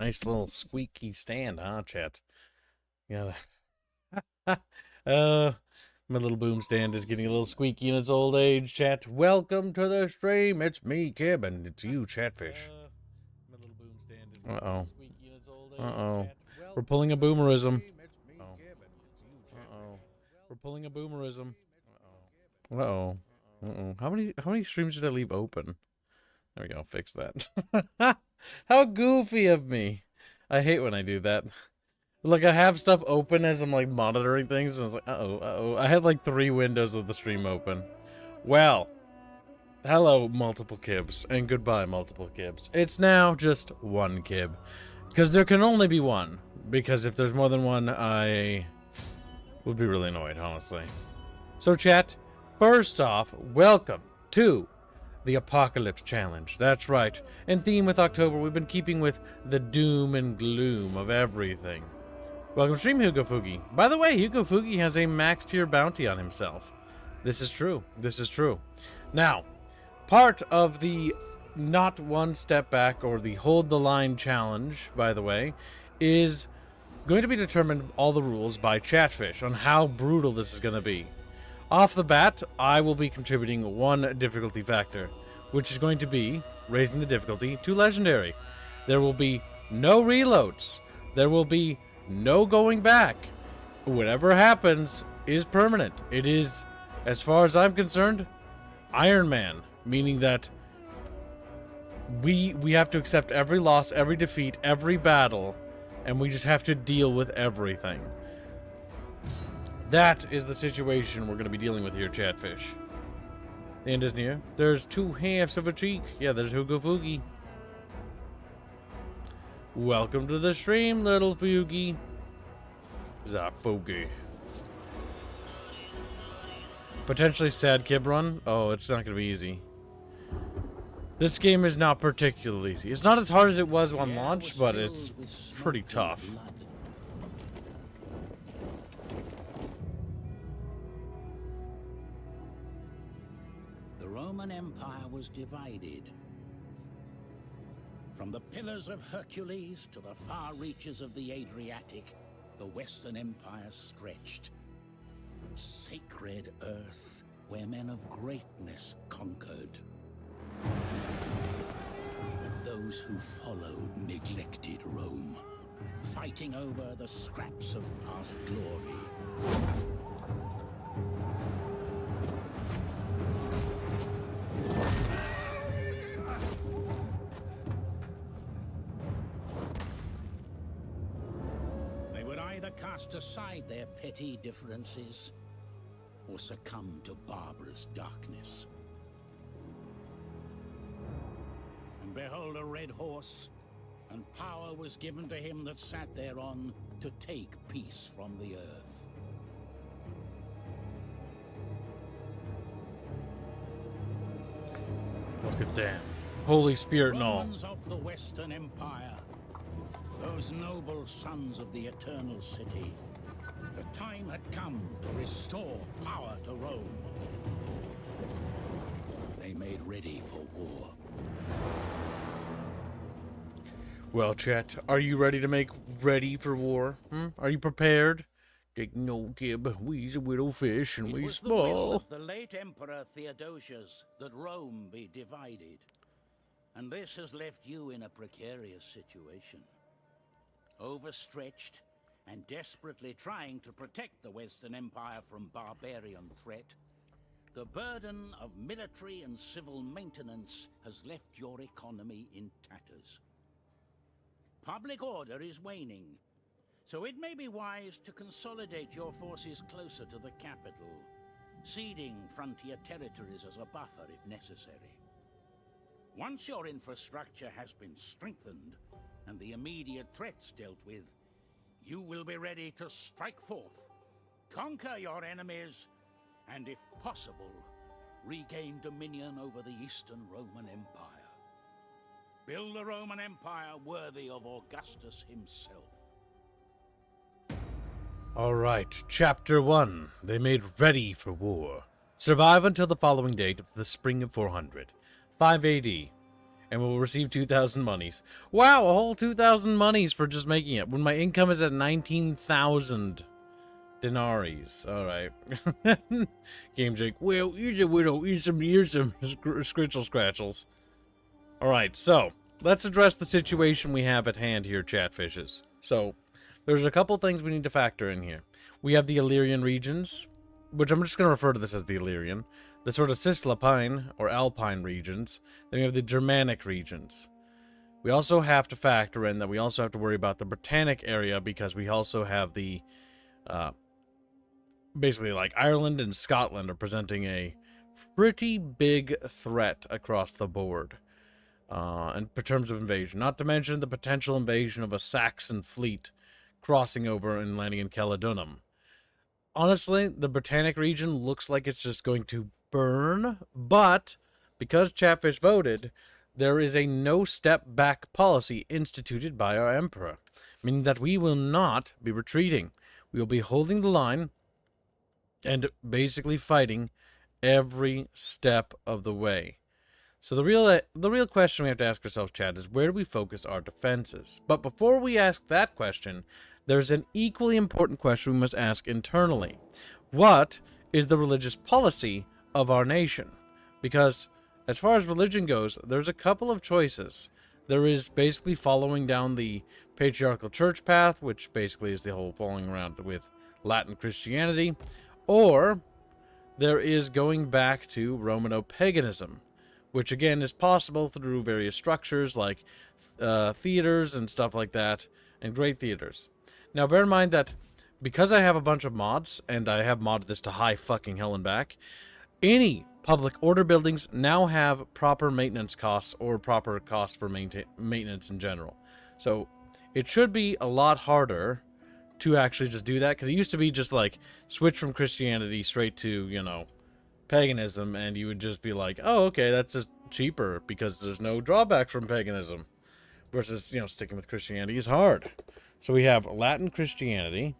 Nice little squeaky stand, huh, chat? Yeah. My little boom stand is getting a little squeaky in its old age, chat. Welcome to the stream. It's me, Kib, and it's you, Chatfish. My little boom stand is getting a little squeaky in its old age, chat. We're pulling a boomerism. Uh-oh. We're pulling a boomerism. Uh-oh. Uh-oh. How many streams did I leave open? There we go. Fix that. How goofy of me. I hate when I do that. Like, I have stuff open as I'm, like, monitoring things, and I was like, uh-oh. I had, like, 3 windows of the stream open. Well, hello, multiple Kibs, and goodbye, multiple Kibs. It's now just one Kib. Because there can only be one. Because if there's more than one, I would be really annoyed, honestly. So, chat, first off, welcome to the Apocalypse Challenge. That's right. In theme with October, we've been keeping with the doom and gloom of everything. Welcome to stream, Hugo Fugi. By the way, Hugo Fugi has a max tier bounty on himself. This is true. This is true. Now, part of the not one step back or the hold the line challenge, by the way, is going to be determined all the rules by Chatfish on how brutal this is going to be. Off the bat, I will be contributing one difficulty factor, which is going to be raising the difficulty to legendary. There will be no reloads. There will be no going back. Whatever happens is permanent. It is, as far as I'm concerned, Iron Man, meaning that we have to accept every loss, every defeat, every battle, and we just have to deal with everything. That is the situation we're going to be dealing with here, Chatfish. The end is near. There's 2 halves of a cheek. Yeah, there's Hugo Fugi. Welcome to the stream, little Fugi. Fugi. Potentially sad Kib run. Oh, it's not going to be easy. This game is not particularly easy. It's not as hard as it was on launch, but it's pretty tough. The Roman Empire was divided. From the Pillars of Hercules to the far reaches of the Adriatic, the Western Empire stretched. Sacred earth where men of greatness conquered. But those who followed neglected Rome, fighting over the scraps of past glory. They would either cast aside their petty differences or succumb to barbarous darkness. And behold, a red horse, and power was given to him that sat thereon to take peace from the earth. Look at them. Holy Spirit and all. Romans of the Western Empire, those noble sons of the Eternal City, the time had come to restore power to Rome. They made ready for war. Well, chat, are you ready to make ready for war? Are you prepared? Take no Kib, we's a widow fish and we small. It was the will of the late Emperor Theodosius that Rome be divided. And this has left you in a precarious situation. Overstretched and desperately trying to protect the Western Empire from barbarian threat, the burden of military and civil maintenance has left your economy in tatters. Public order is waning, so it may be wise to consolidate your forces closer to the capital, ceding frontier territories as a buffer if necessary. Once your infrastructure has been strengthened and the immediate threats dealt with, you will be ready to strike forth, conquer your enemies, and if possible, regain dominion over the Eastern Roman Empire. Build a Roman Empire worthy of Augustus himself. Alright, Chapter 1. They made ready for war. Survive until the following date of the spring of 400. 5 AD. and will receive 2,000 monies. Wow, a whole 2,000 monies for just making it, when my income is at 19,000 denaries. Alright. Game Jake, well, here's some scritchel scratchels. Alright, so, let's address the situation we have at hand here, Chatfishes. So, there's a couple things we need to factor in here. We have the Illyrian regions, which I'm just going to refer to this as the Illyrian. The sort of Cisalpine, or Alpine regions. Then we have the Germanic regions. We also have to factor in that we also have to worry about the Britannic area, because we also have the, basically like Ireland and Scotland are presenting a pretty big threat across the board. In terms of invasion. Not to mention the potential invasion of a Saxon fleet crossing over and landing in Caledonum. Honestly, the Britannic region looks like it's just going to burn, but because Chatfish voted, there is a no-step-back policy instituted by our Emperor, meaning that we will not be retreating. We will be holding the line and basically fighting every step of the way. So the real question we have to ask ourselves, Chad, is where do we focus our defenses? But before we ask that question, there's an equally important question we must ask internally. What is the religious policy of our nation? Because as far as religion goes, there's a couple of choices. There is basically following down the patriarchal church path, which basically is the whole following around with Latin Christianity, or there is going back to Romano-paganism, which again is possible through various structures like theaters and stuff like that, and great theaters. Now bear in mind that because I have a bunch of mods, and I have modded this to high fucking hell and back, any public order buildings now have proper maintenance costs or proper costs for maintenance in general. So it should be a lot harder to actually just do that, because it used to be just like switch from Christianity straight to, you know, paganism, and you would just be like, oh, okay, that's just cheaper because there's no drawbacks from paganism, versus, you know, sticking with Christianity is hard. So we have Latin Christianity,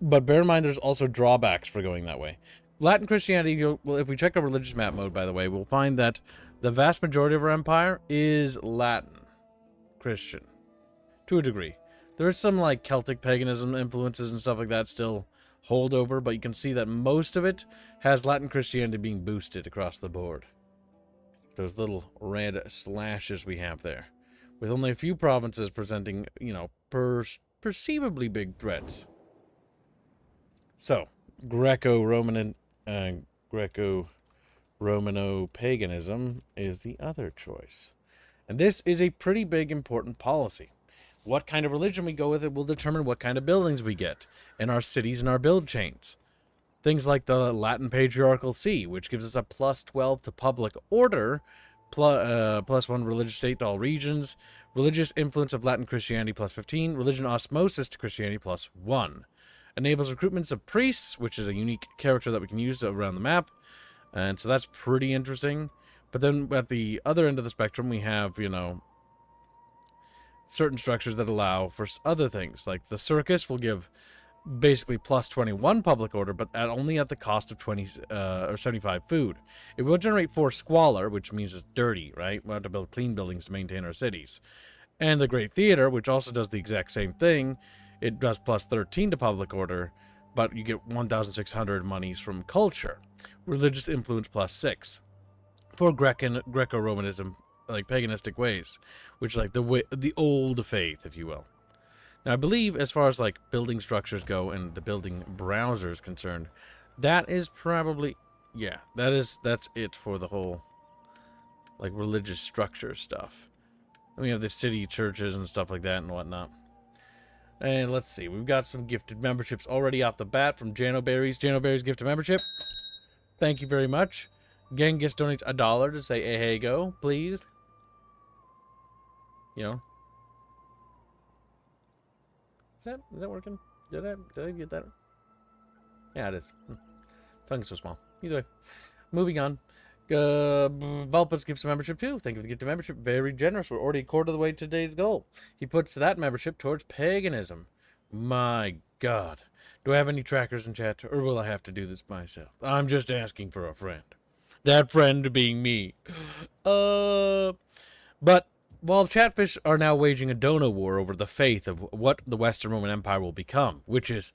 but bear in mind there's also drawbacks for going that way. Latin Christianity, well, if we check our religious map mode, by the way, we'll find that the vast majority of our empire is Latin Christian, to a degree. There is some like Celtic paganism influences and stuff like that still hold over, but you can see that most of it has Latin Christianity being boosted across the board. Those little red slashes we have there, with only a few provinces presenting, you know, perceivably big threats. So, Greco-Romano-paganism is the other choice. And this is a pretty big, important policy. What kind of religion we go with it will determine what kind of buildings we get in our cities and our build chains. Things like the Latin Patriarchal See, which gives us a +12 to public order, +1 religious state to all regions, religious influence of Latin Christianity +15, religion osmosis to Christianity +1. Enables recruitments of priests, which is a unique character that we can use around the map, and so that's pretty interesting. But then at the other end of the spectrum, we have, you know, certain structures that allow for other things, like the circus will give basically +21 public order, but only at the cost of 20 or 75 food. It will generate 4 squalor, which means it's dirty, right? We'll have to build clean buildings to maintain our cities. And the Great Theater, which also does the exact same thing, it does +13 to public order, but you get 1,600 monies from culture. Religious influence +6 for Greco-Romanism, like paganistic ways, which is like the old faith, if you will. Now, I believe as far as like building structures go and the building browser is concerned, that is probably, yeah, that's it for the whole like religious structure stuff. And we have the city churches and stuff like that and whatnot. And let's see, we've got some gifted memberships already off the bat from Janoberries. Janoberries gifted membership. Thank you very much. Genghis donates $1 to say, hey, go, please. You know. Is that working? Did I get that? Yeah, it is. Tongue is so small. Either way. Moving on. Valpus gives a membership too. Thank you for the gift of membership. Very generous. We're already a quarter of the way to today's goal. He puts that membership towards paganism. My God. Do I have any trackers in chat? Or will I have to do this myself? I'm just asking for a friend. That friend being me. But while Chatfish are now waging a dono war over the faith of what the Western Roman Empire will become, which is,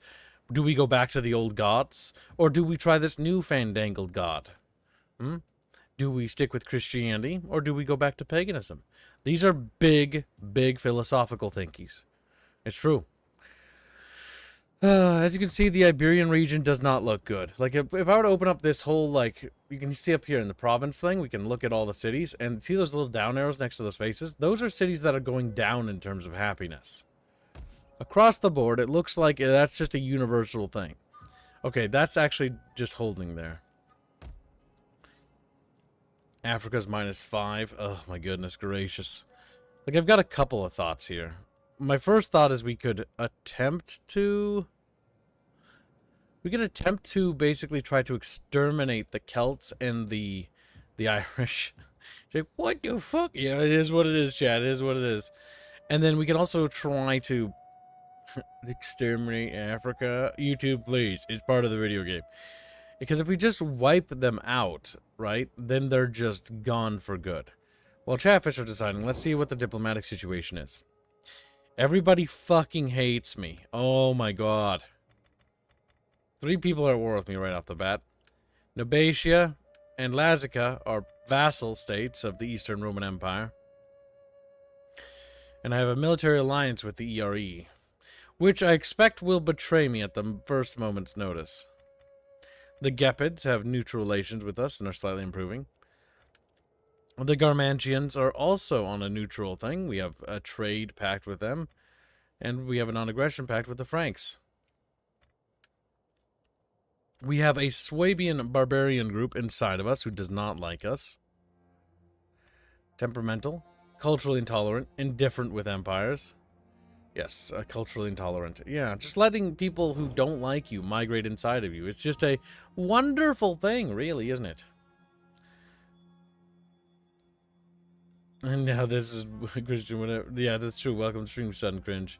do we go back to the old gods, or do we try this new fandangled god? Do we stick with Christianity, or do we go back to paganism? These are big, big philosophical thinkies. It's true. As you can see, the Iberian region does not look good. Like, if I were to open up this whole, like, you can see up here in the province thing, we can look at all the cities, and see those little down arrows next to those faces? Those are cities that are going down in terms of happiness. Across the board, it looks like that's just a universal thing. Okay, that's actually just holding there. Africa's -5. Oh, my goodness gracious. Like, I've got a couple of thoughts here. My first thought is we could attempt to basically try to exterminate the Celts and the Irish. Like, what the fuck? Yeah, it is what it is, Chad. It is what it is. And then we can also try to exterminate Africa. YouTube, please. It's part of the video game. Because if we just wipe them out, right, then they're just gone for good. Well, Chatfish are deciding. Let's see what the diplomatic situation is. Everybody fucking hates me. Oh my god. 3 people are at war with me right off the bat. Nobatia and Lazica are vassal states of the Eastern Roman Empire. And I have a military alliance with the ERE, which I expect will betray me at the first moment's notice. The Gepids have neutral relations with us and are slightly improving. The Garmantians are also on a neutral thing. We have a trade pact with them. And we have a non-aggression pact with the Franks. We have a Swabian barbarian group inside of us who does not like us. Temperamental, culturally intolerant, indifferent with empires. Yes, culturally intolerant. Yeah, just letting people who don't like you migrate inside of you. It's just a wonderful thing, really, isn't it? And now this is Christian, whatever. Yeah, that's true. Welcome to stream, sudden cringe.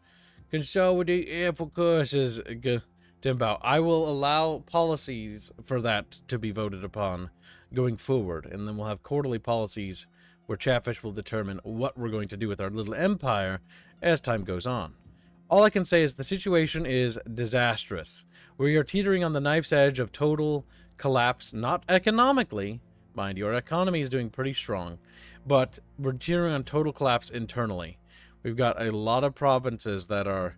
Consolidate airport courses. Timbo, I will allow policies for that to be voted upon going forward, and then we'll have quarterly policies where Chatfish will determine what we're going to do with our little empire as time goes on. All I can say is the situation is disastrous. We are teetering on the knife's edge of total collapse, not economically. Mind you, our economy is doing pretty strong, but we're teetering on total collapse internally. We've got a lot of provinces that are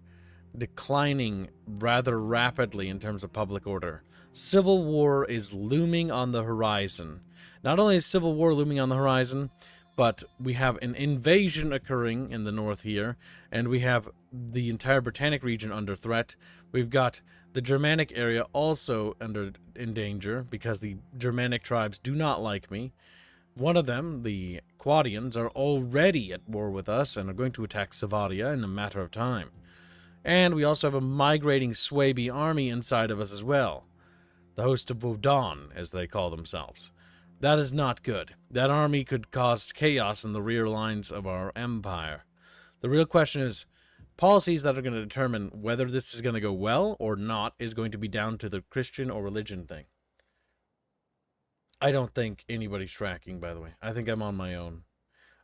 declining rather rapidly in terms of public order. Civil war is looming on the horizon. Not only is civil war looming on the horizon, but we have an invasion occurring in the north here, and we have the entire Britannic region under threat. We've got the Germanic area also in danger because the Germanic tribes do not like me. One of them, the Quadians, are already at war with us and are going to attack Savaria in a matter of time. And we also have a migrating Swabi army inside of us as well. The host of Vodon, as they call themselves. That is not good. That army could cause chaos in the rear lines of our empire. The real question is, policies that are going to determine whether this is going to go well or not is going to be down to the Christian or religion thing. I don't think anybody's tracking, by the way. I think I'm on my own.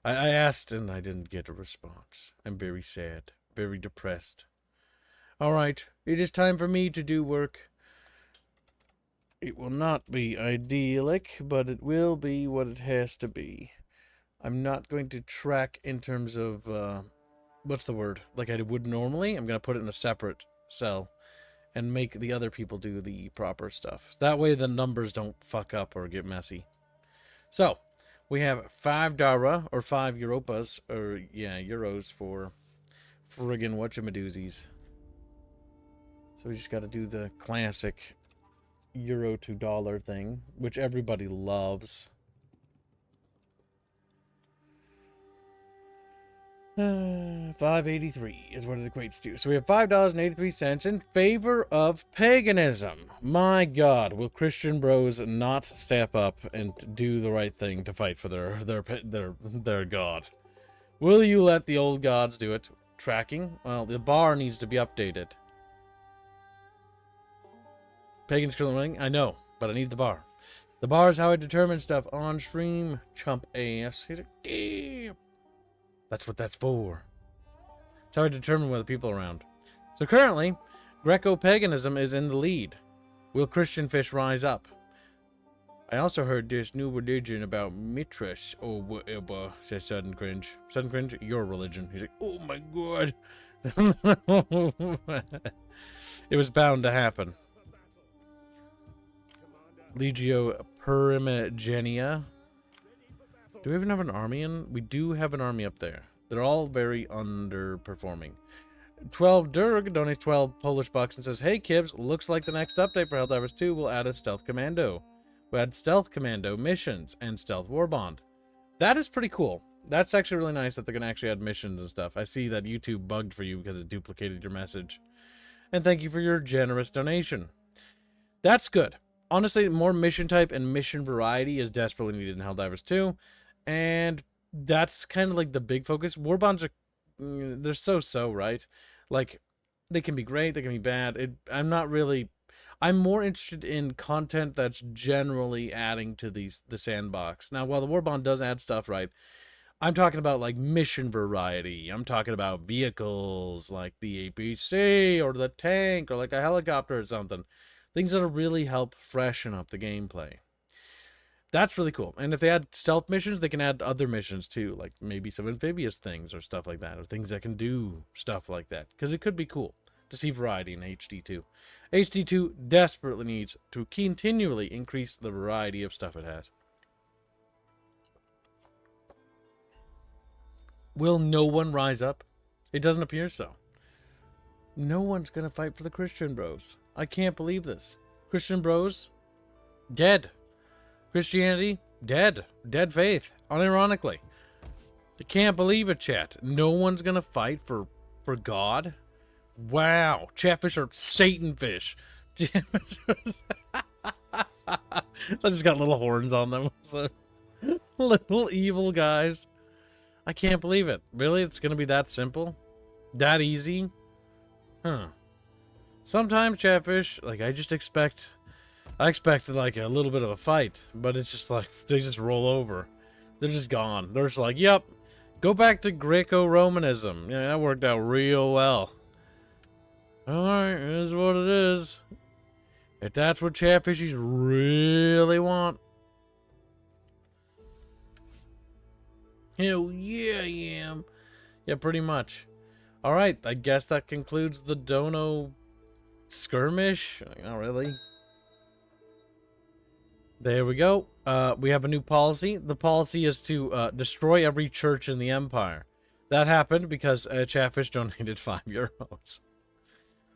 I asked and I didn't get a response. I'm very sad, very depressed. Alright, it is time for me to do work. It will not be idyllic, but it will be what it has to be. I'm not going to track in terms of, what's the word? Like I would normally. I'm going to put it in a separate cell and make the other people do the proper stuff. That way the numbers don't fuck up or get messy. So, we have 5 Dara, or 5 Europas, or, yeah, euros for friggin' whatchamadoozies. So we just got to do the classic euro to dollar thing, which everybody loves. 583 is what it equates to. So we have $5.83 in favor of paganism. My God, will Christian bros not step up and do the right thing to fight for their god? Will you let the old gods do it? Tracking? Well, the bar needs to be updated. Pagans currently winning? I know, but I need the bar. The bar is how I determine stuff on stream. Chump ass. He's like, damn. That's what that's for. It's how I determine whether people are around. So currently, Greco-paganism is in the lead. Will Christian fish rise up? I also heard this new religion about Mithras or whatever, says Sudden Cringe. Sudden Cringe, your religion. He's like, oh my god. It was bound to happen. Legio Primigenia. Do we even have an army in? We do have an army up there. They're all very underperforming. 12 Durg donates 12 Polish bucks and says, hey Kibbs, looks like the next update for Helldivers 2 will add a stealth commando. We had stealth commando missions and stealth warbond. That is pretty cool. That's actually really nice that they're going to actually add missions and stuff. I see that YouTube bugged for you because it duplicated your message. And thank you for your generous donation. That's good. Honestly, more mission type and mission variety is desperately needed in Helldivers 2. And that's kind of like the big focus. Warbonds are, they're so-so, right? Like, they can be great, they can be bad. I'm more interested in content that's generally adding to the sandbox. Now, while the Warbond does add stuff, right, I'm talking about, like, mission variety. I'm talking about vehicles, like the APC, or the tank, or like a helicopter or something. Things that'll really help freshen up the gameplay. That's really cool. And if they add stealth missions, they can add other missions too, like maybe some amphibious things or stuff like that, or things that can do stuff like that, because it could be cool to see variety in HD2. HD2 desperately needs to continually increase the variety of stuff it has. Will no one rise up? It doesn't appear so. No one's going to fight for the Christian bros. I can't believe this. Christian bros, dead. Christianity, dead. Dead faith, unironically. I can't believe it, chat. No one's going to fight for God? Wow. Chatfish are Satan fish. They just got little horns on them. So, little evil guys. I can't believe it. Really? It's going to be that simple? That easy? Huh. Sometimes Chatfish, like, I expected like a little bit of a fight, but it's just like, they just roll over. They're just gone. They're just like, yep, go back to Greco-Romanism. Yeah, that worked out real well. Alright, it is what it is. If that's what Chatfishies really want. Hell yeah, I am. Yeah, pretty much. Alright, I guess that concludes the Dono skirmish. Not really. There we go. We have a new policy. The policy is to destroy every church in the Empire. That happened because Chatfish donated 5 euros.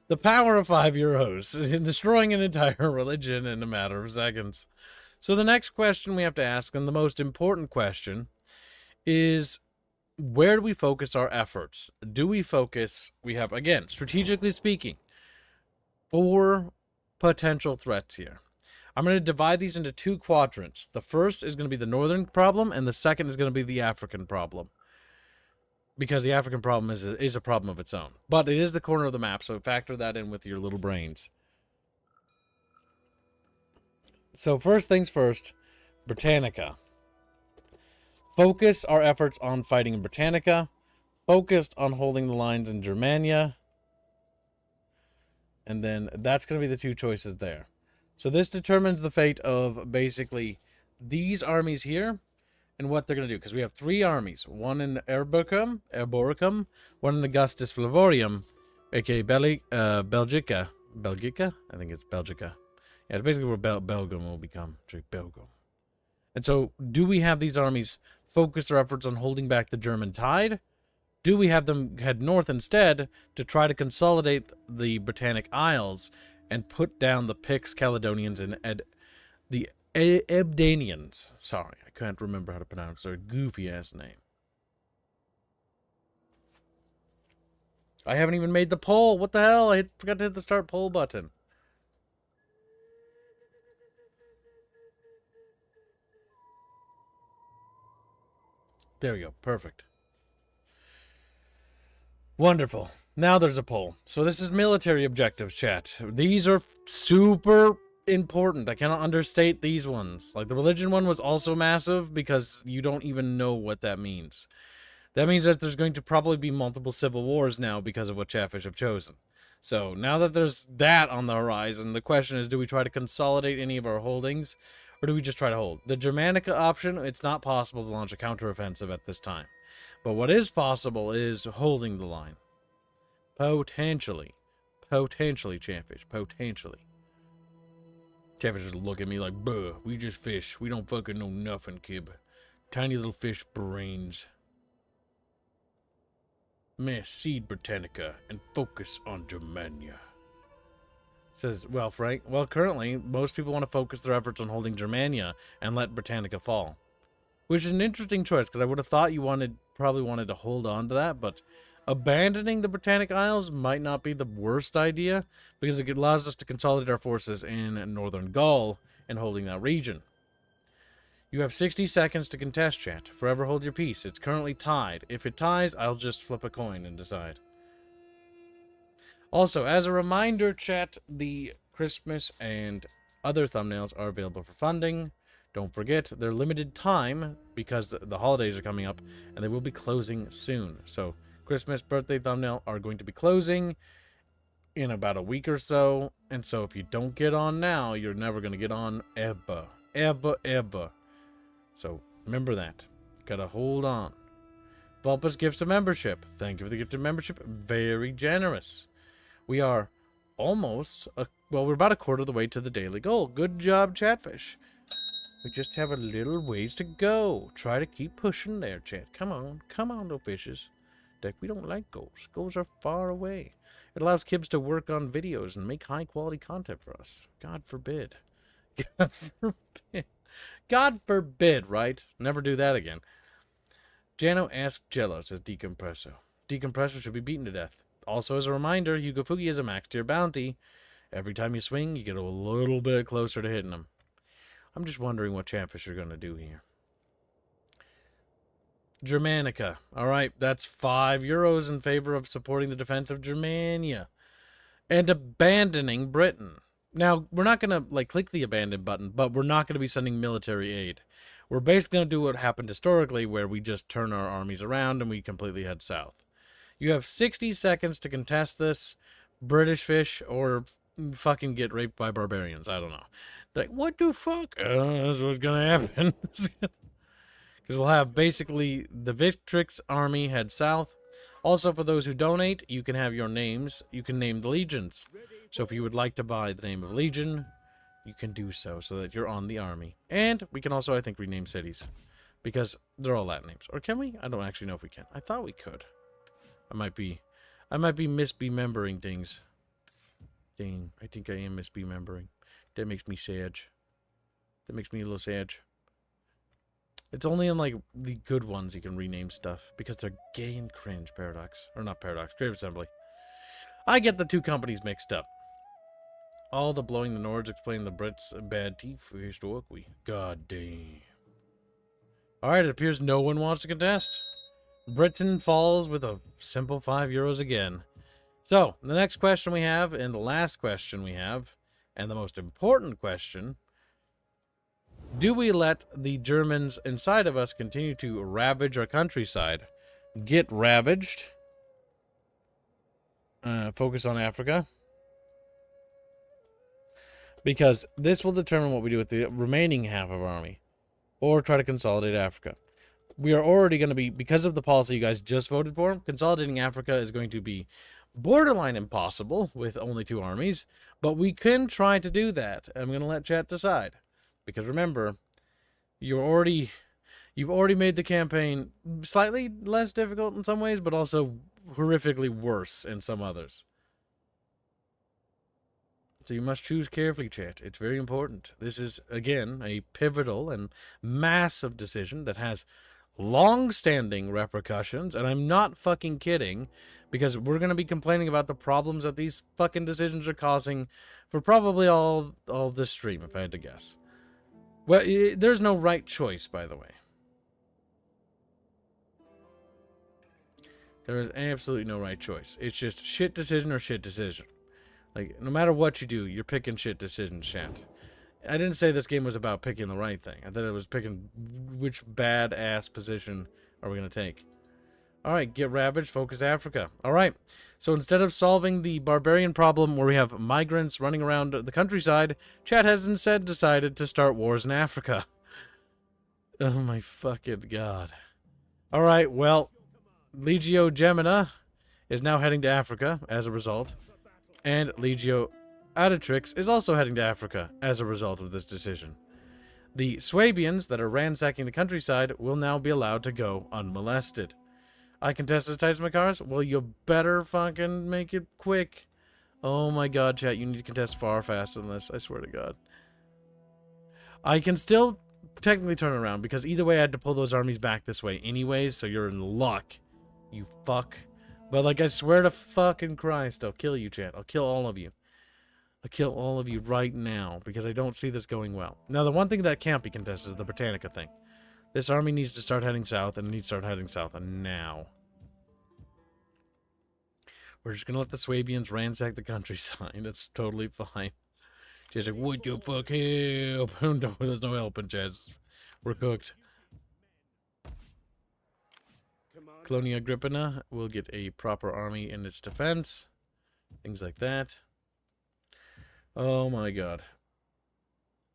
The power of 5 euros in destroying an entire religion in a matter of seconds. So the next question we have to ask, and the most important question, is where do we focus our efforts? Do we focus, we have, again, strategically speaking, 4 potential threats here. I'm going to divide these into 2 quadrants. The first is going to be the northern problem, and the second is going to be the African problem. Because the African problem is a problem of its own. But it is the corner of the map, so factor that in with your little brains. So first things first, Britannica. Focus our efforts on fighting in Britannica. Focused on holding the lines in Germania. And then that's going to be the 2 choices there. So this determines the fate of basically these armies here and what they're going to do. Because we have 3 armies. One in Arboricum, one in Augustus Flavorium, aka Belgica. Belgica? I think it's Belgica. Yeah, it's basically where Belgium will become. Belgium. And so, do we have these armies focus their efforts on holding back the German tide? Do we have them head north instead to try to consolidate the Britannic Isles and put down the Picts, Caledonians, and the Ebdanians? Sorry, I can't remember how to pronounce their goofy-ass name. I haven't even made the poll. What the hell? I forgot to hit the start poll button. There we go. Perfect. Wonderful. Now there's a poll. So this is military objectives, chat. These are super important. I cannot understate these ones. Like, the religion one was also massive because you don't even know what that means. That means that there's going to probably be multiple civil wars now because of what Chatfish have chosen. So now that there's that on the horizon, the question is, do we try to consolidate any of our holdings, or do we just try to hold? The Germanica option, it's not possible to launch a counteroffensive at this time. But what is possible is holding the line. Potentially. Potentially, Chatfish. Potentially. Chatfish just look at me like, buh, we just fish. We don't fucking know nothing, kid. Tiny little fish brains. May seed Britannica and focus on Germania. Says, well, Frank, well, currently, most people want to focus their efforts on holding Germania and let Britannica fall. Which is an interesting choice, because I would have thought you probably wanted to hold on to that, but abandoning the Britannic Isles might not be the worst idea, because it allows us to consolidate our forces in northern Gaul and holding that region. You have 60 seconds to contest, chat. Forever hold your peace. It's currently tied. If it ties, I'll just flip a coin and decide. Also, as a reminder, chat, the Christmas and other thumbnails are available for funding. Don't forget, they're limited time because the holidays are coming up and they will be closing soon. So, Christmas birthday thumbnail are going to be closing in about a week or so. And so, if you don't get on now, you're never going to get on ever. Ever, ever. So, remember that. Gotta hold on. Vulpus gifts a membership. Thank you for the gift of membership. Very generous. We are almost, we're about a quarter of the way to the daily goal. Good job, Chatfish. We just have a little ways to go. Try to keep pushing there, chat. Come on, little fishes. Deck, we don't like goals. Goals are far away. It allows Kibbs to work on videos and make high-quality content for us. God forbid. God forbid. God forbid, right? Never do that again. Jano asked Jello, says Decompresso. Decompresso should be beaten to death. Also, as a reminder, Hugo Fugi is a max tier bounty. Every time you swing, you get a little bit closer to hitting him. I'm just wondering what Chatfish are going to do here. Germanica. Alright, that's €5 in favor of supporting the defense of Germania. And abandoning Britain. Now, we're not going to click the abandon button, but we're not going to be sending military aid. We're basically going to do what happened historically, where we just turn our armies around and we completely head south. You have 60 seconds to contest this. British fish or fucking get raped by barbarians. I don't know. Like, what the fuck? That's what's going to happen. Because we'll have basically the Victrix army head south. Also, for those who donate, you can have your names. You can name the legions. So if you would like to buy the name of legion, you can do so that you're on the army. And we can also, I think, rename cities. Because they're all Latin names. Or can we? I don't actually know if we can. I thought we could. I might be misremembering things. Dang, I think I am misremembering. That makes me sad. That makes me a little sad. It's only in, the good ones you can rename stuff. Because they're gay and cringe, Paradox. Or not Paradox, Grave Assembly. I get the two companies mixed up. All the blowing the Nords explain the Brits' bad teeth historically. God damn. Alright, it appears no one wants to contest. Britain falls with a simple €5 again. So, the next question we have, and the last question we have, and the most important question, do we let the Germans inside of us continue to ravage our countryside? Get ravaged. Focus on Africa. Because this will determine what we do with the remaining half of our army. Or try to consolidate Africa. We are already going to be, because of the policy you guys just voted for, consolidating Africa is going to be borderline impossible with only 2 armies. But we can try to do that. I'm going to let chat decide. Because remember, you've already made the campaign slightly less difficult in some ways, but also horrifically worse in some others. So you must choose carefully, chat. It's very important. This is, again, a pivotal and massive decision that has long-standing repercussions, and I'm not fucking kidding, because we're going to be complaining about the problems that these fucking decisions are causing for probably all this stream, if I had to guess. Well, there's no right choice, by the way. There is absolutely no right choice. It's just shit decision or shit decision. No matter what you do, you're picking shit decisions, chat. I didn't say this game was about picking the right thing. I thought it was picking which badass position are we going to take. Alright, get ravaged, focus Africa. Alright, so instead of solving the barbarian problem where we have migrants running around the countryside, Chat has instead decided to start wars in Africa. Oh my fucking god. Alright, well, Legio Gemina is now heading to Africa as a result, and Legio Adatrix is also heading to Africa as a result of this decision. The Swabians that are ransacking the countryside will now be allowed to go unmolested. I contest this types of cars? Well, you better fucking make it quick. Oh my god, chat, you need to contest far faster than this, I swear to god. I can still technically turn around, because either way I had to pull those armies back this way anyways, so you're in luck, you fuck. But, like, I swear to fucking Christ, I'll kill you, chat. I'll kill all of you. I'll kill all of you right now, because I don't see this going well. Now, the one thing that can't be contested is the Britannica thing. This army needs to start heading south, and it needs to start heading south now. We're just gonna let the Swabians ransack the countryside. That's totally fine. She's like, would you fuck help? No, there's no helping, Chaz. We're cooked. Colonia Agrippina will get a proper army in its defense. Things like that. Oh my god.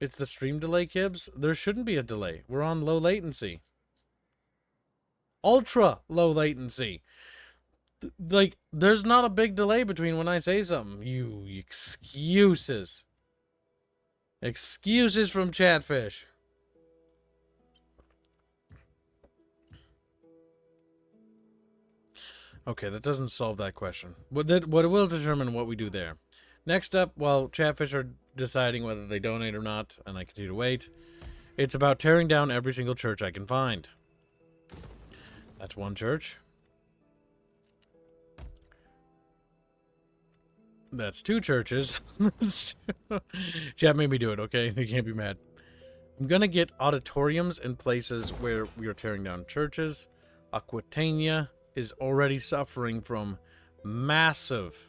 It's the stream delay, Kibs? There shouldn't be a delay. We're on low latency. Ultra low latency. Like, there's not a big delay between when I say something. You excuses. Excuses from Chatfish. Okay, that doesn't solve that question. But it will determine what we do there. Next up, while Chatfish are deciding whether they donate or not, and I continue to wait, it's about tearing down every single church I can find. That's one church. That's two churches. Chat made me do it, okay? You can't be mad. I'm gonna get auditoriums in places where we are tearing down churches. Aquitania is already suffering from massive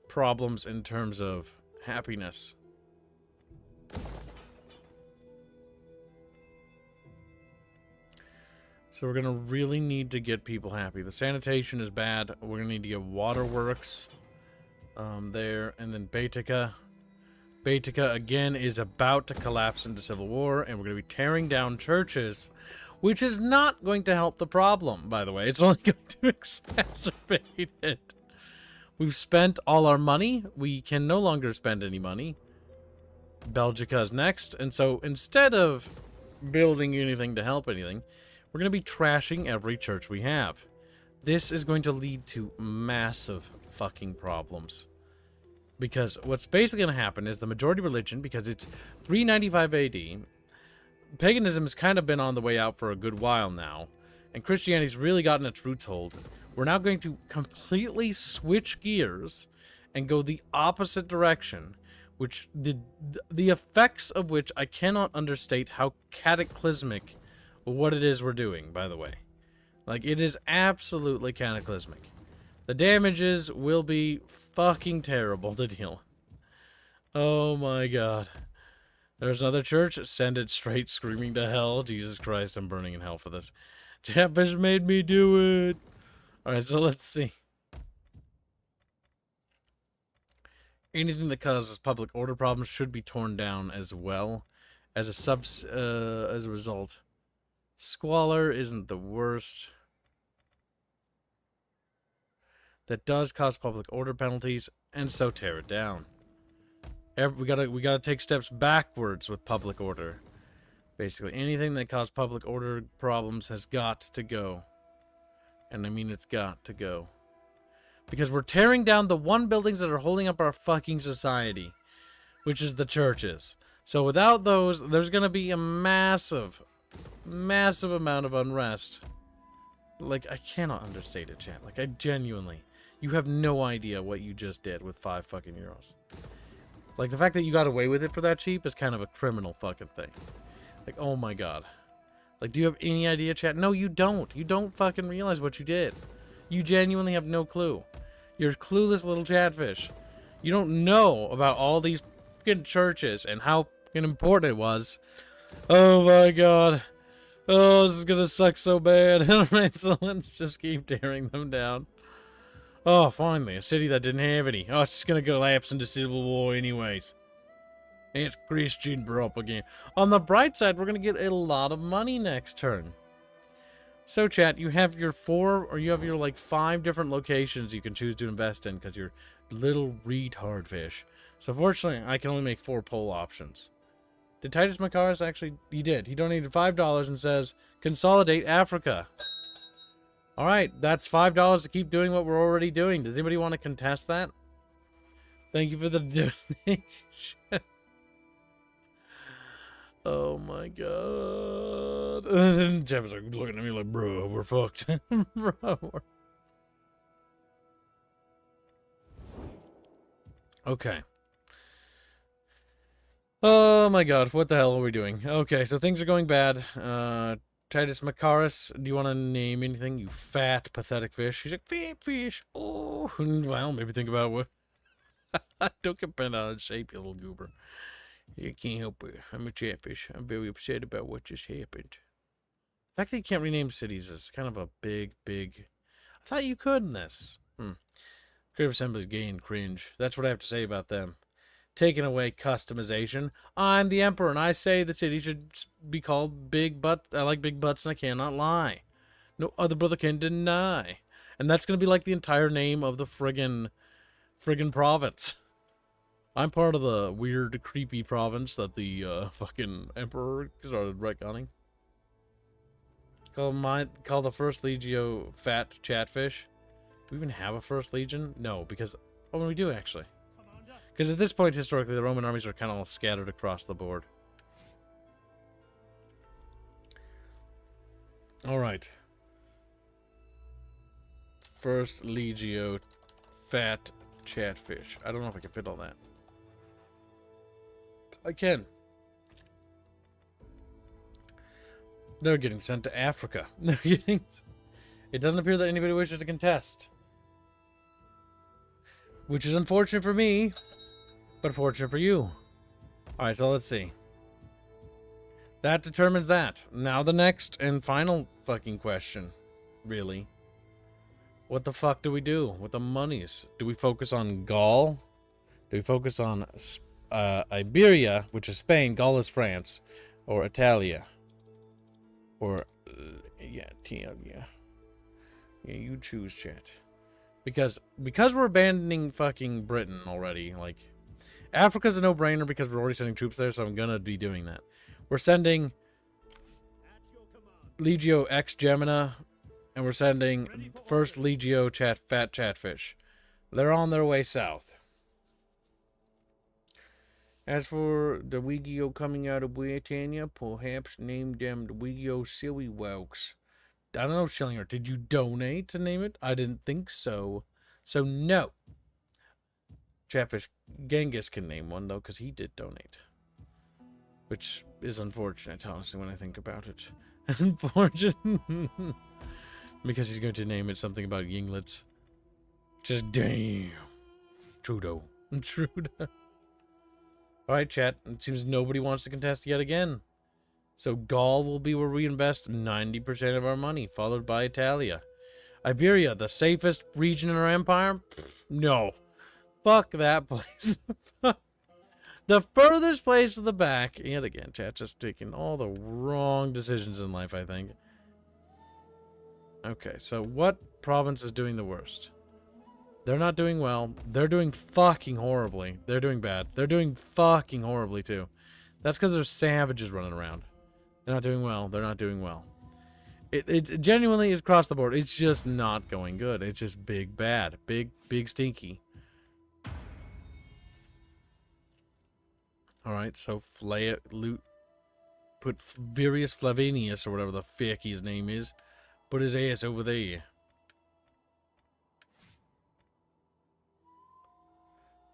problems in terms of happiness. So we're gonna really need to get people happy. The sanitation is bad. We're gonna need to get waterworks there, and then Baetica. Baetica again is about to collapse into civil war, and we're going to be tearing down churches, which is not going to help the problem, by the way. It's only going to exacerbate it. We've spent all our money. We can no longer spend any money. Belgica is next, and so instead of building anything to help anything, we're going to be trashing every church we have. This is going to lead to massive fucking problems. Because what's basically going to happen is the majority religion, because it's 395 AD, paganism has kind of been on the way out for a good while now, and Christianity's really gotten its roots hold. We're now going to completely switch gears and go the opposite direction, which the effects of which I cannot understate how cataclysmic what it is we're doing, by the way. Like, it is absolutely cataclysmic. The damages will be fucking terrible to deal. Oh my god. There's another church. Send it straight screaming to hell. Jesus Christ, I'm burning in hell for this. Chatfish made me do it. Alright, so let's see. Anything that causes public order problems should be torn down as well. As a result. Squalor isn't the worst. That does cause public order penalties, and so tear it down. We gotta take steps backwards with public order. Basically, anything that caused public order problems has got to go. And I mean, it's got to go. Because we're tearing down the one buildings that are holding up our fucking society, which is the churches. So without those, there's gonna be a massive amount of unrest. Like, I cannot understate it, chat. Like, I genuinely... You have no idea what you just did with 5 fucking euros. Like, the fact that you got away with it for that cheap is kind of a criminal fucking thing. Like, oh my god. Like, do you have any idea, chat? No, you don't. You don't fucking realize what you did. You genuinely have no clue. You're a clueless little chatfish. You don't know about all these fucking churches and how fucking important it was. Oh my god. Oh, this is gonna suck so bad. Alright, so let's just keep tearing them down. Oh, finally, a city that didn't have any. Oh, it's just gonna collapse into civil war anyways. It's Christian up again. On the bright side, we're gonna get a lot of money next turn. So, chat, you have your 5 different locations you can choose to invest in because you're little retard fish. So, fortunately, I can only make 4 poll options. Did Titus Makaris actually? He did. He donated $5 and says, consolidate Africa. Alright, that's $5 to keep doing what we're already doing. Does anybody want to contest that? Thank you for the donation. Oh my god. And Jeff was like looking at me like, bro, we're fucked. Bro. Okay. Oh my god, what the hell are we doing? Okay, so things are going bad. Titus Makaris, do you want to name anything, you fat, pathetic fish? He's like, fat fish. Oh, well, maybe think about what. Don't get bent out of shape, you little goober. You can't help it. I'm a chatfish. I'm very upset about what just happened. The fact that you can't rename cities is kind of a big... I thought you could in this. Creative Assembly's gay and cringe. That's what I have to say about them. Taking away customization. I'm the emperor, and I say the city should be called Big Butt. I like big butts, and I cannot lie. No other brother can deny. And that's going to be like the entire name of the friggin' province. I'm part of the weird, creepy province that the fucking emperor started retconning. Call the first legio fat chatfish. Do we even have a first legion? No, because oh, we do actually. Because at this point, historically, the Roman armies are kind of all scattered across the board. All right. First legio fat chatfish. I don't know if I can fit all that. I can. They're getting sent to Africa. They're getting... It doesn't appear that anybody wishes to contest. Which is unfortunate for me, but fortunate for you. Alright, so let's see. That determines that. Now the next and final fucking question. Really. What the fuck do we do with the monies? Do we focus on Gaul? Do we focus on Iberia, which is Spain, Gaul is France, or Italia? Or, yeah, Italia. Yeah, you choose, chat. Because we're abandoning fucking Britain already, like, Africa's a no-brainer because we're already sending troops there, so I'm gonna be doing that. We're sending Legio X Gemina, and we're sending First Legio Fat Chatfish. They're on their way south. As for the Wigio coming out of Britannia, perhaps name them the Wigio Silly Wokes. I don't know, Schillinger, did you donate to name it? I didn't think so. So, no. Chatfish Genghis can name one, though, because he did donate. Which is unfortunate, honestly, when I think about it. Unfortunate. Because he's going to name it something about yinglets. Just damn. Trudeau. Trudeau. Alright, chat. It seems nobody wants to contest yet again. So Gaul will be where we invest 90% of our money, followed by Italia. Iberia, the safest region in our empire? No. Fuck that place. The furthest place to the back. Yet again, chat, just taking all the wrong decisions in life, I think. Okay, so what province is doing the worst? They're not doing well. They're doing fucking horribly. They're doing bad. They're doing fucking horribly, too. That's because there's savages running around. They're not doing well. They're not doing well. It genuinely is across the board. It's just not going good. It's just big bad. Big stinky. Alright, so put Virius Flavinius, or whatever the fuck his name is. Put his ass over there.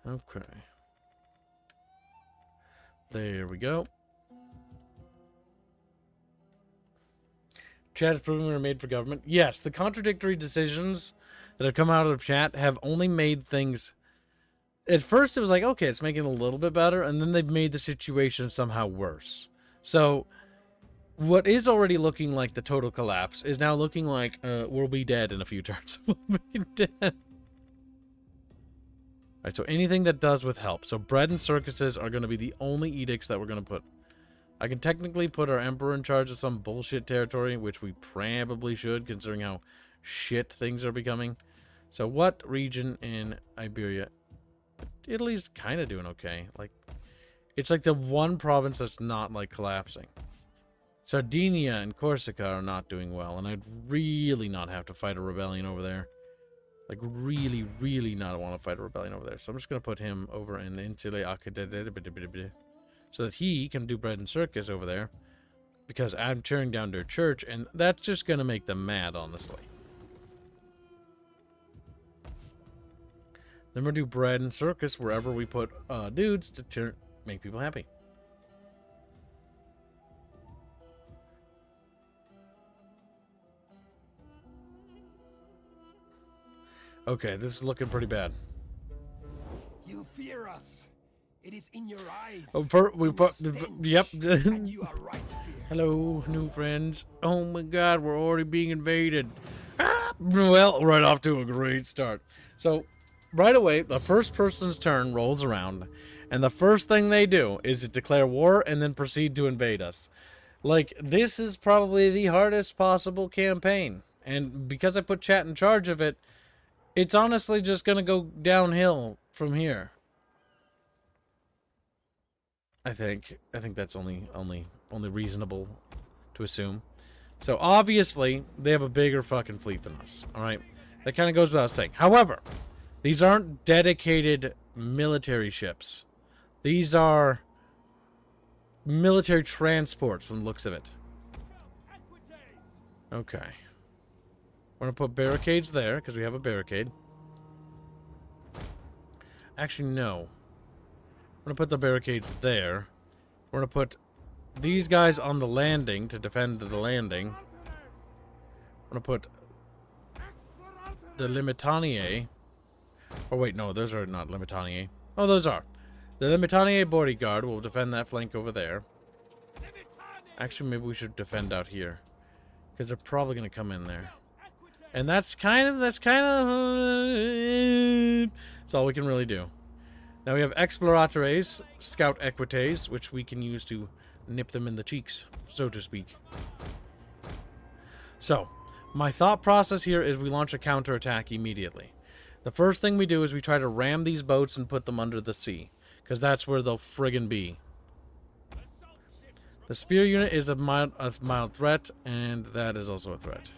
Okay. There we go. Chat is proving we were made for government. Yes, the contradictory decisions that have come out of chat have only made things... at first it was like, okay, it's making it a little bit better, and then they've made the situation somehow worse. So what is already looking like the total collapse is now looking like we'll be dead in a few turns. We'll be dead. Alright, so anything that does with help. So bread and circuses are going to be the only edicts that we're going to put. I can technically put our emperor in charge of some bullshit territory, which we probably should, considering how shit things are becoming. So what region in Iberia? Italy's kind of doing okay. Like, it's like the one province that's not, like, collapsing. Sardinia and Corsica are not doing well, and I'd really not have to fight a rebellion over there. Like, really, really not want to fight a rebellion over there. So I'm just going to put him over in Insulae Academia, so that he can do bread and circus over there. Because I'm tearing down their church, and that's just going to make them mad, honestly. Then we'll do bread and circus wherever we put dudes to make people happy. Okay, this is looking pretty bad. You fear us. It is in your eyes. Oh, yep. And you are right to fear. Hello, new friends. Oh my god, we're already being invaded. Well, right off to a great start. So, right away, the first person's turn rolls around, and the first thing they do is to declare war and then proceed to invade us. Like, this is probably the hardest possible campaign. And because I put chat in charge of it, it's honestly just gonna go downhill from here. I think that's only reasonable to assume. So obviously they have a bigger fucking fleet than us. All right, that kind of goes without saying. However, these aren't dedicated military ships. These are military transports from the looks of it. Okay. We're going to put barricades there, because we have a barricade. Actually, no. We're going to put the barricades there. We're going to put these guys on the landing to defend the landing. We're going to put the Limitanier. Oh, wait, no, those are not Limitanier. Oh, those are. The Limitanier bodyguard will defend that flank over there. Actually, maybe we should defend out here, because they're probably going to come in there. And that's all we can really do. Now we have Exploratores, Scout Equites, which we can use to nip them in the cheeks, so to speak. So, my thought process here is we launch a counterattack immediately. The first thing we do is we try to ram these boats and put them under the sea, because that's where they'll friggin' be. The spear unit is a mild threat, and that is also a threat.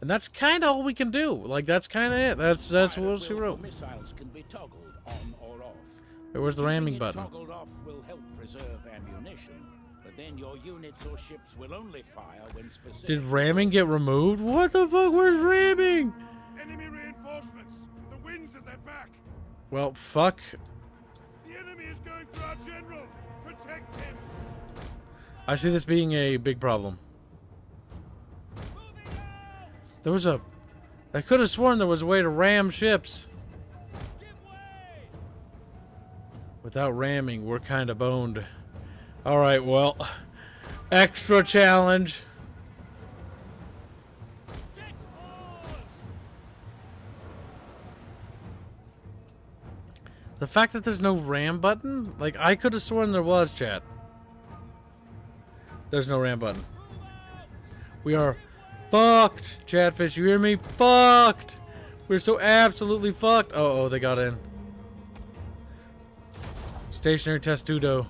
And that's kind of all we can do. Like, that's kind of it. That's what she wrote. Missiles can be toggled on or off. Where's the ramming button? Toggled off will help preserve ammunition, but then your units or ships will only fire when specific. Did ramming get removed? What the fuck? Where's ramming? Enemy reinforcements. The wind's at their back. Well, fuck. The enemy is going for our general. Protect him. I see this being a big problem. There was a... I could have sworn there was a way to ram ships. Without ramming, we're kind of boned. Alright, well. Extra challenge. The fact that there's no ram button? Like, I could have sworn there was, chat. There's no ram button. We are... fucked, Chatfish. You hear me? Fucked. We're so absolutely fucked. Oh, they got in. Stationary testudo.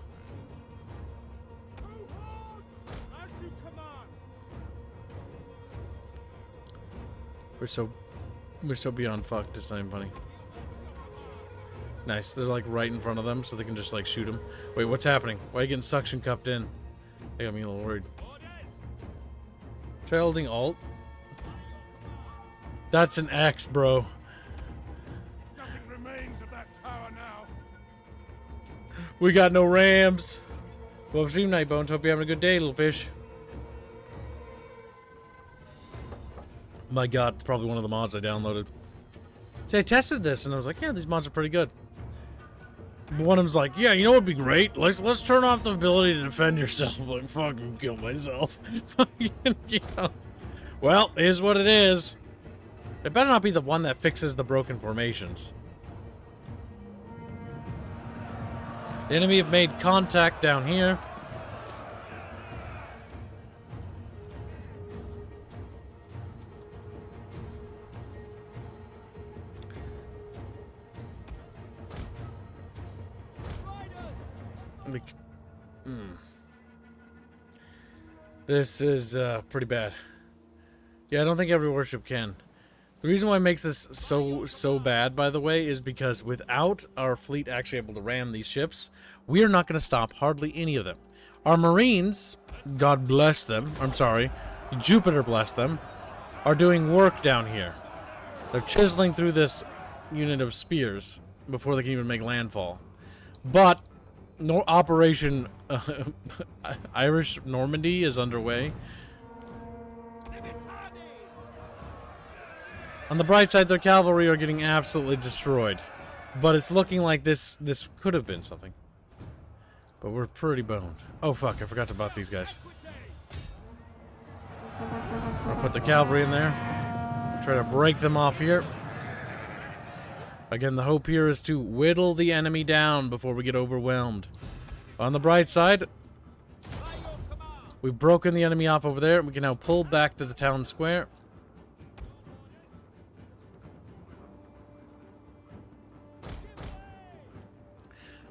We're so beyond fucked. It's not even funny. Nice. They're like right in front of them, so they can just like shoot them. Wait, what's happening? Why are you getting suction cupped in? They got me a little worried. Try holding Alt. That's an X, bro. Nothing remains of that tower now. We got no rams. Well, stream night, Bones. Hope you're having a good day, little fish. My god, it's probably one of the mods I downloaded. See, I tested this and I was like, yeah, these mods are pretty good. One of them's like, yeah, you know what'd be great? Let's turn off the ability to defend yourself. I'm like, fucking kill myself. Well, is what it is. It better not be the one that fixes the broken formations. The enemy have made contact down here. This is pretty bad. Yeah, I don't think every warship can. The reason why it makes this so bad, by the way, is because without our fleet actually able to ram these ships, we are not going to stop hardly any of them. Our Marines, God bless them, I'm sorry, Jupiter bless them, are doing work down here. They're chiseling through this unit of spears before they can even make landfall. But Operation Irish Normandy is underway. On the bright side, their cavalry are getting absolutely destroyed. But it's looking like this could have been something. But we're pretty boned. Oh fuck, I forgot about these guys. I'll put the cavalry in there. Try to break them off here. Again, the hope here is to whittle the enemy down before we get overwhelmed. On the bright side, we've broken the enemy off over there. We can now pull back to the town square.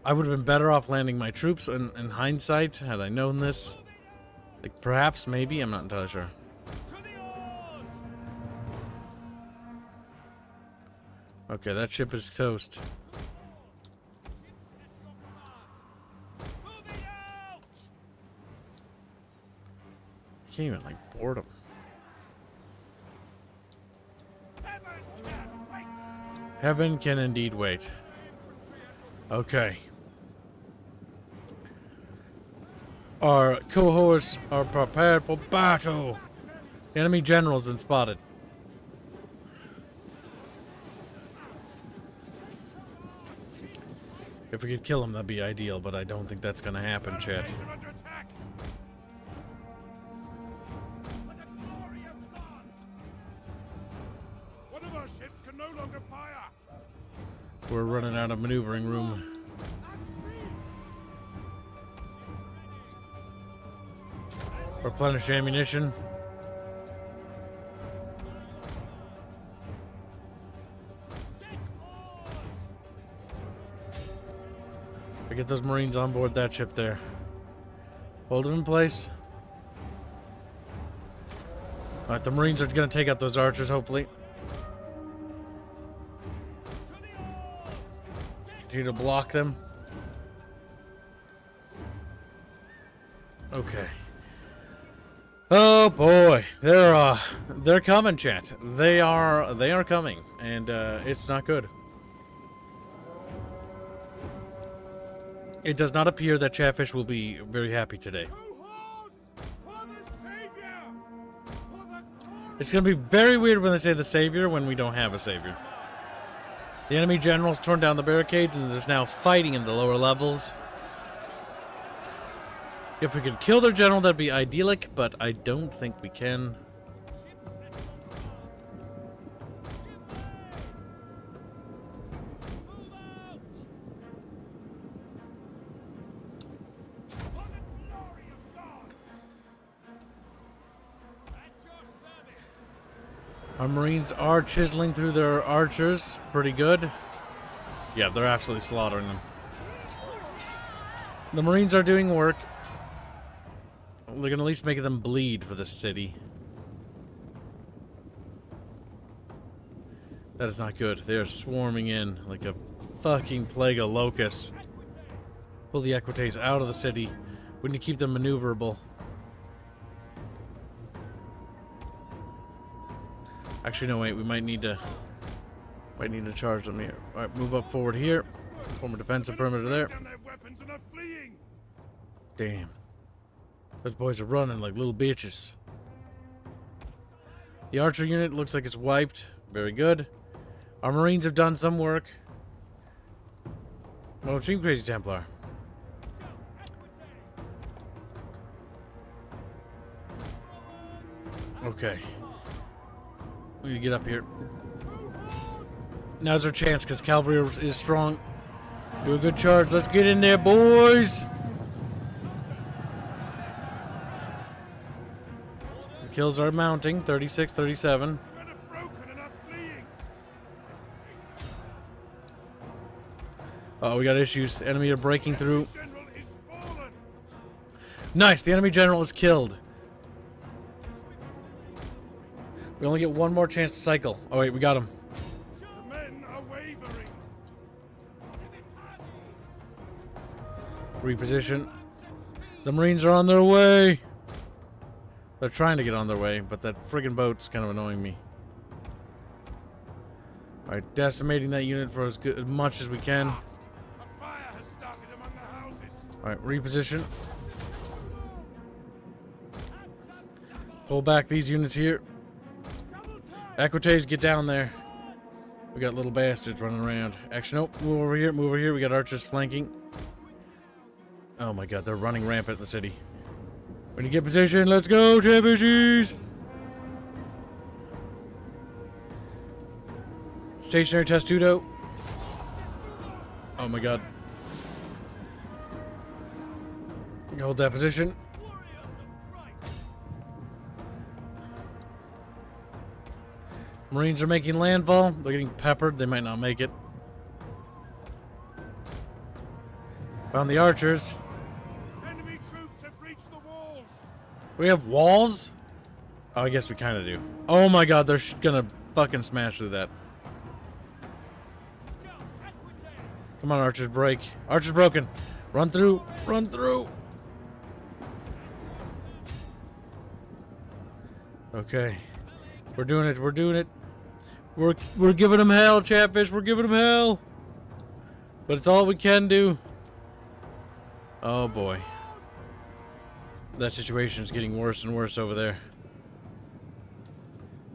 I would have been better off landing my troops in hindsight had I known this. Like, perhaps, maybe, I'm not entirely sure. Okay, that ship is toast. I can't even, like, board them. Heaven can indeed wait. Okay. Our cohorts are prepared for battle. The enemy general has been spotted. If we could kill him, that'd be ideal, but I don't think that's gonna happen, chat. One of our ships can no longer fire. We're running out of maneuvering room. Replenish ammunition. I get those Marines on board that ship there. Hold them in place. Alright, the Marines are gonna take out those archers, hopefully. Continue to block them. Okay. Oh boy, they're coming, chat. They are coming, and it's not good. It does not appear that Chatfish will be very happy today. It's gonna be very weird when they say the savior when we don't have a savior. The enemy general's torn down the barricades, and there's now fighting in the lower levels. If we could kill their general, that'd be idyllic, but I don't think we can. Our Marines are chiseling through their archers pretty good. Yeah, they're absolutely slaughtering them. The Marines are doing work. They're gonna at least make them bleed for the city. That is not good. They are swarming in like a fucking plague of locusts. Pull the Equites out of the city. We need to keep them maneuverable. Actually, no, wait. We might need to charge them here. All right, move up forward here. Form a defensive perimeter there. Damn. Those boys are running like little bitches. The archer unit looks like it's wiped. Very good. Our marines have done some work. Oh, Team Crazy Templar. Okay. We need to get up here. Now's our chance because cavalry is strong. Do a good charge. Let's get in there, boys. The kills are mounting. 36, 37. Oh, we got issues. Enemy are breaking through. Nice. The enemy general is killed. We only get one more chance to cycle. Oh, wait. We got him. The men are wavering. Reposition. The Marines are on their way. They're trying to get on their way, but that friggin' boat's kind of annoying me. Alright, decimating that unit for as much as we can. A fire has started among the houses. Alright, reposition. Pull back these units here. Equites, get down there. We got little bastards running around. Actually, nope. Move over here. Move over here. We got archers flanking. Oh my god, they're running rampant in the city. When you get position, let's go, Chatfishies! Stationary Testudo. Oh my god. Hold that position. Marines are making landfall. They're getting peppered. They might not make it. Found the archers. Enemy troops have reached the walls. We have walls? Oh, I guess we kind of do. Oh my god, they're gonna fucking smash through that. Come on, archers, break. Archers broken. Run through. Run through. Okay. We're doing it. We're doing it. We're giving them hell, Chatfish. We're giving them hell. But it's all we can do. Oh boy. That situation is getting worse and worse over there.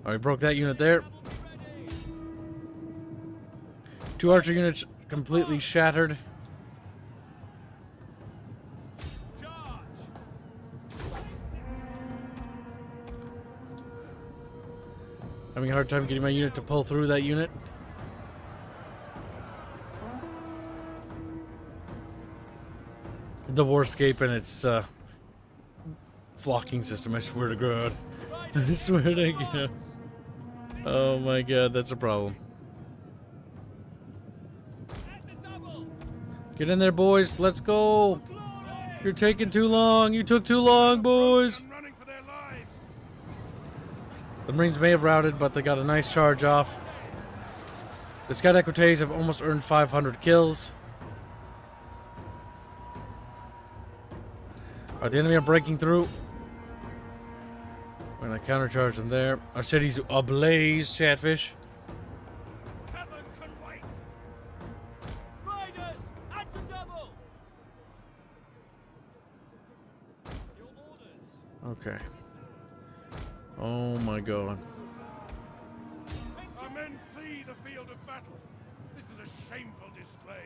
Alright, we broke that unit there. 2 archer units completely shattered. Having a hard time getting my unit to pull through that unit. The warscape and its flocking system, I swear to God. I swear to God. Oh my god, that's a problem. Get in there, boys. Let's go. You're taking too long. You took too long, boys. The Marines may have routed, but they got a nice charge off. The Scout Equites have almost earned 500 kills. Alright, the enemy are breaking through. We're gonna countercharge them there. Our city's ablaze, Chatfish. Heaven can wait. Riders at the double. Your orders. Okay. Oh my god. Our men flee the field of battle. This is a shameful display.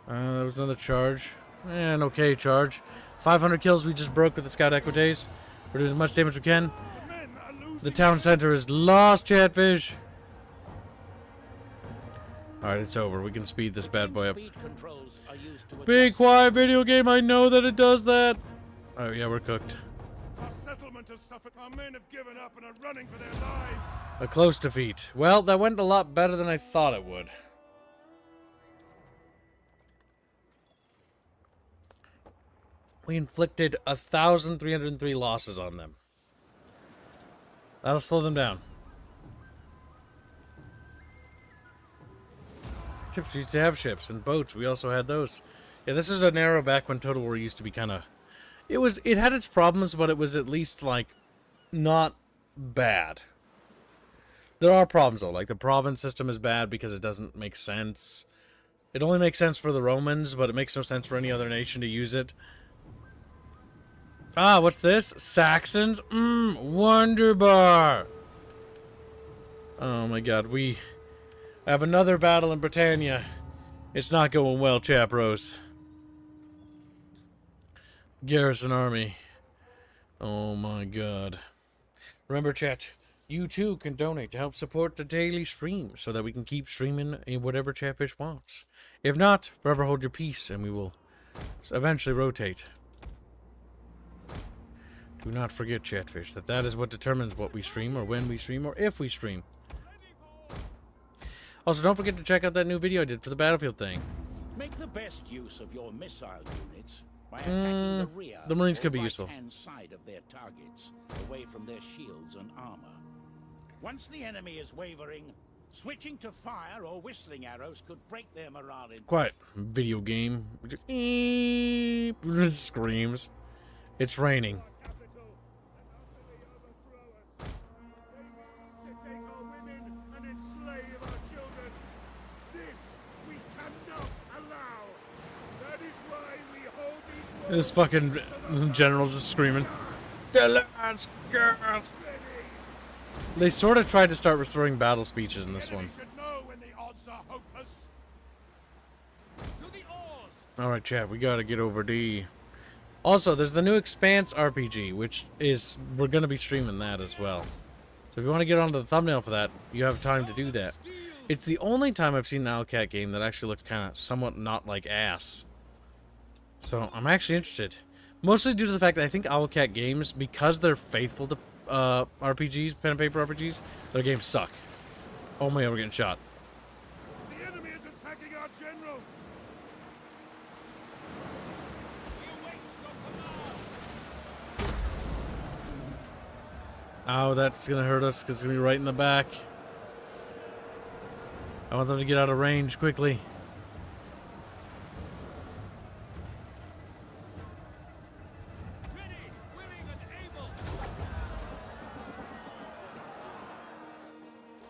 That was another charge. An okay charge. 500 kills we just broke with the Scout Equites. We're doing as much damage as we can. The men are losing. The town center is lost, Chatfish. Alright, it's over. We can speed this bad boy up. Speed controls are used to Be adjust quiet, video game. I know that it does that. Oh, yeah, we're cooked. Our settlement has suffered. Our men have given up and are running for their lives. A close defeat. Well, that went a lot better than I thought it would. We inflicted 1,303 losses on them. That'll slow them down. Ships, we used to have ships and boats. We also had those. Yeah, this is an era back when Total War used to be kind of... It had its problems, but it was at least, like, not bad. There are problems, though. Like, the province system is bad because it doesn't make sense. It only makes sense for the Romans, but it makes no sense for any other nation to use it. Ah, what's this? Saxons? Wonderbar! Oh my god, we have another battle in Britannia. It's not going well, Chatbros. Garrison Army. Oh my god. Remember, chat, you too can donate to help support the daily stream so that we can keep streaming in whatever Chatfish wants. If not, forever hold your peace and we will eventually rotate. Do not forget, Chatfish, that is what determines what we stream or when we stream or if we stream. Also, don't forget to check out that new video I did for the Battlefield thing. Make the best use of your missile units by attacking the rear the Marines or could be useful. right-hand side of their targets, away from their shields and armor. Once the enemy is wavering, switching to fire or whistling arrows could break their morale in. Quiet. Video game. It screams. It's raining. This fucking general's just screaming. They sort of tried to start restoring battle speeches in this one. Alright, chat, we gotta get over D. Also, there's the new Expanse RPG, which is... we're gonna be streaming that as well. So if you want to get onto the thumbnail for that, you have time to do that. It's the only time I've seen an Owlcat game that actually looks kind of somewhat not like ass. So, I'm actually interested. Mostly due to the fact that I think Owlcat games, because they're faithful to RPGs, pen and paper RPGs, their games suck. Oh my god, we're getting shot. The enemy is attacking our general. Oh, that's gonna hurt us because it's gonna be right in the back. I want them to get out of range quickly.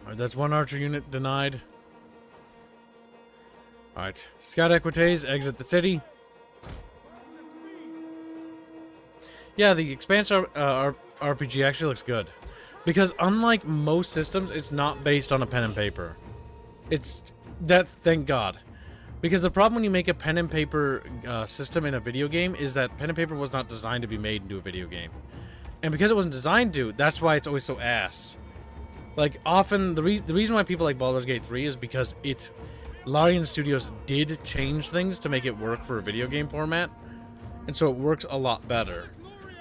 Alright, that's one archer unit denied. Alright, Scout Equites, exit the city. Yeah, the Expanse RPG actually looks good. Because unlike most systems, it's not based on a pen and paper. It's... that, thank God. Because the problem when you make a pen and paper system in a video game is that pen and paper was not designed to be made into a video game. And because it wasn't designed to, that's why it's always so ass. Like, often, the reason why people like Baldur's Gate 3 is because Larian Studios did change things to make it work for a video game format. And so it works a lot better.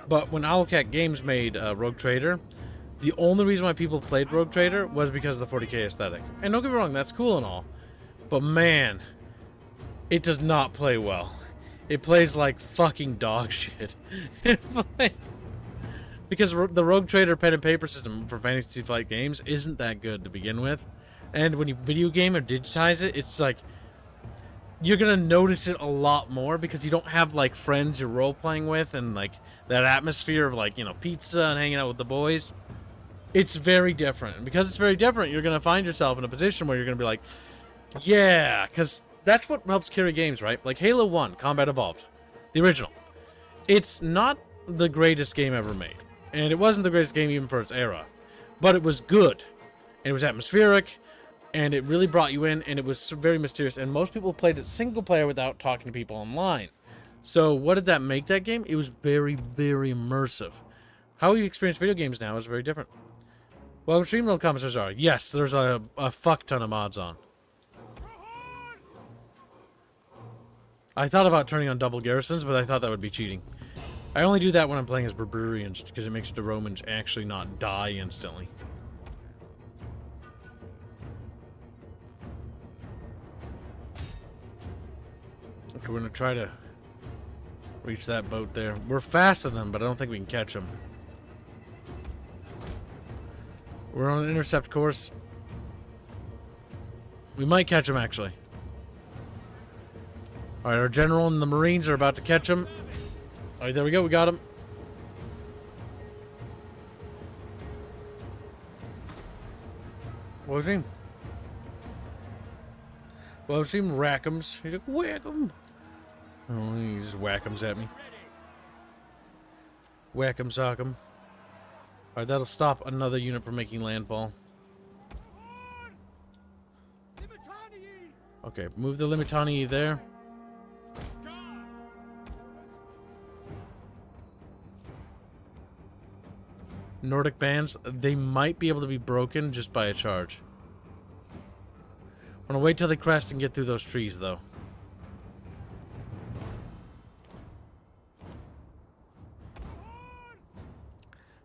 But when Owlcat Games made Rogue Trader, the only reason why people played Rogue Trader was because of the 40k aesthetic. And don't get me wrong, that's cool and all. But man, it does not play well. It plays like fucking dog shit. Because the Rogue Trader pen and paper system for Fantasy Flight games isn't that good to begin with. And when you video game or digitize it, it's like... you're gonna notice it a lot more because you don't have, like, friends you're role-playing with and, like, that atmosphere of, like, you know, pizza and hanging out with the boys. It's very different. And because it's very different, you're gonna find yourself in a position where you're gonna be like, yeah, because that's what helps carry games, right? Like Halo 1, Combat Evolved, the original. It's not the greatest game ever made. And it wasn't the greatest game even for its era. But it was good. And it was atmospheric. And it really brought you in. And it was very mysterious. And most people played it single player without talking to people online. So what did that make that game? It was very, very immersive. How we experience video games now is very different. Well, stream little comments are. Yes, there's a fuck ton of mods on. I thought about turning on double garrisons, but I thought that would be cheating. I only do that when I'm playing as Barbarians, because it makes the Romans actually not die instantly. Okay, we're going to try to reach that boat there. We're faster than them, but I don't think we can catch them. We're on an intercept course. We might catch them, actually. Alright, our general and the Marines are about to catch him. Alright, there we go, we got him. What was he? Well, I've seen Rack'ems. He's like, whack 'em. Oh, he just whack-ems at me. Whack 'em, sock 'em. Alright, that'll stop another unit from making landfall. Okay, move the Limitani there. Nordic bands, they might be able to be broken just by a charge. I'm gonna wait till they crest and get through those trees, though.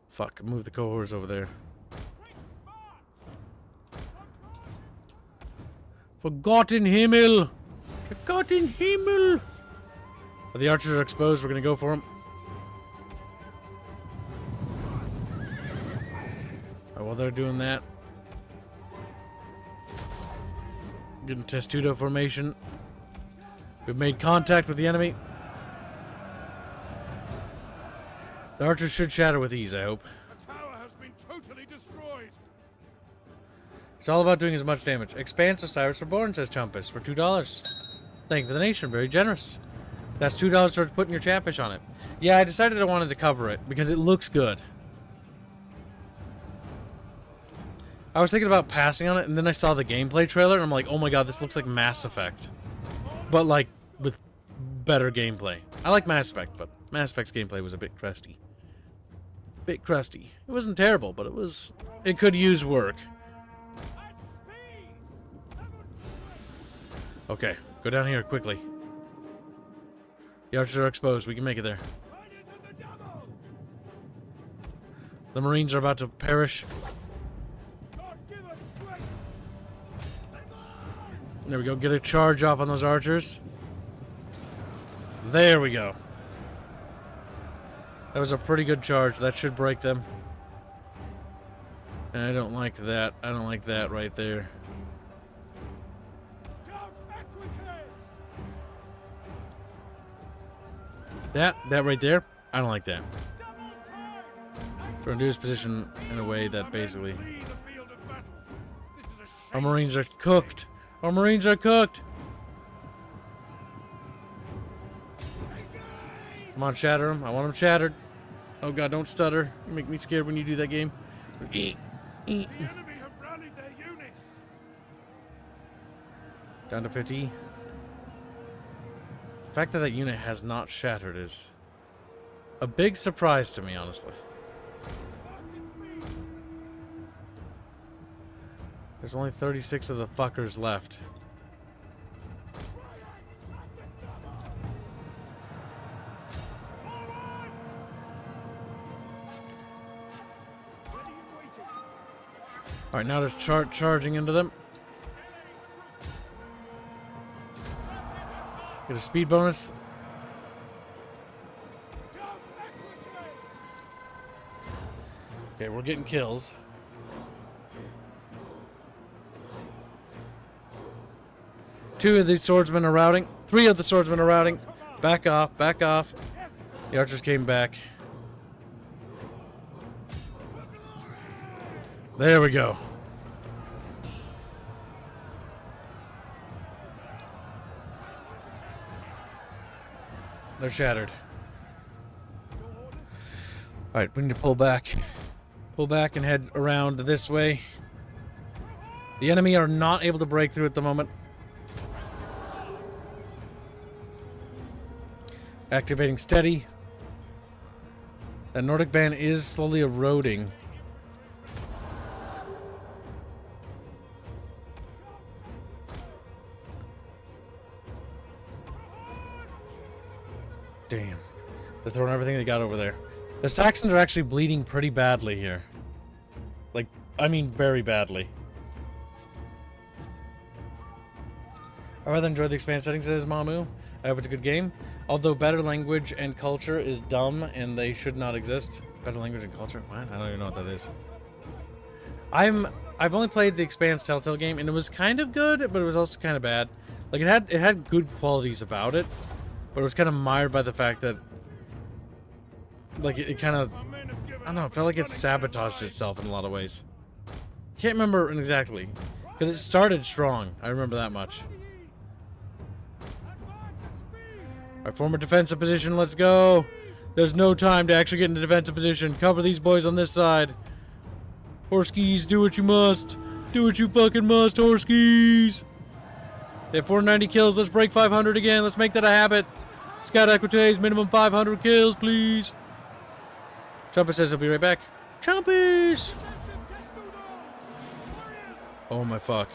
Fuck, move the cohorts over there. Forgotten Himmel! Forgotten Himmel! The archers are exposed, we're gonna go for them. While they're doing that, getting testudo formation. We've made contact with the enemy. The archers should shatter with ease, I hope. The tower has been totally destroyed. It's all about doing as much damage. Expanse of Cyrus Reborn, says Chumpus, for $2. Thank you for the nation, very generous. That's $2 towards putting your chatfish on it. Yeah, I decided I wanted to cover it because it looks good. I was thinking about passing on it, and then I saw the gameplay trailer, and I'm like, oh my god, this looks like Mass Effect. But, like, with better gameplay. I like Mass Effect, but Mass Effect's gameplay was a bit crusty. Bit crusty. It wasn't terrible, but it could use work. Okay, go down here, quickly. The archers are exposed, we can make it there. The Marines are about to perish. There we go. Get a charge off on those archers. There we go. That was a pretty good charge. That should break them. And I don't like that. I don't like that right there. That right there. I don't like that. Trying to do his position in a way that basically... Our Marines are cooked. Our Marines are cooked! Come on, shatter them. I want them shattered. Oh god, don't stutter. You make me scared when you do that game. Eat. The enemy have rallied their units. Down to 50. The fact that that unit has not shattered is a big surprise to me, honestly. There's only 36 of the fuckers left. Alright, now there's charging into them. Get a speed bonus. Okay, we're getting kills. Two of the swordsmen are routing. Three of the swordsmen are routing. Back off, back off. The archers came back. There we go. They're shattered. Alright, we need to pull back. Pull back and head around this way. The enemy are not able to break through at the moment. Activating steady. That Nordic band is slowly eroding. Damn. They're throwing everything they got over there. The Saxons are actually bleeding pretty badly here. Like, I mean very badly. I rather enjoy the expand settings, says Mamu. I hope it's a good game. Although better language and culture is dumb and they should not exist. Better language and culture? What? I don't even know what that is. I've only played the Expanse Telltale game and it was kind of good, but it was also kind of bad. Like it had good qualities about it, but it was kind of mired by the fact that like it kind of, I don't know, it felt like it sabotaged itself in a lot of ways. Can't remember exactly, because it started strong. I remember that much. Alright, form a defensive position, let's go. There's no time to actually get into defensive position. Cover these boys on this side. Horskies, do what you must. Do what you fucking must, Horskies. They have 490 kills. Let's break 500 again. Let's make that a habit. Scout Equites, minimum 500 kills, please. Chumpus says he'll be right back. Chumpus! Oh my fuck.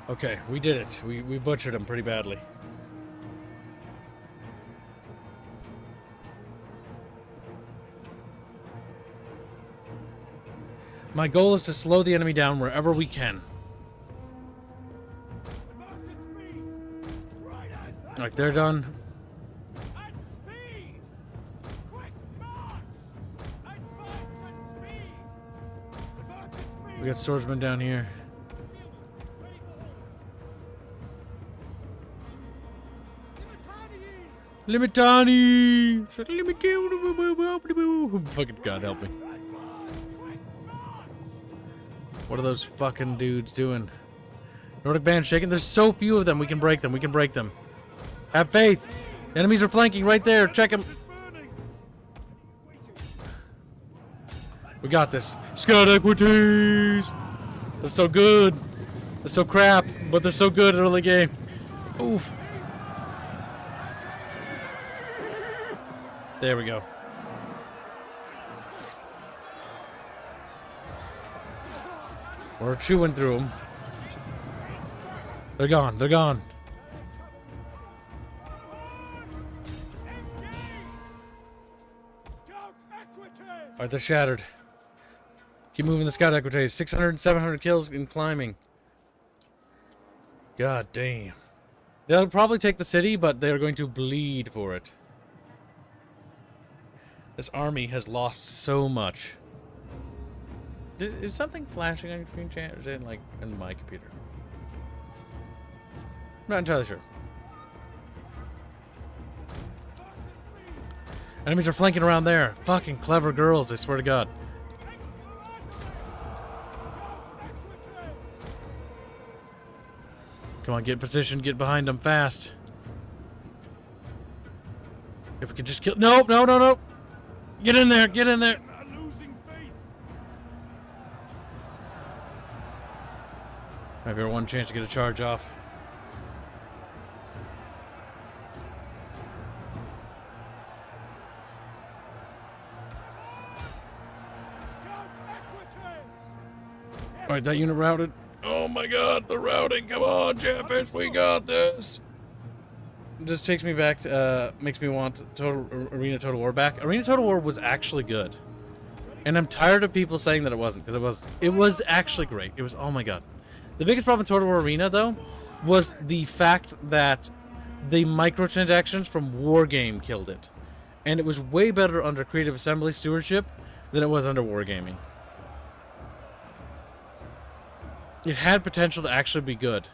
Okay, we did it. We butchered him pretty badly. My goal is to slow the enemy down wherever we can. Alright, they're done. We got swordsmen down here. Limitani! Fucking God help me. What are those fucking dudes doing? Nordic band shaking. There's so few of them. We can break them. We can break them. Have faith. Enemies are flanking right there. Check them. We got this. Scout Equities! They're so good. They're so crap, but they're so good in early game. Oof. There we go. We're chewing through them. They're gone. They're gone. Alright, they're shattered. Keep moving the Scout Equities. 600 and 700 kills in climbing. God damn. They'll probably take the city, but they're going to bleed for it. This army has lost so much. Is something flashing on your screen, chat? Or is it like in my computer? I'm not entirely sure. Enemies are flanking around there. Fucking clever girls, I swear to God. Come on, get in position, get behind them fast. If we could just kill. Nope, no, no, no. Get in there, get in there. Maybe our one chance to get a charge off. Alright, that unit routed. Oh my God, the routing. Come on, Chatfish, we got this. It just takes me back to, makes me want Arena Total War back. Arena Total War was actually good. And I'm tired of people saying that it wasn't, because it was actually great. It was, oh my God. The biggest problem in Total War Arena, though, was the fact that the microtransactions from Wargame killed it. And it was way better under Creative Assembly stewardship than it was under Wargaming. It had potential to actually be good.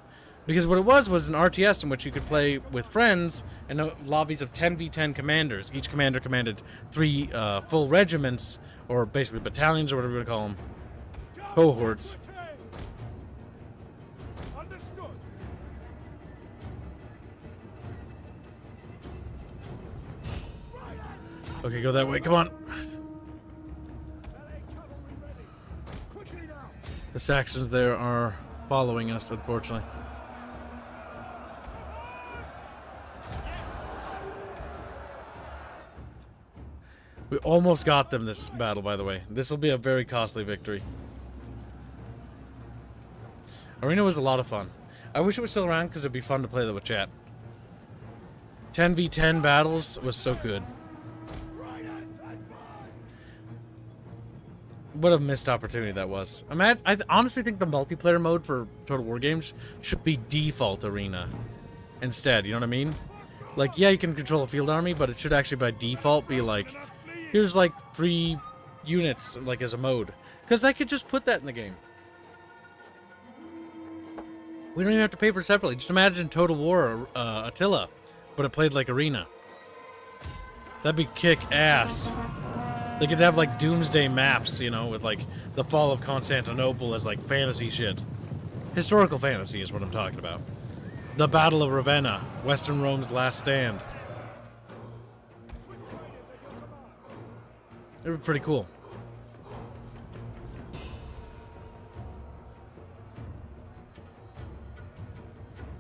Because what it was an RTS in which you could play with friends and lobbies of 10v10 commanders. Each commander commanded 3 full regiments, or basically battalions, or whatever you want to call them. Cohorts. Okay, go that way. Come on. The Saxons there are following us, unfortunately. We almost got them this battle, by the way. This will be a very costly victory. Arena was a lot of fun. I wish it was still around because it'd be fun to play that with chat. 10v10 battles was so good. What a missed opportunity that was. I honestly think the multiplayer mode for Total War games should be default Arena instead, you know what I mean? Like, yeah, you can control a field army, but it should actually by default be like, here's like 3 units, like as a mode. Because I could just put that in the game. We don't even have to pay for it separately. Just imagine Total War Attila, but it played like Arena. That'd be kick-ass. They could have like Doomsday maps, you know, with like the fall of Constantinople as like fantasy shit. Historical fantasy is what I'm talking about. The Battle of Ravenna, Western Rome's last stand. They were pretty cool.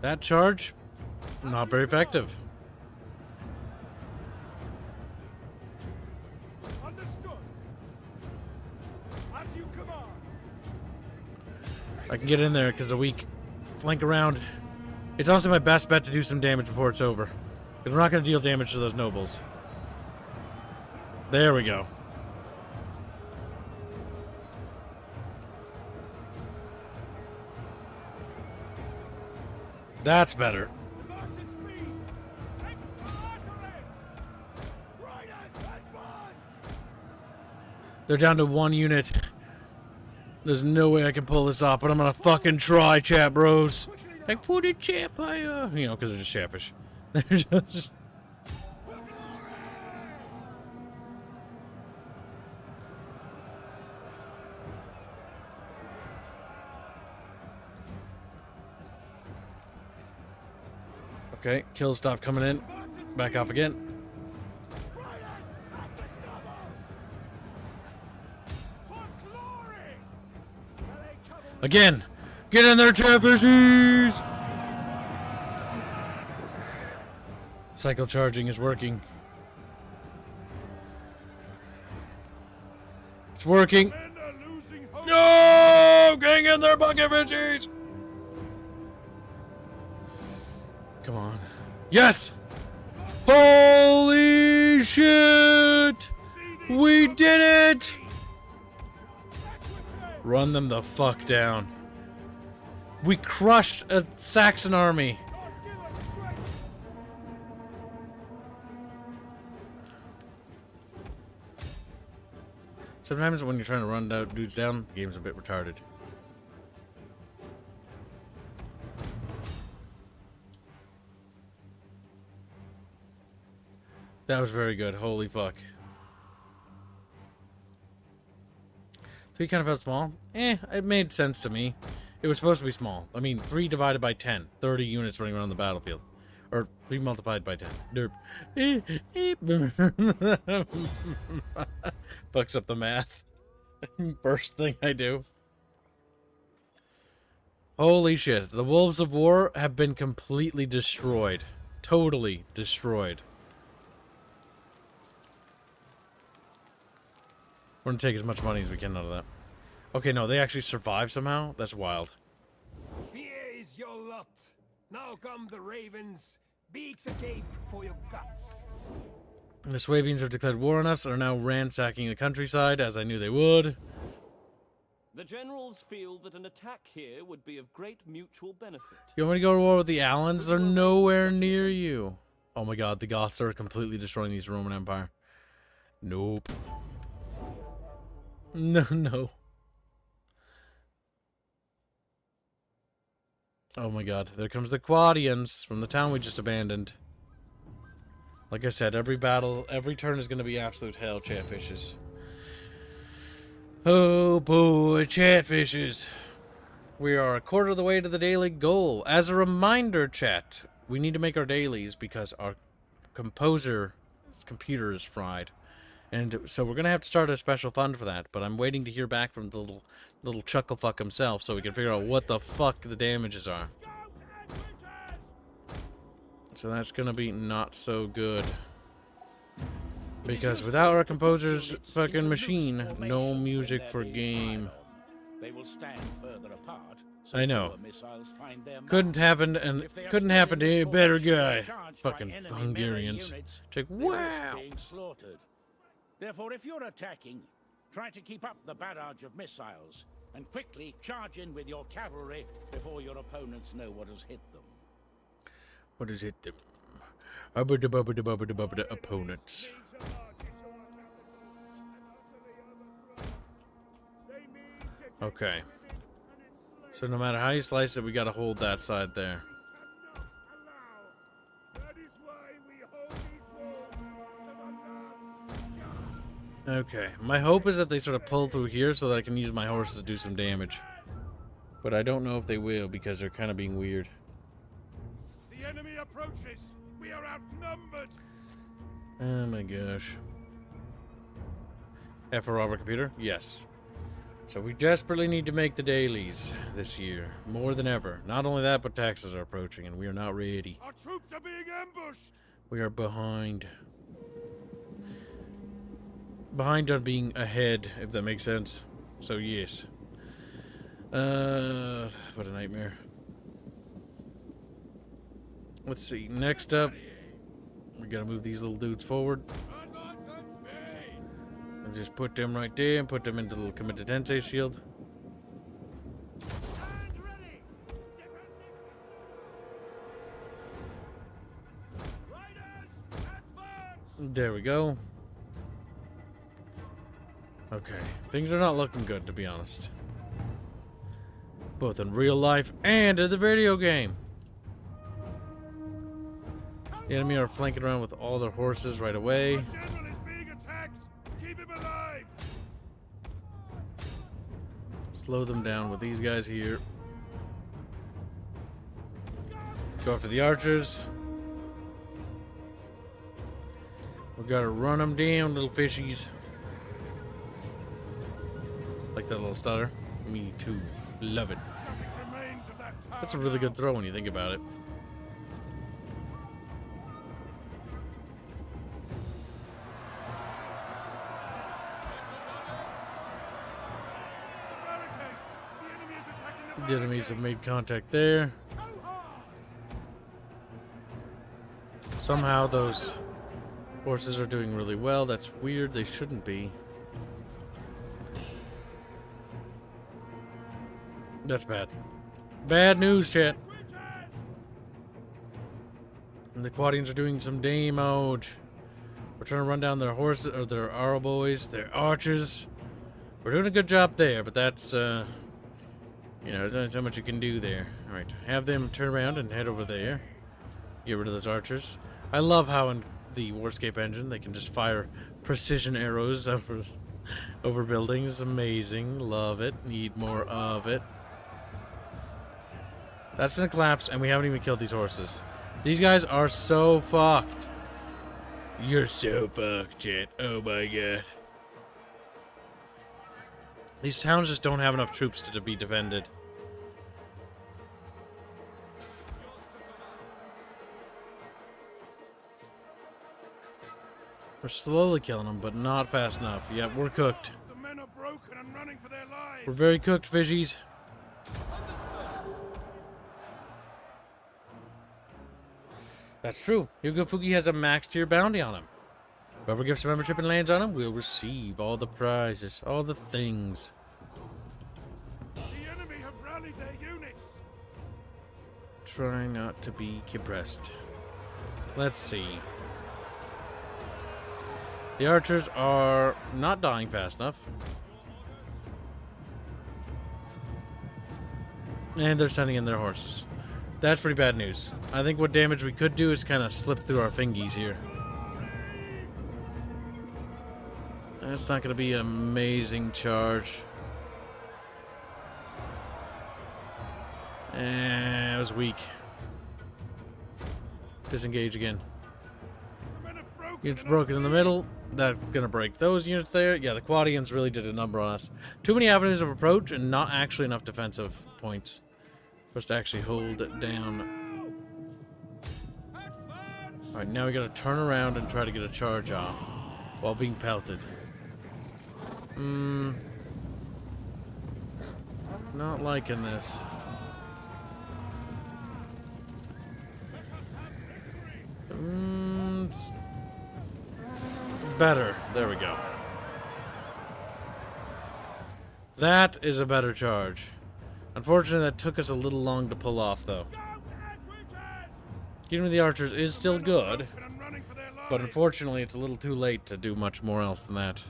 That charge, not very effective. Understood. As you command. I can get in there because they're weak. Flank around. It's also my best bet to do some damage before it's over. Because we're not going to deal damage to those nobles. There we go. That's better. They're down to 1 unit. There's no way I can pull this off, but I'm gonna fucking try, chat bros. Like, put it chat fire. You know, because they're just chatfish. They're just... Okay, kills stop coming in. Back off again. Again! Get in there, chatfishies! Cycle charging is working. It's working. No! Gang in there, bucket fishies! Come on. Yes! Holy shit! We did it! Run them the fuck down. We crushed a Saxon army. Sometimes when you're trying to run dudes down, the game's a bit retarded. That was very good. Holy fuck. 3 kind of felt small. It made sense to me. It was supposed to be small. I mean, 3 divided by 10. 30 units running around the battlefield. Or 3 multiplied by 10. Derp. Fucks up the math. First thing I do. Holy shit. The Wolves of War have been completely destroyed. Totally destroyed. We're gonna take as much money as we can out of that. Okay, no, they actually survived somehow? That's wild. Here is your lot. Now come the ravens, beaks agape for your guts. The Swabians have declared war on us and are now ransacking the countryside, as I knew they would. The generals feel that an attack here would be of great mutual benefit. You want me to go to war with the Alans? They're nowhere near you. Oh my god, the Goths are completely destroying the Roman Empire. Nope. No, no. Oh my god, there comes the Quadians from the town we just abandoned. Like I said, every battle, every turn is going to be absolute hell, chatfishes. Oh boy, chatfishes. We are a quarter of the way to the daily goal. As a reminder, chat, we need to make our dailies because our composer's computer is fried. And so we're going to have to start a special fund for that, but I'm waiting to hear back from the little chucklefuck himself so we can figure out what the fuck the damages are. So that's going to be not so good. Because without our composer's fucking machine, no music for game. They will stand further apart. I know. Couldn't happen and couldn't happen to any better guy. Fucking Hungarians. It's like, wow. Therefore, if you're attacking, try to keep up the barrage of missiles and quickly charge in with your cavalry before your opponents know what has hit them. What has hit them? Opponents. Okay. So no matter how you slice it, we gotta hold that side there. Okay, my hope is that they sort of pull through here so that I can use my horses to do some damage. But I don't know if they will because they're kind of being weird. The enemy approaches. We are outnumbered. Oh my gosh. F for Robert Computer? Yes. So we desperately need to make the dailies this year, more than ever. Not only that, but taxes are approaching, and we are not ready. Our troops are being ambushed! We are behind. Behind on being ahead, if that makes sense. So yes. What a nightmare. Let's see. Next up, we gotta move these little dudes forward. And just put them right there and put them into the little committed tensei shield. There we go. Okay. Things are not looking good, to be honest. Both in real life and in the video game. The enemy are flanking around with all their horses right away. Our general is being attacked! Keep him alive! Slow them down with these guys here. Go after the archers. We gotta run them down, little fishies. Like that little stutter. Me too. Love it. Nothing remains of that tower. That's a really good throw when you think about it. Barricades! The enemy is attacking The enemies have made contact there. Somehow those horses are doing really well. That's weird. They shouldn't be. That's bad. Bad news, chat. And the Quadians are doing some damage. We're trying to run down their horses, or their arrow boys, their archers. We're doing a good job there, but that's, you know, there's not so much you can do there. Alright, have them turn around and head over there. Get rid of those archers. I love how in the Warscape engine they can just fire precision arrows over buildings. Amazing. Love it. Need more of it. That's gonna collapse, and we haven't even killed these horses. These guys are so fucked. You're so fucked, chat. Oh my god. These towns just don't have enough troops to be defended. We're slowly killing them, but not fast enough. Yep, we're cooked. The men are broken and running for their lives. We're very cooked, fishies. That's true. Hugo Fuki has a max tier bounty on him. Whoever gives some membership and lands on him will receive all the prizes, all the things. The enemy have rallied their units. Try not to be compressed. Let's see. The archers are not dying fast enough. And they're sending in their horses. That's pretty bad news. I think what damage we could do is kind of slip through our fingies here. That's not going to be an amazing charge. It was weak. Disengage again. Units broken in the middle. That's going to break those units there. Yeah, the Quadians really did a number on us. Too many avenues of approach and not actually enough defensive points for us to actually hold it down. Alright, now we got to turn around and try to get a charge off while being pelted. Not liking this. It's better. There we go. That is a better charge. Unfortunately, that took us a little long to pull off, though. Getting rid of the archers is still good, but unfortunately, it's a little too late to do much more else than that.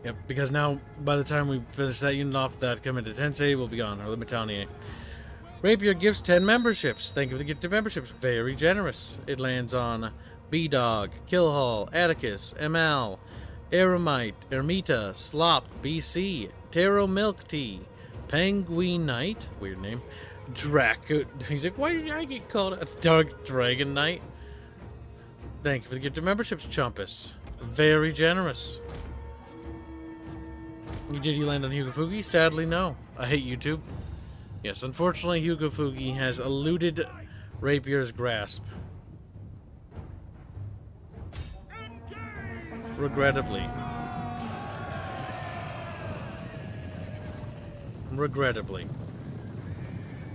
Yep, because now, by the time we finish that unit off, that come into Tensei, we'll be gone, or the Metanier. Rapier gives 10 memberships. Thank you for the gift of memberships. Very generous. It lands on B-Dog, Killhall, Atticus, ML, Eremite, Ermita, Slop, BC, Taro Milk Tea, Penguin Knight, weird name, Draco. He's like, why did I get called a Dark Dragon Knight? Thank you for the gift of memberships, Chumpus. Very generous. Did you land on Hugo Fugi? Sadly, no. I hate YouTube. Yes, unfortunately, Hugo Fugi has eluded Rapier's grasp. Regrettably. Regrettably.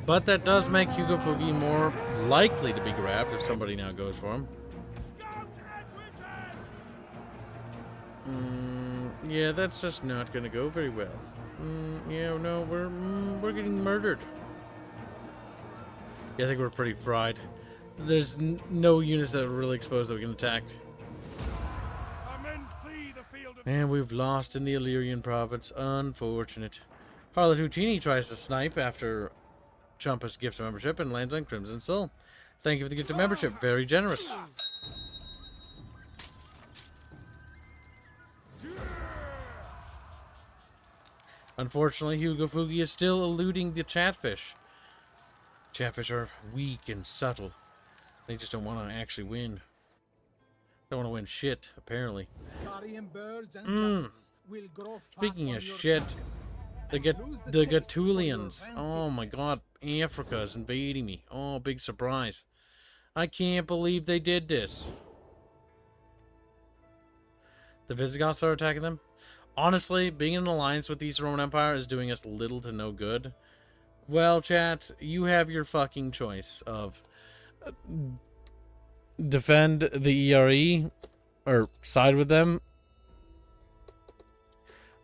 But that does make Hugo Fugi more likely to be grabbed if somebody now goes for him. Yeah, that's just not gonna go very well. Yeah, no, we're getting murdered. Yeah, I think we're pretty fried. There's no units that are really exposed that we can attack. And we've lost in the Illyrian province. Unfortunate. Harlot Houtini tries to snipe after Chumpus gift of membership and lands on Crimson Soul. Thank you for the gift of membership. Very generous. Unfortunately, Hugo Fugi is still eluding the Chatfish. Chatfish are weak and subtle. They just don't want to actually win. Don't want to win shit, apparently. Speaking of shit, the Gatulians. Oh my god, Africa is invading me. Oh, big surprise. I can't believe they did this. The Visigoths are attacking them. Honestly, being in an alliance with the Eastern Roman Empire is doing us little to no good. Well, chat, you have your fucking choice of defend the ERE or side with them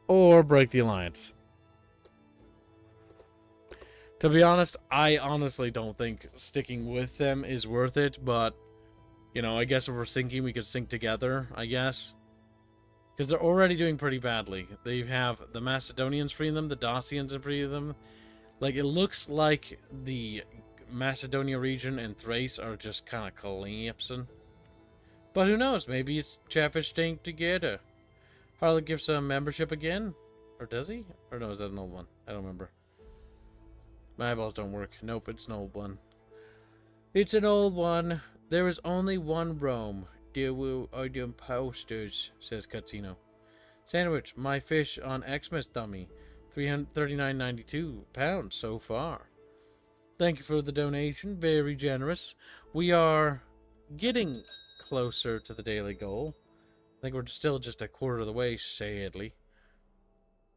or break the alliance. To be honest, I honestly don't think sticking with them is worth it, but you know, I guess if we're sinking, we could sink together, I guess. Because they're already doing pretty badly. They have the Macedonians freeing them, the Dacians freeing them. Like, it looks like the Macedonia region and Thrace are just kind of collapsing. But who knows? Maybe it's Chatfish staying together. Harlot gives a membership again? Or does he? Or no, is that an old one? I don't remember. My eyeballs don't work. Nope, it's an old one. It's an old one. There is only one Rome. There are the imposters, says Cutsino. Sandwich, my fish on Xmas dummy. £39.92 so far. Thank you for the donation. Very generous. We are getting closer to the daily goal. I think we're still just a quarter of the way, sadly.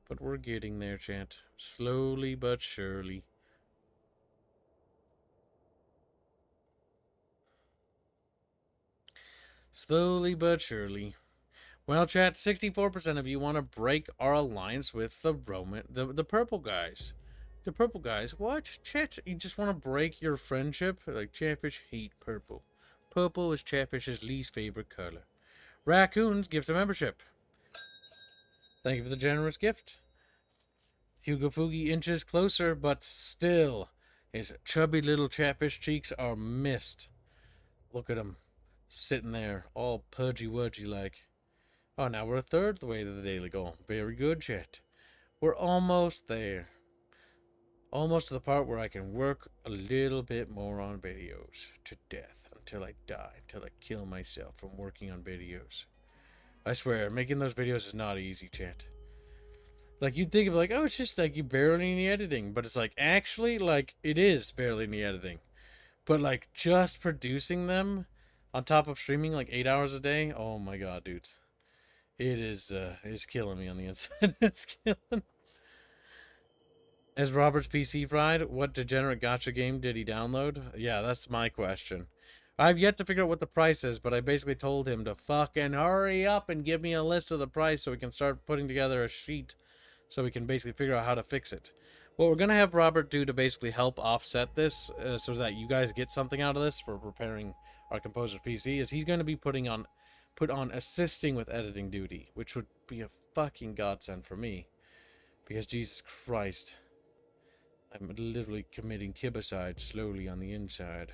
But we're getting there, chat. Slowly but surely. Slowly but surely. Well, chat, 64% of you want to break our alliance with the purple guys. The purple guys? What? Chat, you just want to break your friendship? Like, Chatfish hate purple. Purple is Chatfish's least favorite color. Raccoons, gift of membership. Thank you for the generous gift. Hugo Fugi inches closer, but still, his chubby little Chatfish cheeks are missed. Look at him. Sitting there, all pudgy-wudgy like. Oh, now we're a third of the way to the daily goal. Very good, chat. We're almost there. Almost to the part where I can work a little bit more on videos to death until I die, until I kill myself from working on videos. I swear, making those videos is not easy, chat. Like, you'd think of like, oh, it's just like you barely in the editing. But it's like, actually, like, it is barely in the editing. But like, just producing them on top of streaming like 8 hours a day, oh my god, dude. It is killing me on the inside. It's killing. Is Robert's PC fried? What degenerate gacha game did he download? Yeah, that's my question. I've yet to figure out what the price is, but I basically told him to fucking hurry up and give me a list of the price so we can start putting together a sheet so we can basically figure out how to fix it. What we're going to have Robert do to basically help offset this so that you guys get something out of this for preparing our composer's PC is he's going to be put on assisting with editing duty, which would be a fucking godsend for me. Because Jesus Christ, I'm literally committing kibicide slowly on the inside.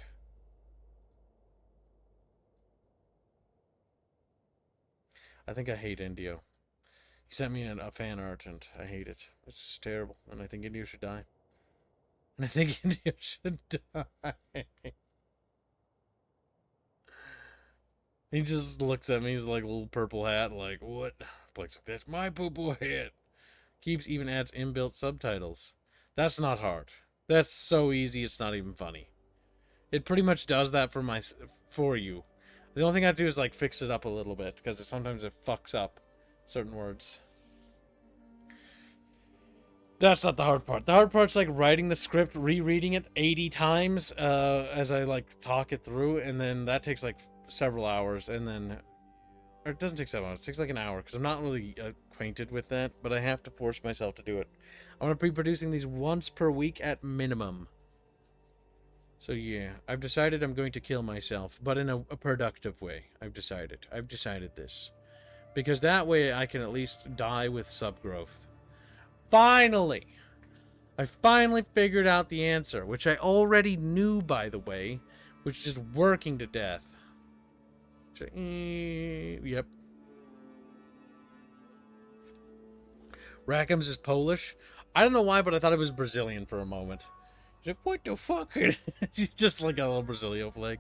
I think I hate Indio. He sent me a fan art and I hate it. It's terrible and I think Indio should die. And I think India should die. He just looks at me, he's like a little purple hat, like, what? Blake's like, that's my poo-poo hat. Keeps even adds inbuilt subtitles. That's not hard. That's so easy, it's not even funny. It pretty much does that for you. The only thing I have to do is like fix it up a little bit, because sometimes it fucks up certain words. That's not the hard part. The hard part's like writing the script, rereading it 80 times as I like talk it through, and then that takes like several hours, and then, or it doesn't take 7 hours, it takes like an hour, because I'm not really acquainted with that, but I have to force myself to do it. I'm going to be producing these once per week at minimum. So yeah, I've decided I'm going to kill myself, but in a productive way. I've decided this. Because that way I can at least die with sub growth. Finally! I finally figured out the answer, which I already knew, by the way, which is working to death. Yep. Rackham's is Polish. I don't know why, but I thought it was Brazilian for a moment. He's like, what the fuck? He's just like a little Brazilio flag.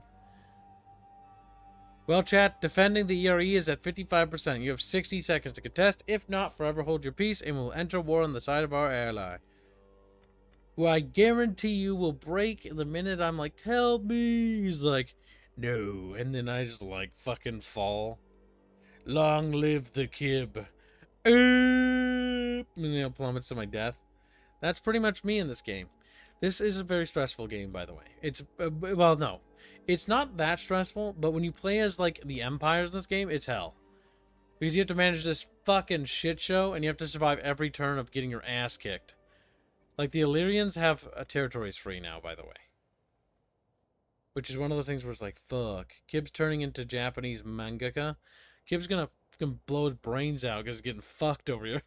Well, chat, defending the ERE is at 55%. You have 60 seconds to contest. If not, forever hold your peace and we'll enter war on the side of our ally. Who I guarantee you will break the minute I'm like, help me. He's like, no. And then I just like fucking fall. Long live the Kib. And then it plummets to my death. That's pretty much me in this game. This is a very stressful game, by the way. It's, well, no. It's not that stressful, but when you play as, like, the empires in this game, it's hell. Because you have to manage this fucking shit show, and you have to survive every turn of getting your ass kicked. Like, the Illyrians have territories free now, by the way. Which is one of those things where it's like, fuck. Kib's turning into Japanese mangaka. Kib's gonna fucking blow his brains out because he's getting fucked over here.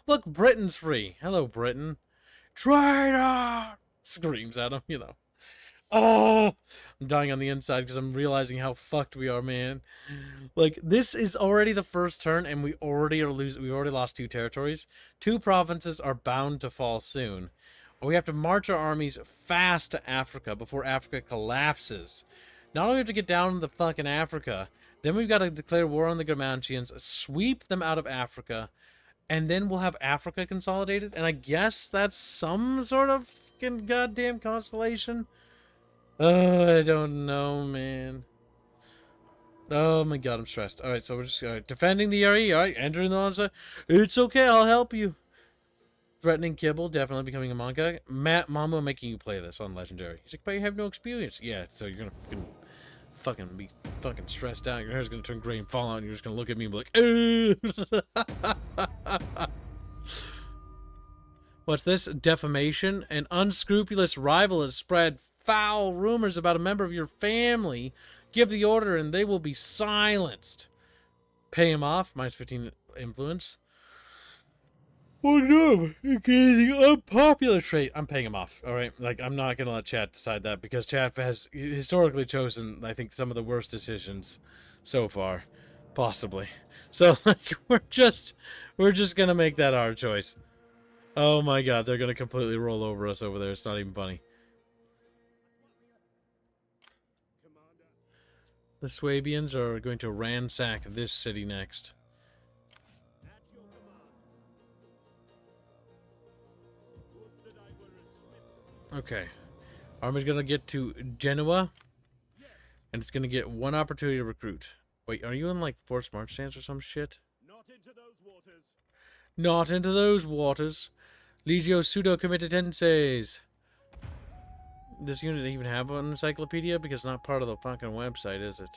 Look, Britain's free. Hello, Britain. Traitor! Screams at him, you know. Oh! I'm dying on the inside because I'm realizing how fucked we are, man. Like, this is already the first turn, and we already are losing. We've already lost 2 territories. 2 provinces are bound to fall soon. We have to march our armies fast to Africa before Africa collapses. Not only do we have to get down to fucking Africa, then we've got to declare war on the Germancians, sweep them out of Africa, and then we'll have Africa consolidated. And I guess that's some sort of fucking goddamn constellation. I don't know, man. Oh my god, I'm stressed. Alright, so we're just defending the RE. Alright, entering the onset. It's okay, I'll help you. Threatening Kibble, definitely becoming a manga. Mama making you play this on Legendary. He's like, but you have no experience. Yeah, so you're gonna fucking be fucking stressed out. Your hair's gonna turn gray and fall out, and you're just gonna look at me and be like, What's this? Defamation? An unscrupulous rival has spread foul rumors about a member of your family. Give the order and they will be silenced. Pay him off. Minus 15 influence. Oh no, engaging unpopular trait. I'm paying him off. Alright, like, I'm not gonna let chat decide that because chat has historically chosen, I think, some of the worst decisions so far. Possibly. So, like, we're just gonna make that our choice. Oh my god, they're gonna completely roll over us over there. It's not even funny. The Swabians are going to ransack this city next. Okay. Army's gonna get to Genoa. And it's gonna get 1 opportunity to recruit. Wait, are you in like forced march stance or some shit? Not into those waters. Not into those waters. Legio pseudo committenses. This unit even have an encyclopedia? Because it's not part of the fucking website, is it?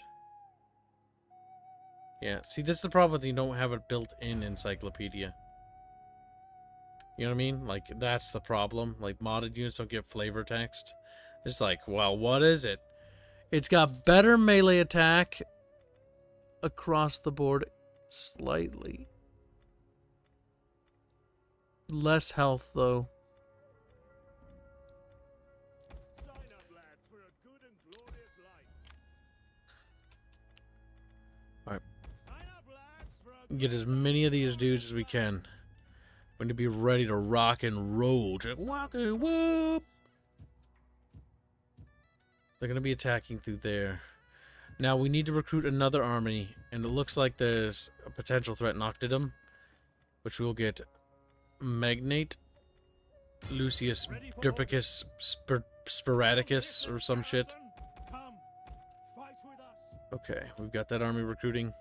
Yeah, see, this is the problem with you don't have a built-in encyclopedia. You know what I mean? Like, that's the problem. Like, modded units don't get flavor text. It's like, well, what is it? It's got better melee attack across the board slightly. Less health, though. Sign up, lads, for a good and glorious life. Alright. Sign up, lads, for a Get as many of these dudes as we can. We need to be ready to rock and roll. Just walk and whoop. They're going to be attacking through there. Now we need to recruit another army, and it looks like there's a potential threat in Octodom, which we'll get Magnate, Lucius Durpicus Sporadicus, or some shit. Come, fight with us. Okay, we've got that army recruiting.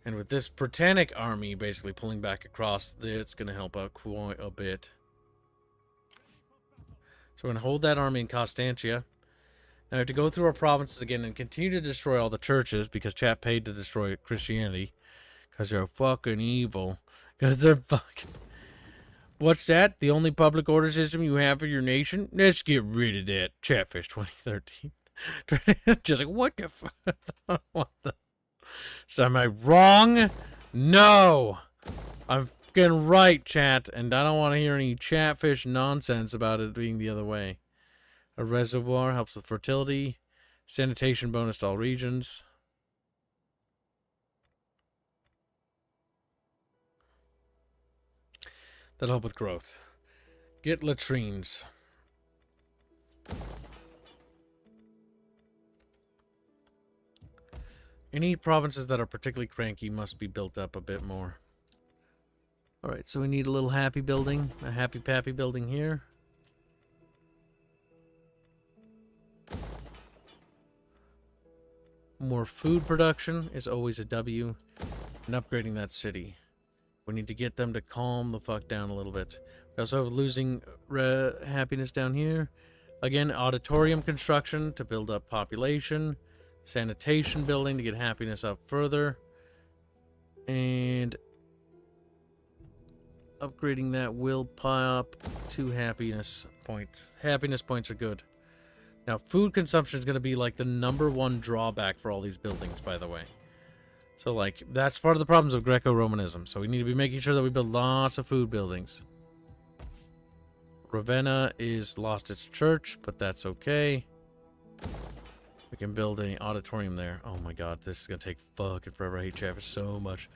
And with this Britannic army basically pulling back across, it's going to help out quite a bit. So we're going to hold that army in Constantia. Now we have to go through our provinces again and continue to destroy all the churches because chat paid to destroy Christianity. Because they're fucking evil. Because they're fucking... What's that? The only public order system you have for your nation? Let's get rid of that. Chatfish 2013. Just like, what the fuck? What the... So am I wrong? No! I'm fucking right, chat. And I don't want to hear any chatfish nonsense about it being the other way. A reservoir helps with fertility. Sanitation bonus to all regions. That'll help with growth. Get latrines. Any provinces that are particularly cranky must be built up a bit more. Alright, so we need a little happy building. A happy pappy building here. More food production is always a W. And upgrading that city. We need to get them to calm the fuck down a little bit. We also have losing happiness down here. Again, auditorium construction to build up population. Sanitation building to get happiness up further. And upgrading that will pile up 2 happiness points. Happiness points are good. Now, food consumption is going to be like the #1 drawback for all these buildings, by the way. So, like, that's part of the problems of Greco-Romanism. So we need to be making sure that we build lots of food buildings. Ravenna is lost its church, but that's okay. We can build an auditorium there. Oh my god, this is going to take fucking forever. I hate Chatfish so much.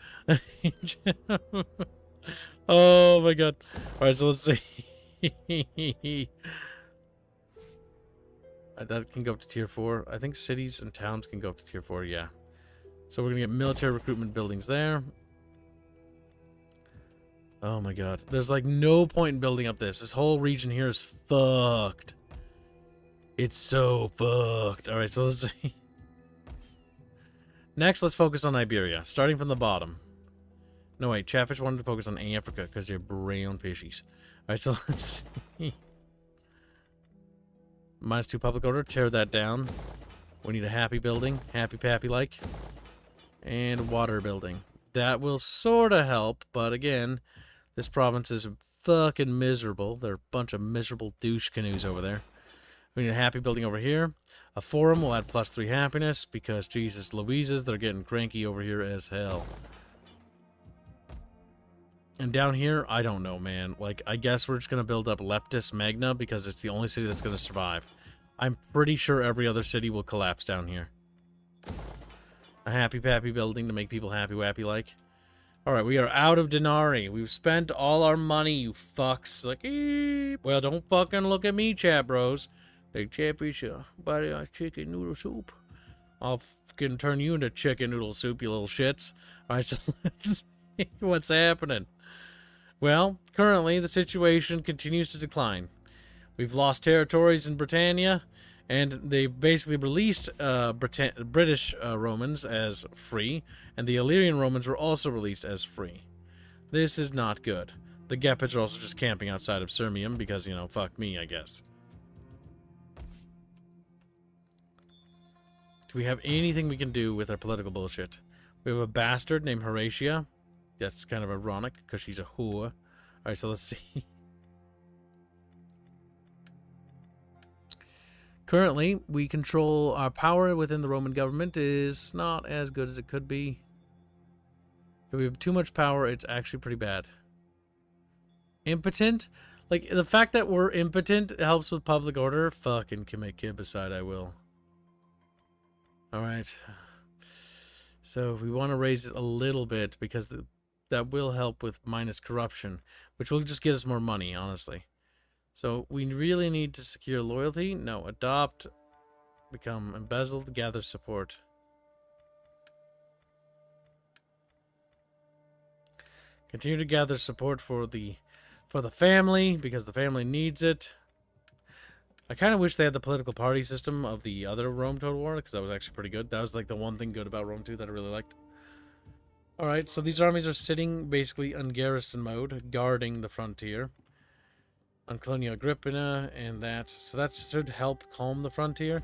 Oh my god. Alright, so let's see. That can go up to tier 4. I think cities and towns can go up to tier 4, yeah. So we're going to get military recruitment buildings there. Oh my god. There's like no point in building up this. This whole region here is fucked. It's so fucked. Alright, so let's see. Next, let's focus on Iberia. Starting from the bottom. No, wait. Chatfish wanted to focus on Africa because they're brown fishies. Alright, so let's see. -2 public order. Tear that down. We need a happy building. Happy pappy like. And water building. That will sort of help, but again, this province is fucking miserable. They're a bunch of miserable douche canoes over there. We need a happy building over here. A forum will add +3 happiness because Jesus Louises, they're getting cranky over here as hell. And down here, I don't know, man. Like, I guess we're just going to build up Leptis Magna because it's the only city that's going to survive. I'm pretty sure every other city will collapse down here. A happy pappy building to make people happy wappy like. Alright, we are out of denarii. We've spent all our money, you fucks. Like, well, don't fucking look at me, Chatbros. Like, Chatfish, buddy, chicken noodle soup. I'll fucking turn you into chicken noodle soup, you little shits. Alright, so let's see what's happening. Well, currently, the situation continues to decline. We've lost territories in Britannia, and they've basically released British Romans as free, and the Illyrian Romans were also released as free. This is not good. The Gepids are also just camping outside of Sirmium because, you know, fuck me, I guess. Do we have anything we can do with our political bullshit? We have a bastard named Horatia. That's kind of ironic because she's a whore. Alright, so let's see. Currently, we control our power within the Roman government is not as good as it could be. If we have too much power, it's actually pretty bad. Impotent? Like, the fact that we're impotent helps with public order? Fucking commit kid beside I will. Alright. So we want to raise it a little bit because that will help with minus corruption, which will just get us more money, honestly. So we really need to secure loyalty. No, adopt, become embezzled, gather support. Continue to gather support for the family because the family needs it. I kind of wish they had the political party system of the other Rome Total War because that was actually pretty good. That was like the one thing good about Rome 2 that I really liked. Alright, so these armies are sitting basically on garrison mode, guarding the frontier. On Colonia Agrippina and that. So that should help calm the frontier.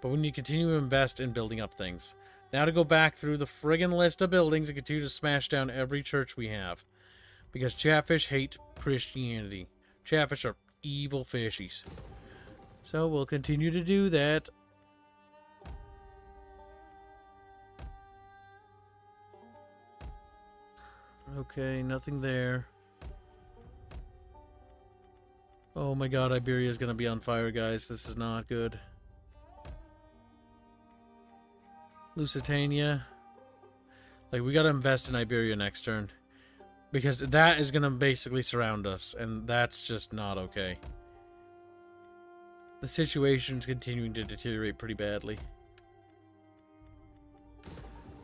But we need to continue to invest in building up things. Now to go back through the friggin' list of buildings and continue to smash down every church we have. Because Chatfish hate Christianity. Chatfish are evil fishies. So we'll continue to do that. Okay, nothing there. Oh my god, Iberia is going to be on fire, guys. This is not good. Lusitania. Like, we got to invest in Iberia next turn. Because that is going to basically surround us. And that's just not okay. The situation's continuing to deteriorate pretty badly.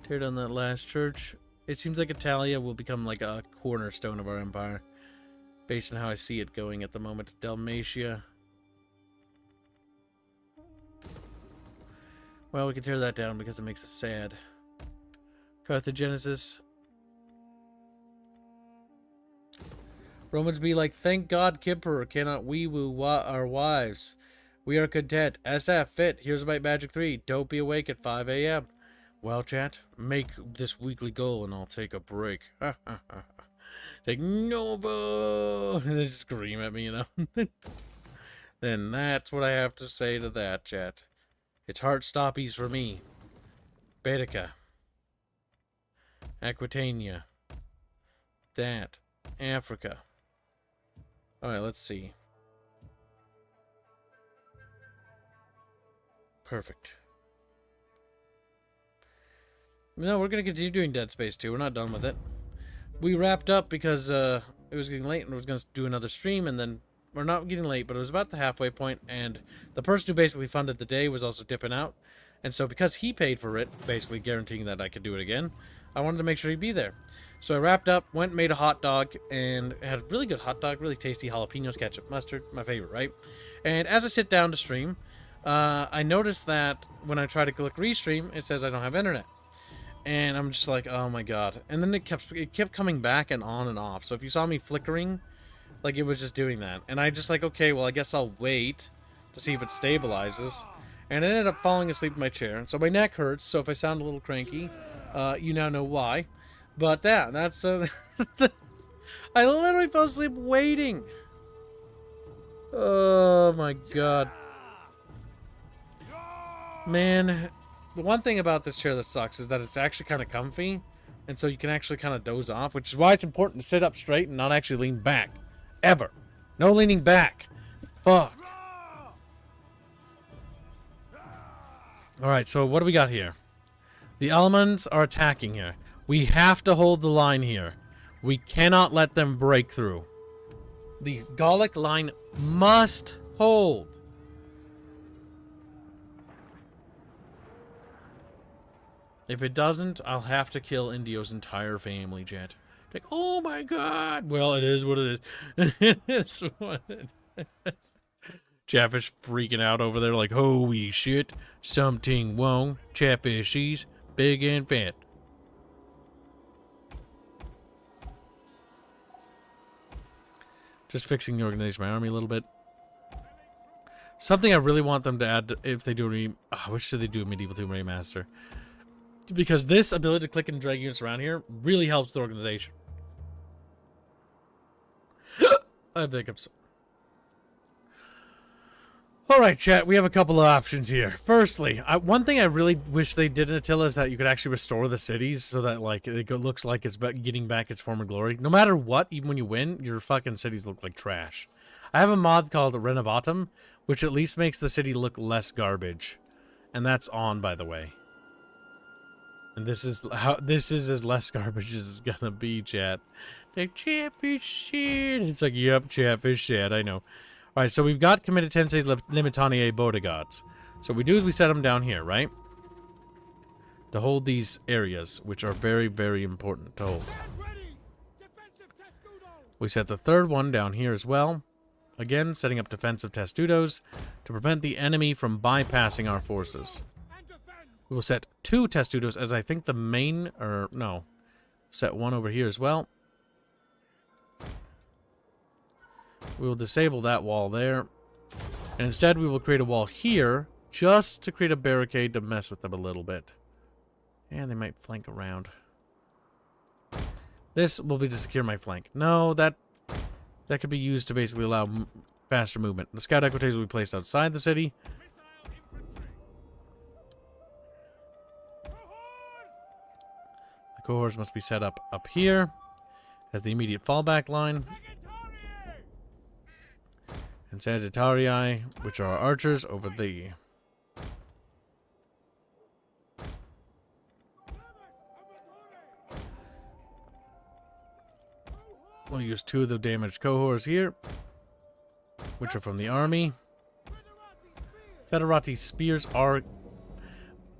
Tear down that last church. It seems like Italia will become like a cornerstone of our empire. Based on how I see it going at the moment. Dalmatia. Well, we can tear that down because it makes us sad. Carthagenesis. Romans be like, thank God, Kipper, cannot we woo our wives? We are content. SF, fit. Here's about Magic 3. Don't be awake at 5 a.m. Well, chat, make this weekly goal and I'll take a break. Like, Novo! They scream at me, you know? Then that's what I have to say to that, chat. It's heart stoppies for me. Baetica. Aquitania. That. Africa. Alright, let's see. Perfect. No, we're going to continue doing Dead Space 2. We're not done with it. We wrapped up because it was getting late and we was going to do another stream, and then we're not getting late, but it was about the halfway point, and the person who basically funded the day was also dipping out. And so because he paid for it, basically guaranteeing that I could do it again, I wanted to make sure he'd be there. So I wrapped up, went and made a hot dog, and had a really good hot dog, really tasty jalapenos, ketchup, mustard, my favorite, right? And as I sit down to stream, I noticed that when I try to click restream, it says I don't have internet. And I'm just like, oh my god. And then it kept coming back and on and off. So if you saw me flickering, like, it was just doing that. And I just like, okay, well, I guess I'll wait to see if it stabilizes. And I ended up falling asleep in my chair. So my neck hurts, so if I sound a little cranky, you now know why. But yeah, that's... I literally fell asleep waiting. Oh my god. Man... The one thing about this chair that sucks is that it's actually kind of comfy, and so you can actually kind of doze off, which is why it's important to sit up straight and not actually lean back. Ever. No leaning back. Fuck. Alright, so what do we got here? The Almans are attacking here. We have to hold the line here. We cannot let them break through. The Gallic line must hold. If it doesn't, I'll have to kill Indio's entire family, chat. Like, oh my god! Well, it is what it is. It is what it is. Chatfish freaking out over there like, holy shit, something wrong. Chatfish, she's big and fat. Just fixing the organization of my army a little bit. Something I really want them to add if they do I wish they do a Medieval 2 remaster. Because this ability to click and drag units around here really helps the organization. I think I'm so... Alright, chat, we have a couple of options here. Firstly, one thing I really wish they did in Attila is that you could actually restore the cities so that, like, it looks like it's getting back its former glory. No matter what, even when you win, your fucking cities look like trash. I have a mod called Renovatum, which at least makes the city look less garbage. And that's on, by the way. And this is as less garbage as it's gonna be, chat. Like, Chatfish shit. It's like, yep, Chatfish shit, I know. Alright, so we've got committed Tensei's Limitanie Bodyguards. So what we do is we set them down here, right? To hold these areas, which are very, very important to hold. We set the third one down here as well. Again, setting up defensive testudos to prevent the enemy from bypassing our forces. We will set 2 testudos as I think the main, or no, set 1 over here as well. We will disable that wall there. And instead we will create a wall here just to create a barricade to mess with them a little bit. And they might flank around. This will be to secure my flank. No, that could be used to basically allow faster movement. The scout equities will be placed outside the city. The cohorts must be set up here as the immediate fallback line. And Sagittarii, which are our archers, over the... We'll use 2 of the damaged cohorts here, which are from the army. Federati spears are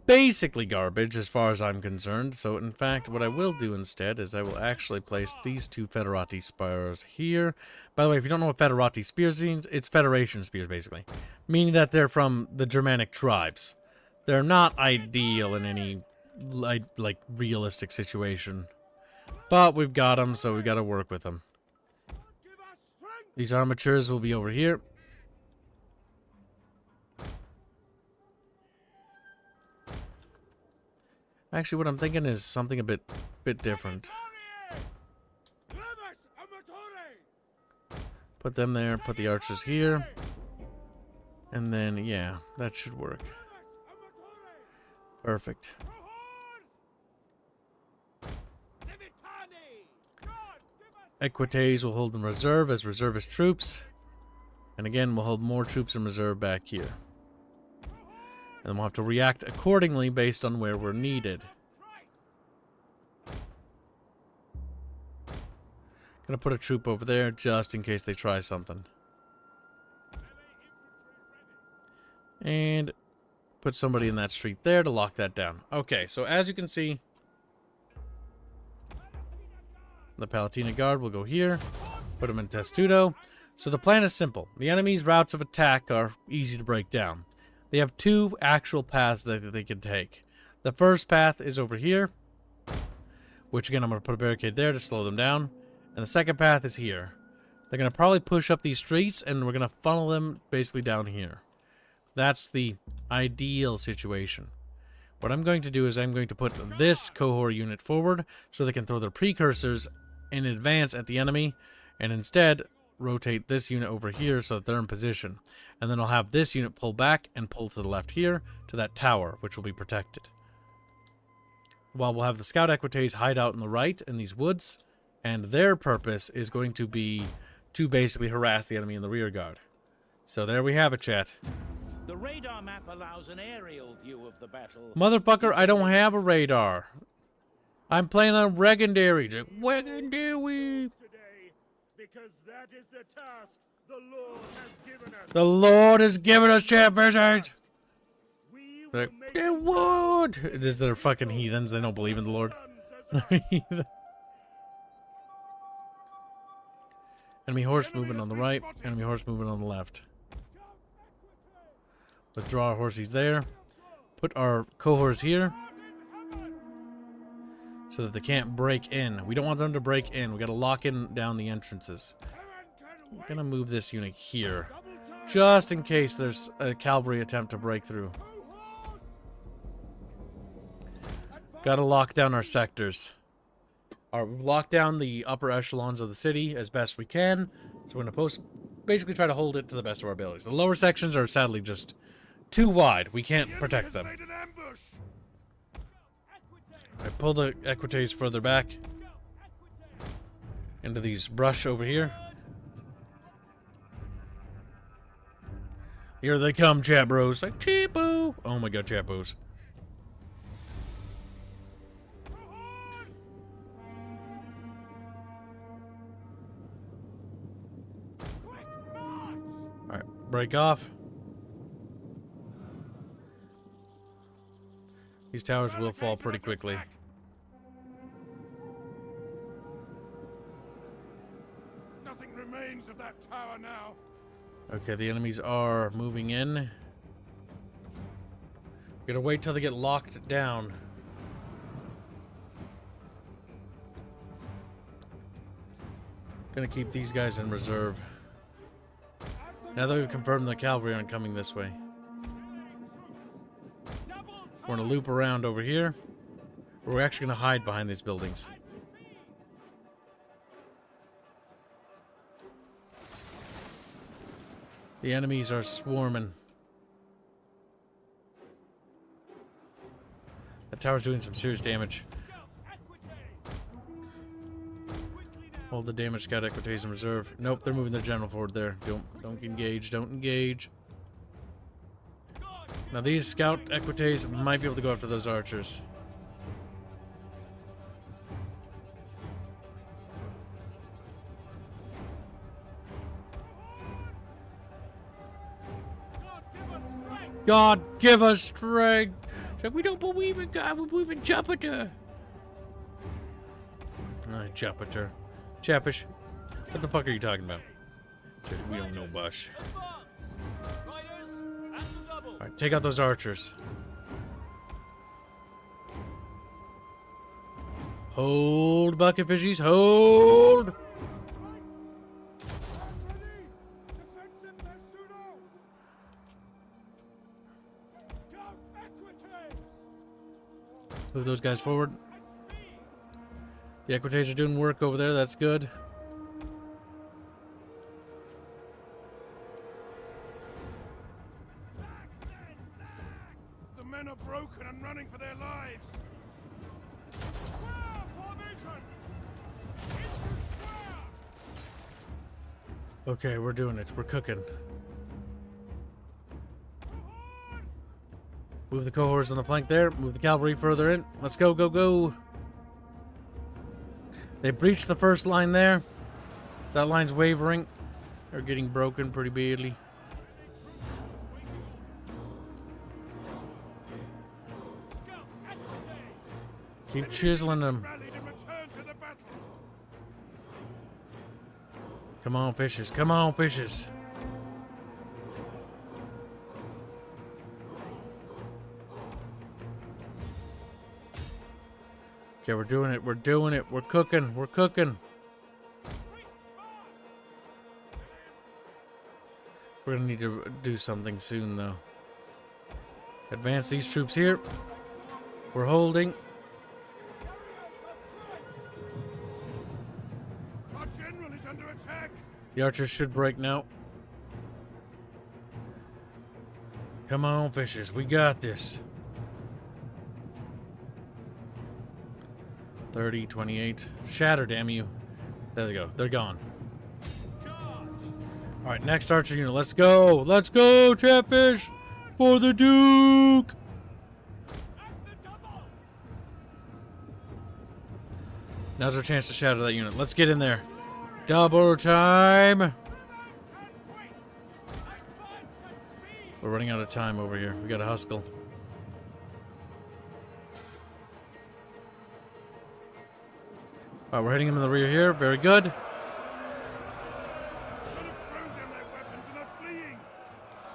basically garbage as far as I'm concerned. So in fact, what I will do instead is I will actually place these 2 Federati spears here. By the way, if you don't know what Federati spears means, it's Federation spears basically. Meaning that they're from the Germanic tribes. They're not ideal in any like realistic situation. But we've got them, so we've got to work with them. These armatures will be over here. Actually, what I'm thinking is something a bit different. Put them there, put the archers here. And then, yeah, that should work. Perfect. Equites will hold in reserve as reservist troops. And again, we'll hold more troops in reserve back here. And we'll have to react accordingly based on where we're needed. Gonna put a troop over there just in case they try something. And put somebody in that street there to lock that down. Okay, so as you can see, the Palatina Guard will go here. Put them in Testudo. So the plan is simple. The enemy's routes of attack are easy to break down. They have 2 actual paths that they can take. The first path is over here, which again I'm going to put a barricade there to slow them down. And the second path is here. They're going to probably push up these streets and we're going to funnel them basically down here. That's the ideal situation. What I'm going to do is I'm going to put this cohort unit forward so they can throw their precursors in advance at the enemy, and instead rotate this unit over here so that they're in position. And then I'll have this unit pull back and pull to the left here to that tower, which will be protected. While we'll have the scout equites hide out on the right in these woods, and their purpose is going to be to basically harass the enemy in the rear guard. So there we have it, chat. The radar map allows an aerial view of the battle. Motherfucker, I don't have a radar. I'm playing on Legendary. Legendary. Today, because that is the task the Lord has given us. The Lord has given us Chatfishes. We will Like, make they would. It is they're fucking heathens. They don't believe in the Lord. Enemy horse movement on the right. Enemy horse movement on the left. Withdraw our horses there. Put our cohorts here. So that they can't break in. We don't want them to break in. We gotta lock in down the entrances. I'm gonna move this unit here. Just in case there's a cavalry attempt to break through. Gotta lock down our sectors. We've locked down the upper echelons of the city as best we can. So we're gonna basically try to hold it to the best of our abilities. The lower sections are sadly just too wide. We can't protect them. I pull the equites further back into these brush over here. Here they come, Chatbros. Like, Cheapoo. Oh my god, Chatbros. Break off. These towers will fall pretty quickly. Nothing remains of that tower now. Okay, the enemies are moving in. Gotta wait till they get locked down. Gonna keep these guys in reserve. Now that we've confirmed the cavalry aren't coming this way. We're gonna loop around over here. We're actually gonna hide behind these buildings. The enemies are swarming. That tower's doing some serious damage. Hold the damage scout equites in reserve. Nope, they're moving their general forward there. Don't engage, don't engage. Now these scout equites might be able to go after those archers. God, give us strength. We don't believe in God, we believe in Jupiter. Jupiter. Chatfish. What the fuck are you talking about? We don't know Bush. Alright, take out those archers. Hold, bucket fishies, hold! Move those guys forward. The equites are doing work over there, that's good. The men are broken and running for their lives. Square formation! Into square! Okay, we're doing it. We're cooking. Move the cohorts on the flank there. Move the cavalry further in. Let's go, go, go. They breached the first line there. That line's wavering. They're getting broken pretty badly. Keep chiseling them. Come on, fishes. Come on, fishes. Okay, we're doing it. We're doing it. We're cooking. We're cooking. We're gonna need to do something soon, though. Advance these troops here. We're holding. Our general is under attack. The archers should break now. Come on, fishes. We got this. 30, 28. Shatter, damn you. There they go. They're gone. Alright, next archer unit. Let's go. Let's go, Chatfish. For the Duke. Now's our chance to shatter that unit. Let's get in there. Double time. We're running out of time over here. We gotta hustle. Alright, we're hitting them in the rear here. Very good.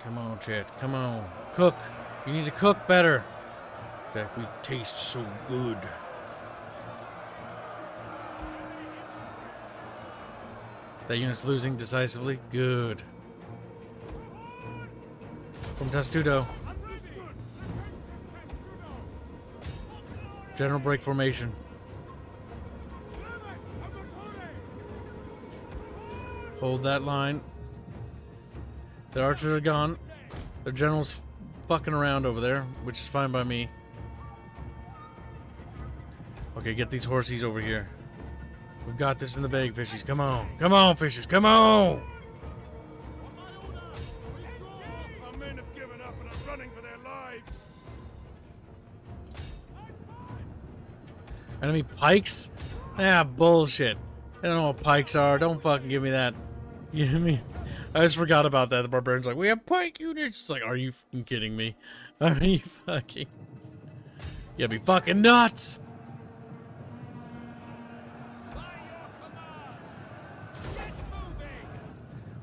Come on, chat. Come on. Cook. You need to cook better. That we taste so good. That unit's losing decisively. Good. From Testudo. General break formation. Hold that line. The archers are gone. The general's fucking around over there, which is fine by me. Okay, get these horsies over here. We've got this in the bag, fishies. Come on. Come on, fishes. Come on! Our men have given up and are running for their lives. Enemy pikes? Ah, bullshit. I don't know what pikes are. Don't fucking give me that. Give me I just forgot about that. The barbarian's like, we have pike units. It's like, are you fucking kidding me? Are you fucking... You gotta be fucking nuts!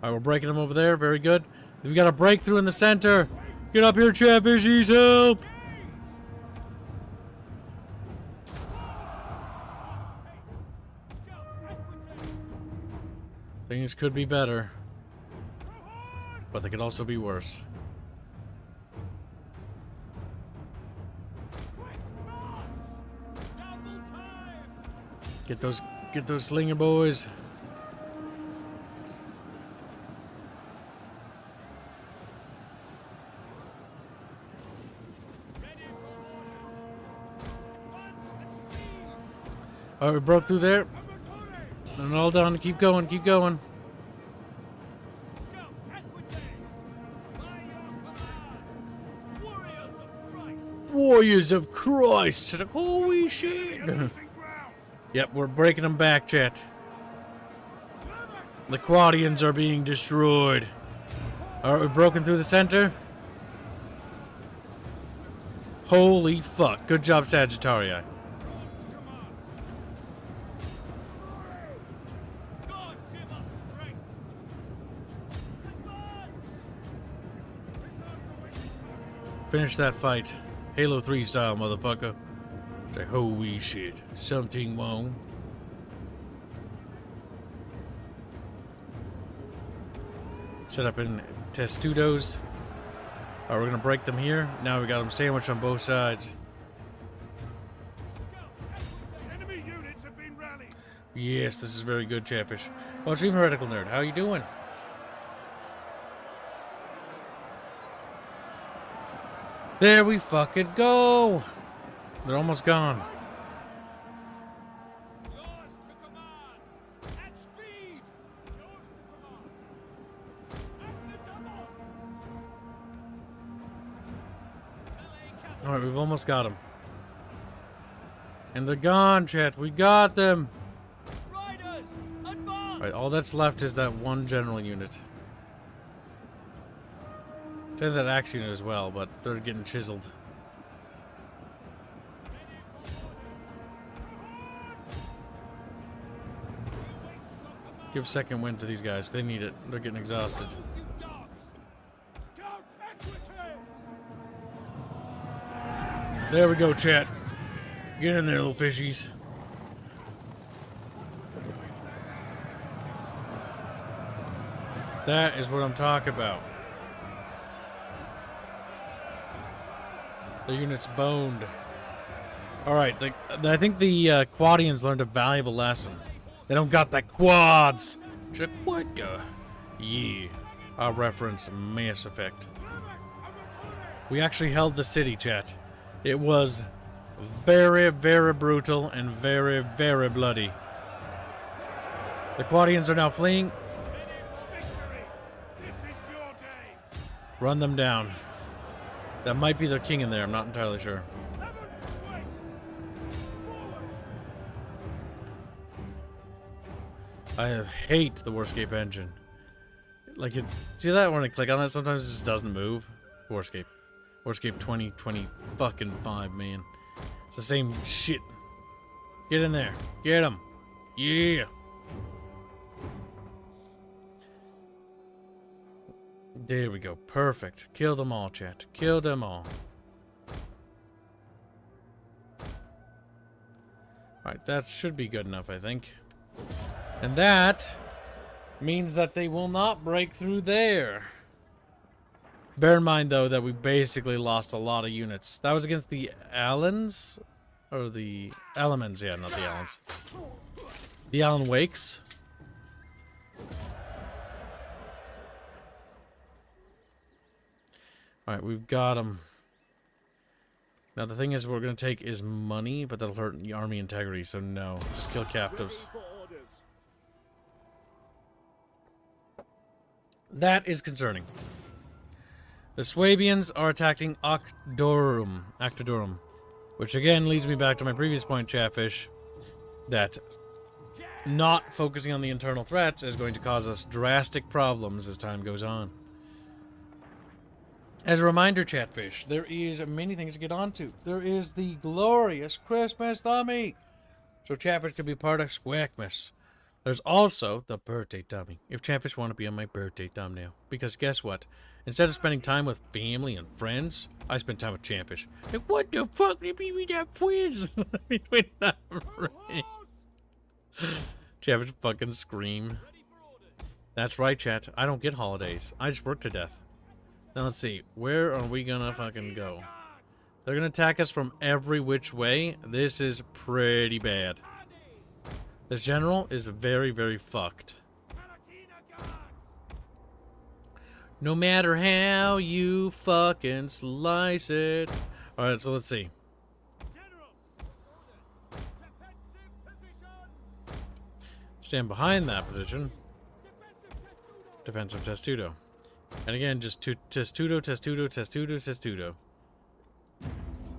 Alright, we're breaking them over there. Very good. We got a breakthrough in the center. Get up here, Chatfishies, help! Things could be better. But they could also be worse. Get those slinger boys. Alright, we broke through there. And all done. Keep going, keep going. Warriors of Christ! Holy shit! Yep, we're breaking them back, chat. The Quadians are being destroyed. Alright, we've broken through the center. Holy fuck. Good job, Sagittarii. Finish that fight. Halo 3 style, motherfucker. It's like, holy shit. Something wrong. Set up in Testudos. Alright, we're gonna break them here. Now we got them sandwiched on both sides. Enemy units have been rallied. Yes, this is very good, Chatfish. Oh, Dream Heretical Nerd, how you doing? There we fucking go! They're almost gone. Yours to command. At speed. Yours to command. At the double. Alright, we've almost got them. And they're gone, chat. We got them! Riders, advance. Alright, all that's left is that one general unit. There's that axe unit as well, but they're getting chiseled. Give second wind to these guys. They need it. They're getting exhausted. There we go, chat. Get in there, little fishies. That is what I'm talking about. The unit's boned. Alright, I think the Quadians learned a valuable lesson. They don't got that quads. Check what? Yeah. I'll reference Mass Effect. We actually held the city, chat. It was very, very brutal and very, very bloody. The Quadians are now fleeing. Run them down. That might be their king in there, I'm not entirely sure. I hate the Warscape engine. Like, see that when I click on it, sometimes it just doesn't move? Warscape. Warscape 2020 fucking 5, man. It's the same shit. Get in there. Get him. Yeah. There we go. Perfect. Kill them all, chat. Kill them all. Alright, that should be good enough, I think. And that means that they will not break through there. Bear in mind, though, that we basically lost a lot of units. That was against the Allens? Or the Elements, yeah, not the Allens. The Alan Wakes. Alright, we've got them. Now, the thing is, what we're going to take is money, but that'll hurt the army integrity, so no. Just kill captives. That is concerning. The Swabians are attacking Actodorum, which again leads me back to my previous point, Chatfish, that not focusing on the internal threats is going to cause us drastic problems as time goes on. As a reminder, Chatfish, there is many things to get onto. There is the glorious Christmas dummy, so Chatfish can be part of Squackmas. There's also the birthday dummy, if Chatfish want to be on my birthday thumbnail. Because guess what? Instead of spending time with family and friends, I spend time with Chatfish. Like, what the fuck? We have friends. We're not friends. Chatfish fucking scream. That's right, chat. I don't get holidays. I just work to death. Now let's see. Where are we gonna fucking go? They're gonna attack us from every which way. This is pretty bad. This general is very, very fucked. No matter how you fucking slice it. Alright, so let's see. Stand behind that position. Defensive testudo. And again, just testudo, testudo, testudo, testudo.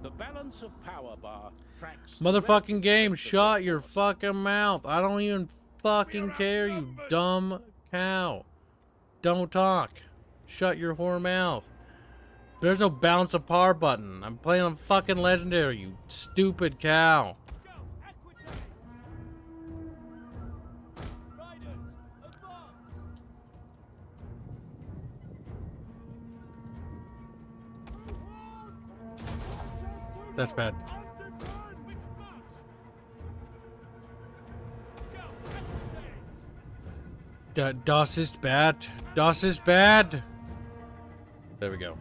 The balance of power bar tracks Motherfucking game, shut your fucking mouth. I don't even fucking care, you dumb cow. Don't talk. Shut your whore mouth. There's no balance of power button. I'm playing on fucking legendary, you stupid cow. That's bad. Das ist bad. Das ist bad. There we go.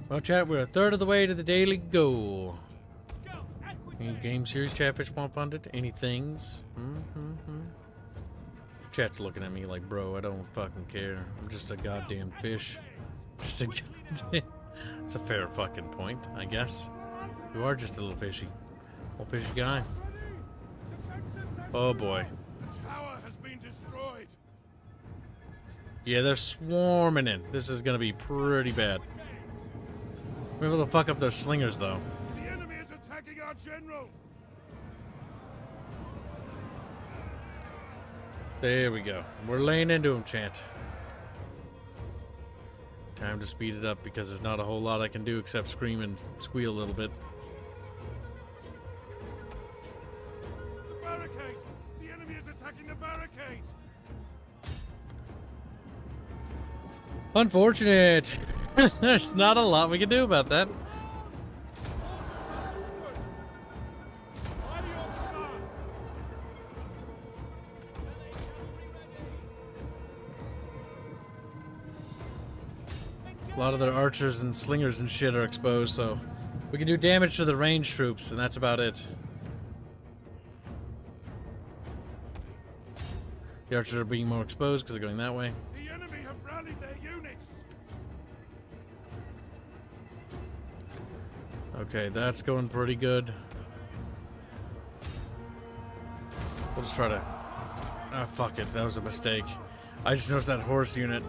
Well, chat, we're a third of the way to the daily goal. Any game series Chatfish want funded? Any things? Chat's looking at me like, bro, I don't fucking care. I'm just a goddamn fish. Just a goddamn... It's a fair fucking point, I guess. You are just a little fishy. Little fishy guy. Oh boy. The tower has been destroyed. Yeah, they're swarming in. This is gonna be pretty bad. We're able to fuck up their slingers though. The enemy is attacking our general. There we go. We're laying into him, chat. Time to speed it up because there's not a whole lot I can do except scream and squeal a little bit. The barricade! The enemy is attacking the barricade! Unfortunate. There's not a lot we can do about that. A lot of their archers and slingers and shit are exposed, so we can do damage to the ranged troops, and that's about it. The archers are being more exposed because they're going that way. The enemy have rallied their units! Okay, that's going pretty good. We'll just try to... Ah, fuck it. That was a mistake. I just noticed that horse unit.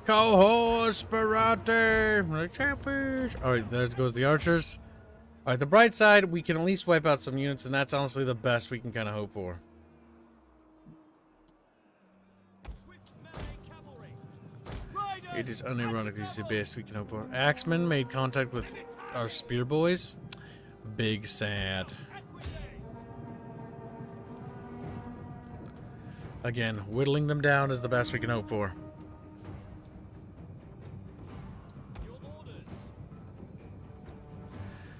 Cohorts, Barate, Chatfish. Alright, there goes the archers. Alright, the bright side, we can at least wipe out some units, and that's honestly the best we can kind of hope for. It is unironically the best we can hope for. Axeman made contact with our spear boys. Big sad. Again, whittling them down is the best we can hope for.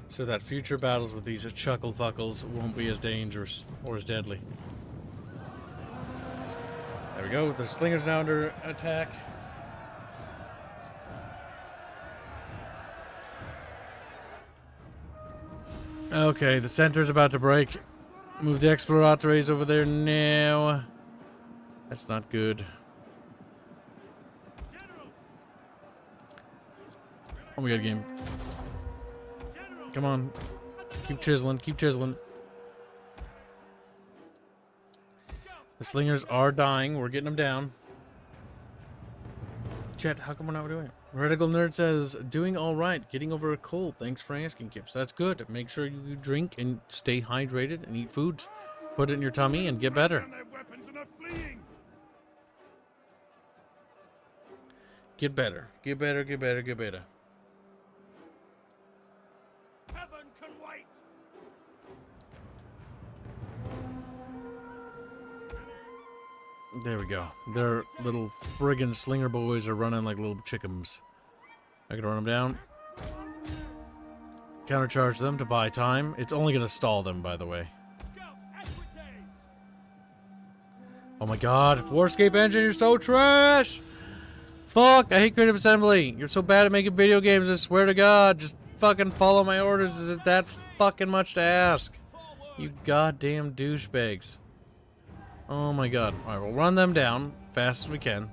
So that future battles with these chuckle fuckles won't be as dangerous or as deadly. There we go. The slingers now under attack. Okay, the center's about to break. Move the exploratores over there now. That's not good. Oh my god, game. Come on. Keep chiseling, keep chiseling. The slingers are dying. We're getting them down. Chat, how come we're not doing it? Radical Nerd says, doing all right, getting over a cold. Thanks for asking, Kips. That's good. Make sure you drink and stay hydrated and eat foods. Put it in your tummy and get better. Get better. Get better, get better, get better. Heaven can wait. There we go. Their little friggin' slinger boys are running like little chickens. I can run them down. Countercharge them to buy time. It's only going to stall them, by the way. Oh my god. Warscape Engine, you're so trash! Fuck, I hate Creative Assembly. You're so bad at making video games, I swear to god. Just fucking follow my orders. Is it that fucking much to ask? You goddamn douchebags. Oh my god. Alright, we'll run them down fast as we can.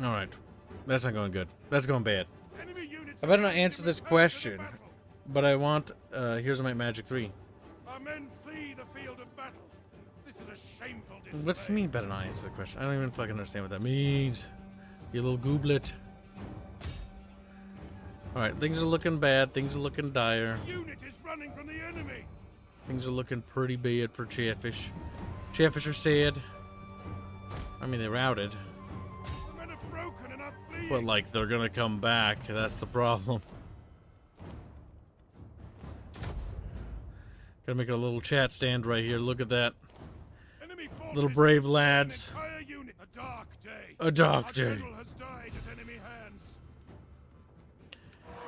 Alright. That's not going good. That's going bad. I better not answer this question, but I want Here's my Magic 3. Our men flee the field of battle. This is a shameful display. What do you mean better not answer the question? I don't even fucking understand what that means. You little gooblet. Alright, things are looking bad. Things are looking dire. Unit is running from the enemy. Things are looking pretty bad for Chatfish. Chatfish are sad. I mean, they routed. The men are broken and are fleeing. But, like, they're gonna come back. That's the problem. Gotta make a little chat stand right here. Look at that. Enemy Little brave lads. entire unit. A dark day. A dark Our day. general has died at enemy hands.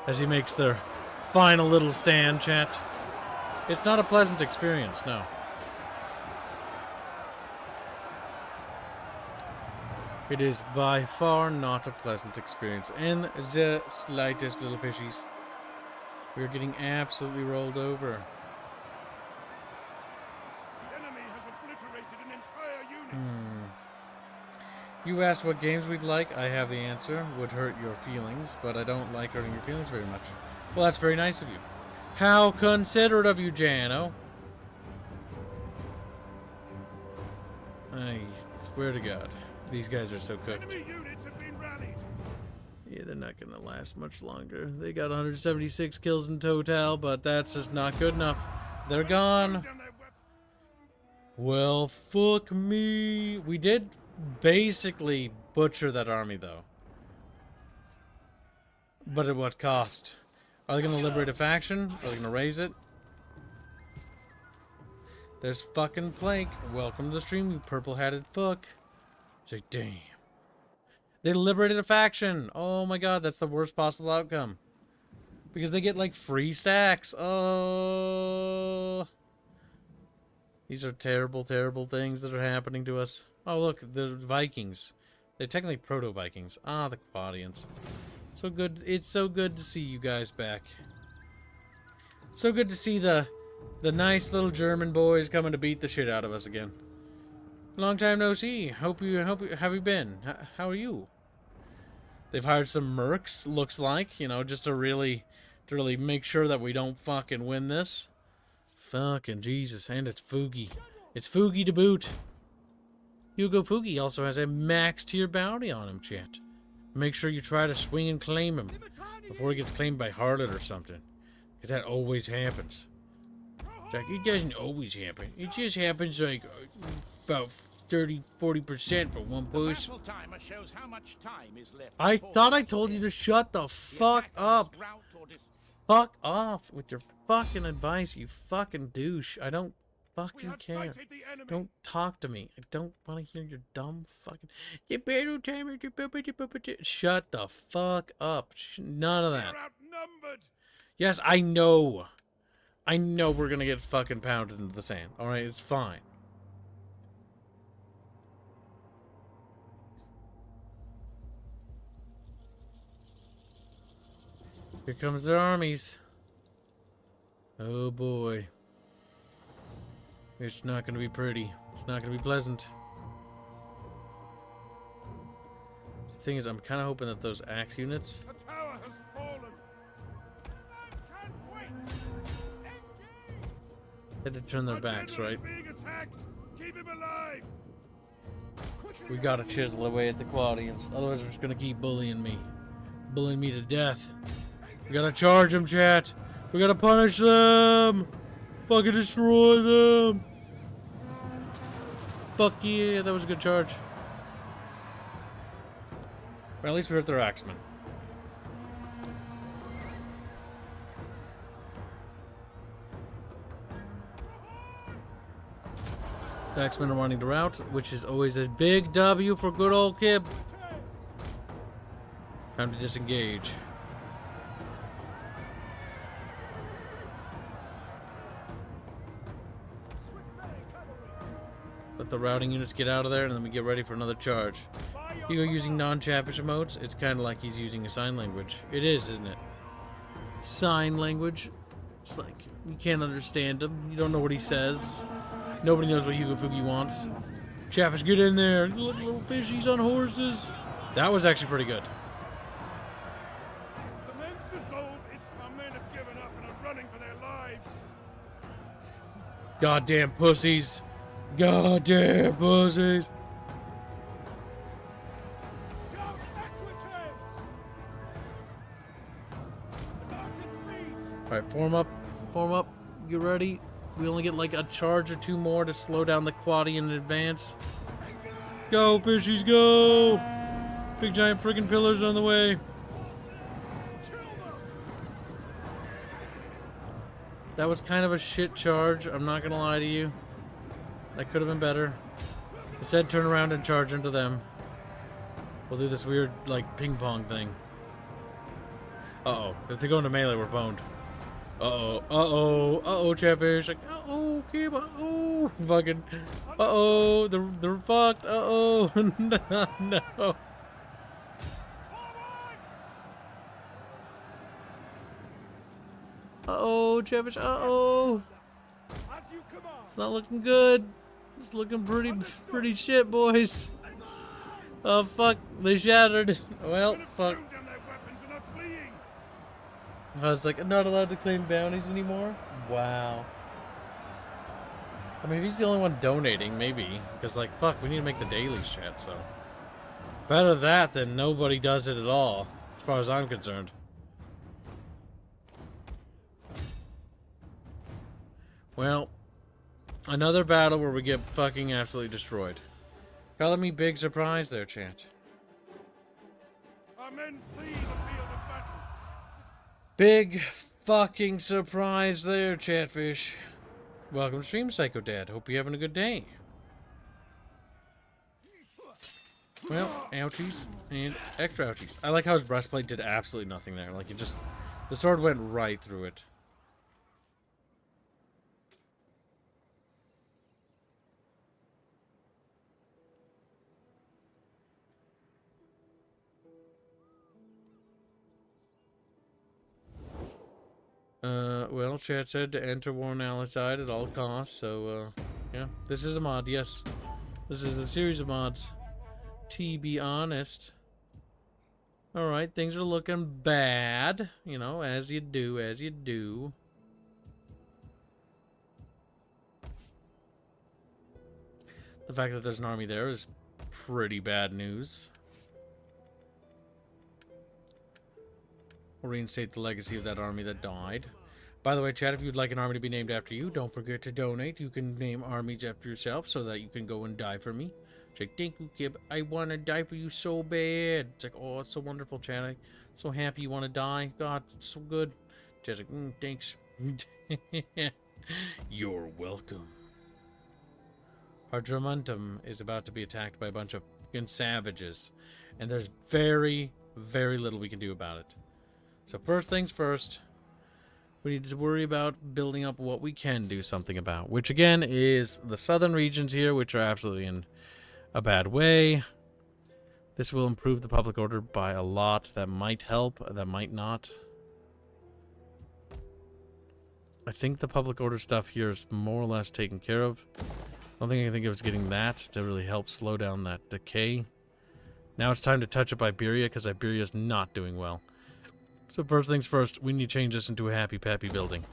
As he makes their final little stand, chat. It's not a pleasant experience, no. It is by far not a pleasant experience. In the slightest, little fishies. We're getting absolutely rolled over. The enemy has obliterated an entire unit. You asked what games we'd like. I have the answer. Would hurt your feelings, but I don't like hurting your feelings very much. Well, that's very nice of you. How considerate of you, Jano. I swear to God, these guys are so cooked. Enemy units have been rallied. Yeah, they're not gonna last much longer. They got 176 kills in total, but that's just not good enough. They're gone. Down their weapons. Well, fuck me. We did basically butcher that army, though. But at what cost? Are they going to liberate a faction? Are they going to raise it? There's fucking Plank. Welcome to the stream, you purple-hatted fuck. It's like, damn. They liberated a faction. Oh my god, that's the worst possible outcome. Because they get, like, free stacks. Oh. These are terrible, terrible things that are happening to us. Oh, look, the Vikings. They're technically proto-Vikings. Ah, the Quadians. So good. It's so good to see you guys back. So good to see the nice little German boys coming to beat the shit out of us again. Long time no see. Hope you have you been? How are you? They've hired some mercs, looks like, you know, just to really make sure that we don't fucking win this. Fucking Jesus, and it's Fugi. It's Fugi to boot. Hugo Fugi also has a max tier bounty on him, chat. Make sure you try to swing and claim him before he gets claimed by Harlot or something. Because that always happens. Jack, it doesn't always happen. It just happens like about 30-40% for one push. Raffle timer shows how much time is left. I before thought I the told you to attack. shut the The fuck attacker must up. rout or Fuck off with your fucking advice, you fucking douche. I don't We fucking have care. sighted the enemy. Don't talk to me. I don't want to hear your dumb fucking... Shut the fuck up. None of We that. are outnumbered. Yes, I know. I know we're gonna get fucking pounded into the sand. Alright, it's fine. Here comes their armies. Oh boy. It's not gonna be pretty. It's not gonna be pleasant. The thing is, I'm kind of hoping that those axe units... A tower has fallen. I can't wait. They had to turn their Our backs, general right? is being attacked. Keep him alive. We gotta chisel away at the Quadians. Otherwise, they're just gonna keep bullying me. Bullying me to death. We gotta charge them, chat. We gotta punish them. Fucking destroy them. Fuck yeah, that was a good charge. Well, at least we hurt their axemen. The axemen are running the route, which is always a big W for good old Kib. Time to disengage. Let the routing units get out of there, and then we get ready for another charge. You go using non-Chatfish emotes, it's kind of like he's using a sign language. It is, isn't it? Sign language. It's like, you can't understand him. You don't know what he says. Nobody knows what Hugo Fugi wants. Chatfish, get in there. Look, little fishies on horses. That was actually pretty good. The men's resolve is our men have given up and are running for their lives. Goddamn pussies. Goddamn pussies. Scout Equites! Announce its speed! Alright, form up. Form up. Get ready. We only get like a charge or two more to slow down the Quadian in advance. Go, fishies, go! Big giant freaking pillars on the way. That was kind of a shit charge, I'm not gonna lie to you. That could have been better. It said turn around and charge into them. We'll do this weird, like, ping-pong thing. Uh-oh. If they go into melee, we're boned. Uh-oh. Uh-oh. Uh-oh, Chatfish. Like, uh-oh, keep uh-oh. Fucking. Uh-oh. They're fucked. Uh-oh. No. Uh-oh, Chatfish. Uh-oh. As you command! It's not looking good. It's looking pretty shit, boys. Oh, fuck. They shattered. Well, fuck. Thrown down their weapons and are fleeing! I was like, I'm not allowed to claim bounties anymore? Wow. I mean, if he's the only one donating, maybe. Because, like, fuck, we need to make the dailies, chat, so. Better that than nobody does it at all, as far as I'm concerned. Well, another battle where we get fucking absolutely destroyed. Calling me big surprise there, chat. Our men flee the field of battle! Big fucking surprise there, Chatfish. Welcome to stream, Psycho Dad. Hope you're having a good day. Well, ouchies and extra ouchies. I like how his breastplate did absolutely nothing there. Like, it just... the sword went right through it. Well, chat said to enter Warren Ally side at all costs, so, yeah. This is a mod, yes. This is a series of mods. To be honest. Alright, things are looking bad. You know, as you do, as you do. The fact that there's an army there is pretty bad news. We'll reinstate the legacy of that army that died. By the way, chat, if you'd like an army to be named after you, don't forget to donate. You can name armies after yourself so that you can go and die for me. It's like, thank you, Kib. I want to die for you so bad. It's like, oh, it's so wonderful, chat. I'm so happy you want to die. God, it's so good. Chat's like, thanks. You're welcome. Our Dramentum is about to be attacked by a bunch of fucking savages. And there's very, very little we can do about it. So first things first, we need to worry about building up what we can do something about. Which again is the southern regions here, which are absolutely in a bad way. This will improve the public order by a lot. That might help, that might not. I think the public order stuff here is more or less taken care of. I don't think I can think of us getting that to really help slow down that decay. Now it's time to touch up Iberia, because Iberia is not doing well. So first things first, we need to change this into a happy pappy building.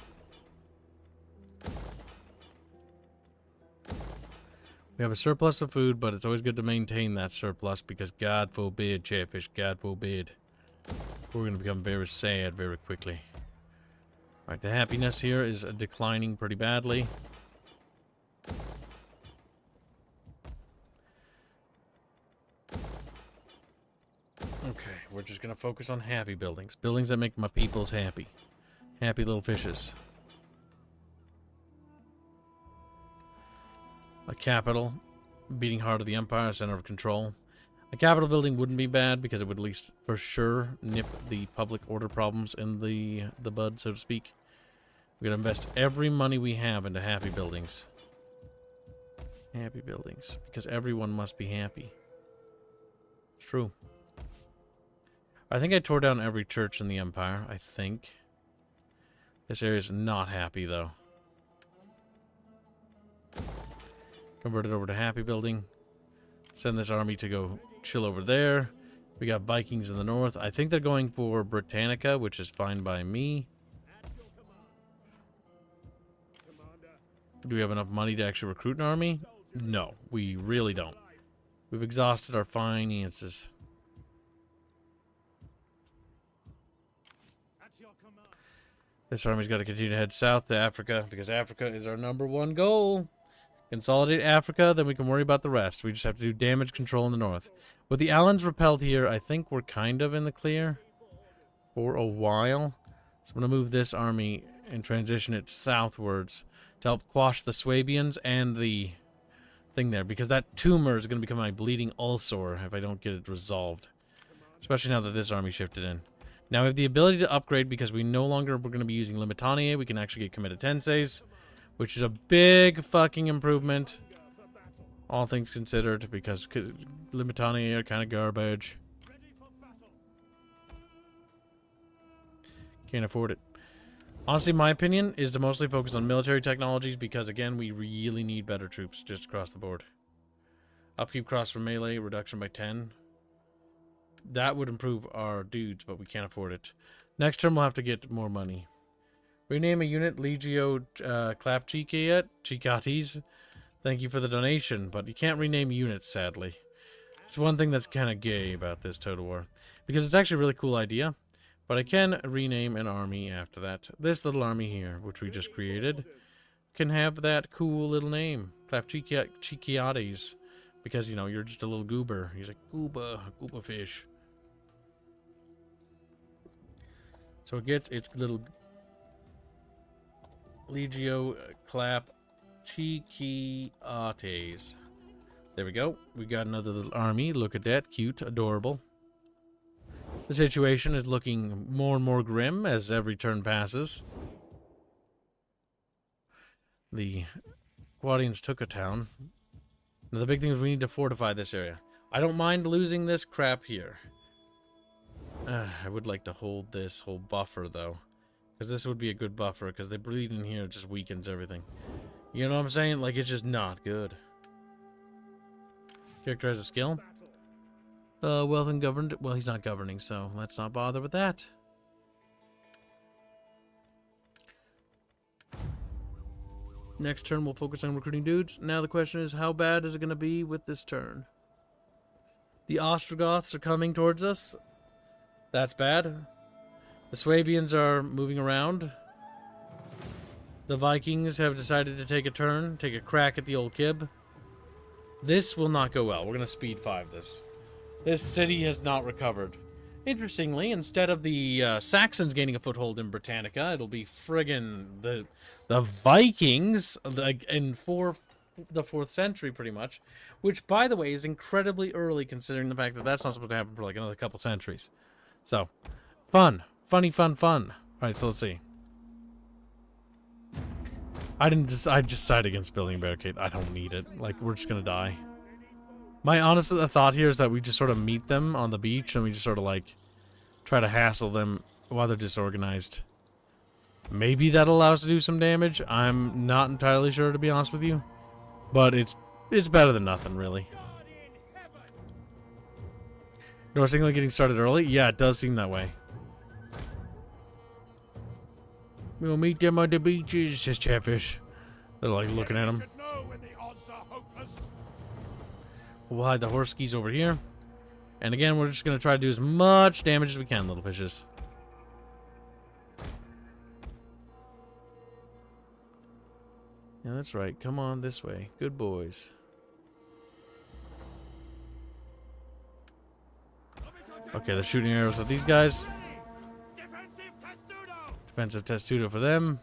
We We have a surplus of food, but it's always good to maintain that surplus because God forbid, Chatfish, God forbid, we're going to become very sad very quickly. Alright, the happiness here is declining pretty badly. Okay, we're just going to focus on happy buildings. Buildings that make my peoples happy. Happy little fishes. A capital, beating heart of the empire, center of control. A capital building wouldn't be bad because it would at least for sure nip the public order problems in the bud, so to speak. We're going to invest every money we have into happy buildings. Happy buildings, because everyone must be happy. It's true. I think I tore down every church in the empire, I think. This area is not happy, though. Convert it over to happy building. Send this army to go chill over there. We got Vikings in the north. I think they're going for Britannica, which is fine by me. Do we have enough money to actually recruit an army? No, we really don't. We've exhausted our finances. This army's got to continue to head south to Africa because Africa is our #1 goal. Consolidate Africa, then we can worry about the rest. We just have to do damage control in the north. With the Allans repelled here, I think we're kind of in the clear for a while. So I'm going to move this army and transition it southwards to help quash the Swabians and the thing there. Because that tumor is going to become my bleeding ulcer if I don't get it resolved. Especially now that this army shifted in. Now we have the ability to upgrade because we no longer we're going to be using Limitanie. We can actually get Comitatenses, which is a big fucking improvement. All things considered, because Limitanie are kind of garbage. Can't afford it. Honestly, my opinion is to mostly focus on military technologies because, again, we really need better troops just across the board. Upkeep cost for melee, reduction by 10. That would improve our dudes, but we can't afford it. Next term, we'll have to get more money. Rename a unit Legio Chicatis. Thank you for the donation, but you can't rename units, sadly. It's one thing that's kind of gay about this Total War. Because it's actually a really cool idea, but I can rename an army after that. This little army here, which we just created, can have that cool little name. Chikiates. Because, you know, you're just a little goober. He's like, gooba fish. So it gets its little Legio Clap Chikiates. There we go. We got another little army. Look at that. Cute. Adorable. The situation is looking more and more grim as every turn passes. The Quadians took a town. Now the big thing is we need to fortify this area. I don't mind losing this crap here. I would like to hold this whole buffer, though. Because this would be a good buffer, because the bleed in here just weakens everything. You know what I'm saying? Like, it's just not good. Character has a skill. Wealth and governed. Well, he's not governing, so let's not bother with that. Next turn, we'll focus on recruiting dudes. Now the question is, how bad is it going to be with this turn? The Ostrogoths are coming towards us. That's bad. The Swabians are moving around. The Vikings have decided to take a turn, take a crack at the old Kib. This will not go well. We're going to speed 5 this. This city has not recovered. Interestingly, instead of the Saxons gaining a foothold in Britannica, it'll be friggin' the Vikings in the 4th century, pretty much. Which, by the way, is incredibly early considering the fact that that's not supposed to happen for like another couple centuries. So, fun. Funny, fun. Alright, so let's see. I decided against building a barricade. I don't need it. Like, we're just gonna die. My honest thought here is that we just sort of meet them on the beach and we just sort of like try to hassle them while they're disorganized. Maybe that'll allow us to do some damage. I'm not entirely sure, to be honest with you. But it's better than nothing, really. North England getting started early? Yeah, it does seem that way. We'll meet them on the beaches, says Chatfish. They're like looking at him. We'll hide the horse skis over here. And again, we're just going to try to do as much damage as we can, little fishes. Yeah, that's right. Come on this way. Good boys. Okay, they're shooting arrows at these guys. Defensive testudo for them.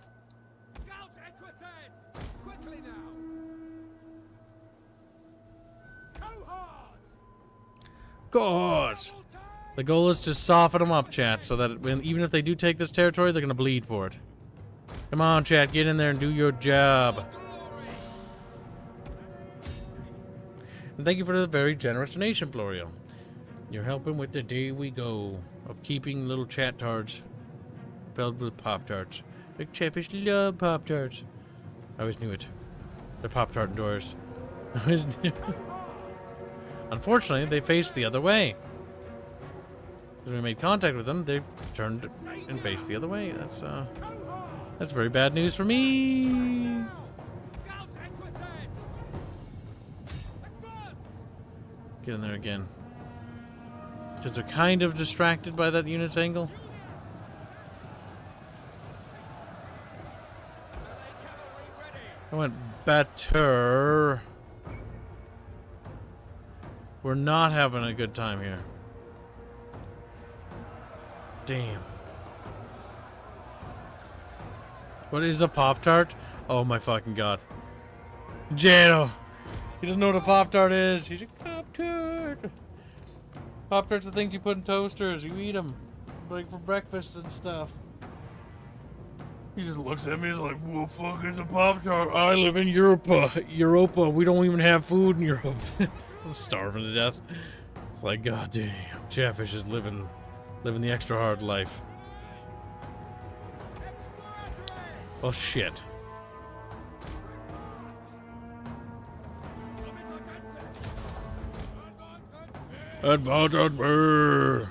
Cohorts! The goal is to soften them up, chat, so that even if they do take this territory, they're going to bleed for it. Come on, chat, get in there and do your job. And thank you for the very generous donation, Florio. You're helping with the day we go of keeping little chat tards filled with Pop-Tarts. Like Chatfish love Pop-Tarts. I always knew it. They're Pop-Tart doors. I always knew it. Unfortunately, they faced the other way. When we made contact with them, they turned and faced the other way. That's very bad news for me. Get in there again. Because they're kind of distracted by that unit's angle. I went better. We're not having a good time here. Damn. What is a Pop-Tart? Oh my fucking god. Jano! He doesn't know what a Pop-Tart is. He's a Pop-Tart. Pop-Tarts are things you put in toasters. You eat them. Like for breakfast and stuff. He just looks at me like, what the fuck is a Pop-Tart? I live in Europa. We don't even have food in Europe. I'm starving to death. It's like, god damn. Chatfish is living the extra hard life. Oh shit. Advantage bird.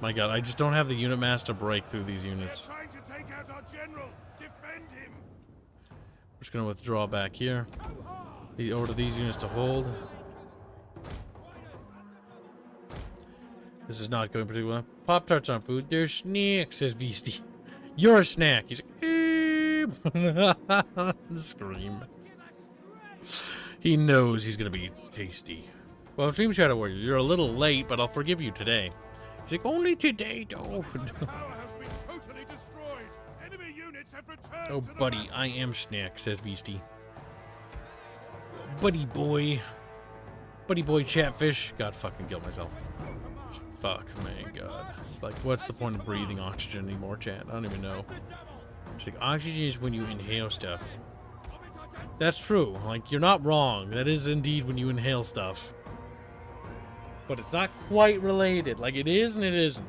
My god, I just don't have the unit mass to break through these units. Trying to take out our general. Defend him. We're just gonna withdraw back here. Order these units to hold. This is not going particularly well. Pop-Tarts aren't food, they're snacks, says Visti. You're a snack. He's like, scream. He knows he's gonna be tasty. Well, Dream Shadow Warrior, you're a little late, but I'll forgive you today. He's like, only today, though. Oh, buddy, I am snack, says Visti. Buddy boy. Buddy boy Chatfish. God, fucking kill myself. Fuck, my god. Like, what's the point of breathing oxygen anymore, chat? I don't even know. It's like, oxygen is when you inhale stuff. That's true. Like, you're not wrong. That is indeed when you inhale stuff. But it's not quite related. Like, it is and it isn't.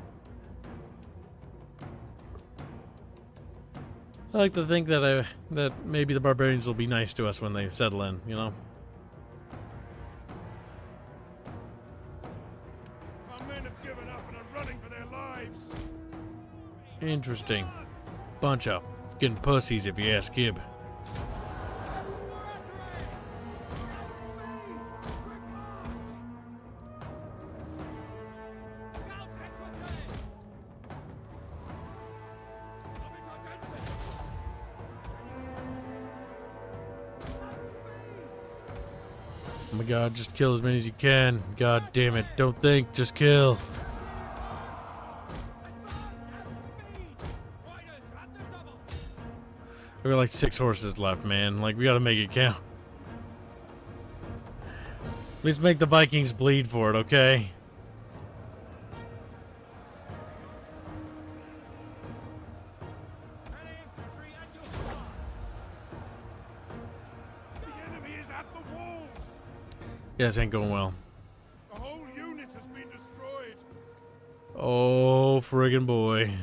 I like to think that that maybe the barbarians will be nice to us when they settle in, you know? Our men have given up and are running for their lives. Interesting. Bunch of fucking pussies, if you ask Gib. Oh my god, just kill as many as you can. God damn it. Don't think, just kill. We got like 6 horses left, man. Like, we gotta make it count. At least make the Vikings bleed for it, okay? Yeah, this ain't going well. The whole unit has been destroyed. Oh, friggin' boy.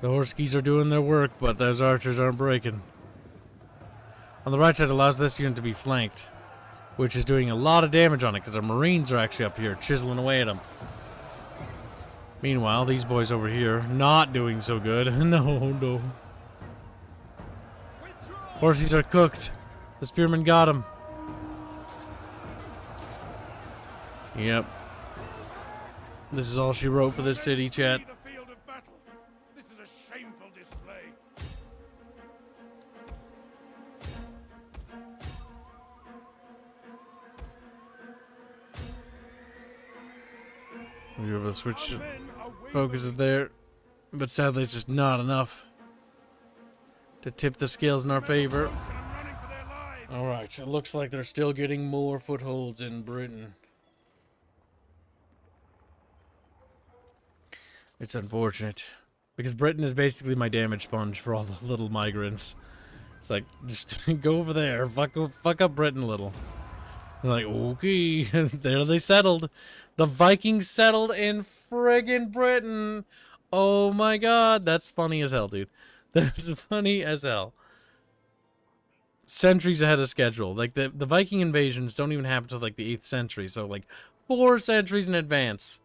The horse skis are doing their work, but those archers aren't breaking. On the right side allows this unit to be flanked, which is doing a lot of damage on it because our marines are actually up here chiseling away at them. Meanwhile, these boys over here not doing so good. No. Horsies are cooked. The spearmen got him. Yep. This is all she wrote for this city, chat. The field of battle. This is a shameful display. We were able to switch Our men are focuses there, but sadly it's just not enough to tip the scales in our favor. and running for their lives. Alright, it looks like they're still getting more footholds in Britain. It's unfortunate. Because Britain is basically my damage sponge for all the little migrants. It's like, just go over there, fuck up Britain a little. They're like, okay, there they settled. The Vikings settled in friggin' Britain. Oh my god, that's funny as hell, dude. That's funny as hell. Centuries ahead of schedule. Like, the Viking invasions don't even happen until, like, the 8th century. So, like, 4 centuries in advance.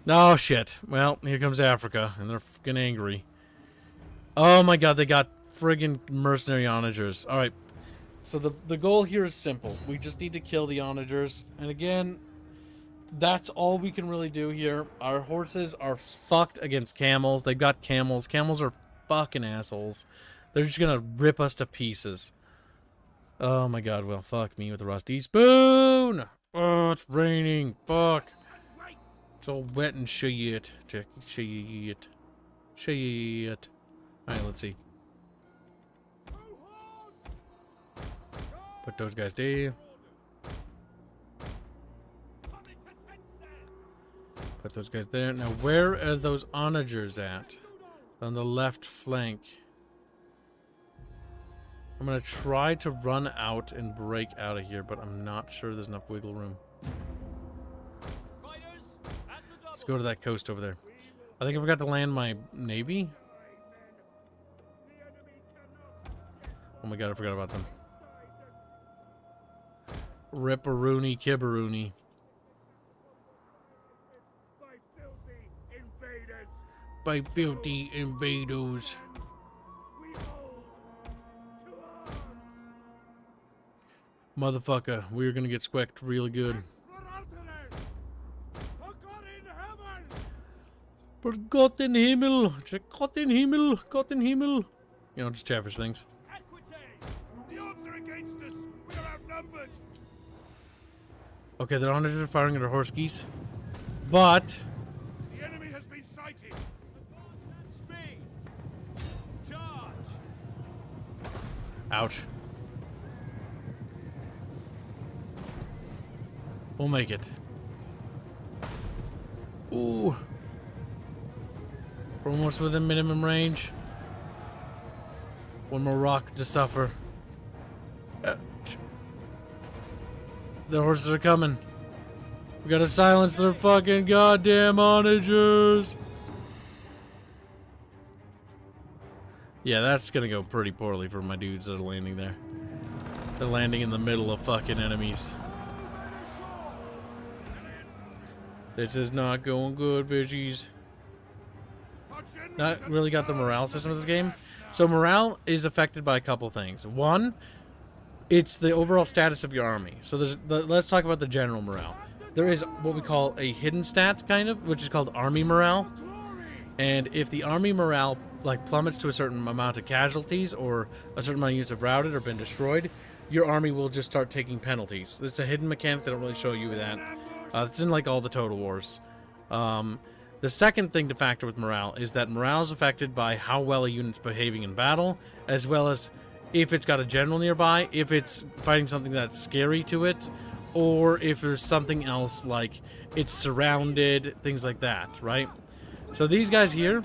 Oh, shit. Well, here comes Africa, and they're fucking angry. Oh my god, they got friggin' mercenary onagers. Alright, so the goal here is simple. We just need to kill the onagers. And again, that's all we can really do here. Our horses are fucked against camels. They've got camels. Camels are fucking assholes. They're just gonna rip us to pieces. Oh my god, well, fuck me with a rusty spoon! Oh, it's raining. Fuck. It's all wet and shit. Check shit. Shit. Alright, let's see. Put those guys there. Put those guys there. Now, where are those onagers at? On the left flank. I'm gonna try to run out and break out of here, but I'm not sure there's enough wiggle room. Let's go to that coast over there. I think I forgot to land my navy. Oh my god, I forgot about them. Ripperoony kibberoony. By filthy invaders. Motherfucker, we're gonna get squecked really good. For Gott in Himmel! Gott in Himmel! Gott in Himmel! You know, just Chatfish things. The odds are against us. We are outnumbered. Okay, the onagers are firing at our horse geese. But The enemy has been sighted. Speed! Charge! ouch. We'll make it. Ooh. We're almost within minimum range. One more rock to suffer. The horses are coming. We gotta silence their fucking goddamn onagers. Yeah, that's gonna go pretty poorly for my dudes that are landing there. They're landing in the middle of fucking enemies. This is not going good, veggies. Not really got the morale system of this game. So morale is affected by a couple things. One, it's the overall status of your army. So let's talk about the general morale. There is what we call a hidden stat, kind of, which is called army morale. And if the army morale like plummets to a certain amount of casualties or a certain amount of units have routed or been destroyed, your army will just start taking penalties. It's a hidden mechanic. They don't really show you that. It's in like all the Total Wars. The second thing to factor with morale is that morale is affected by how well a unit's behaving in battle, as well as if it's got a general nearby, if it's fighting something that's scary to it, or if there's something else like it's surrounded, things like that, right? So these guys here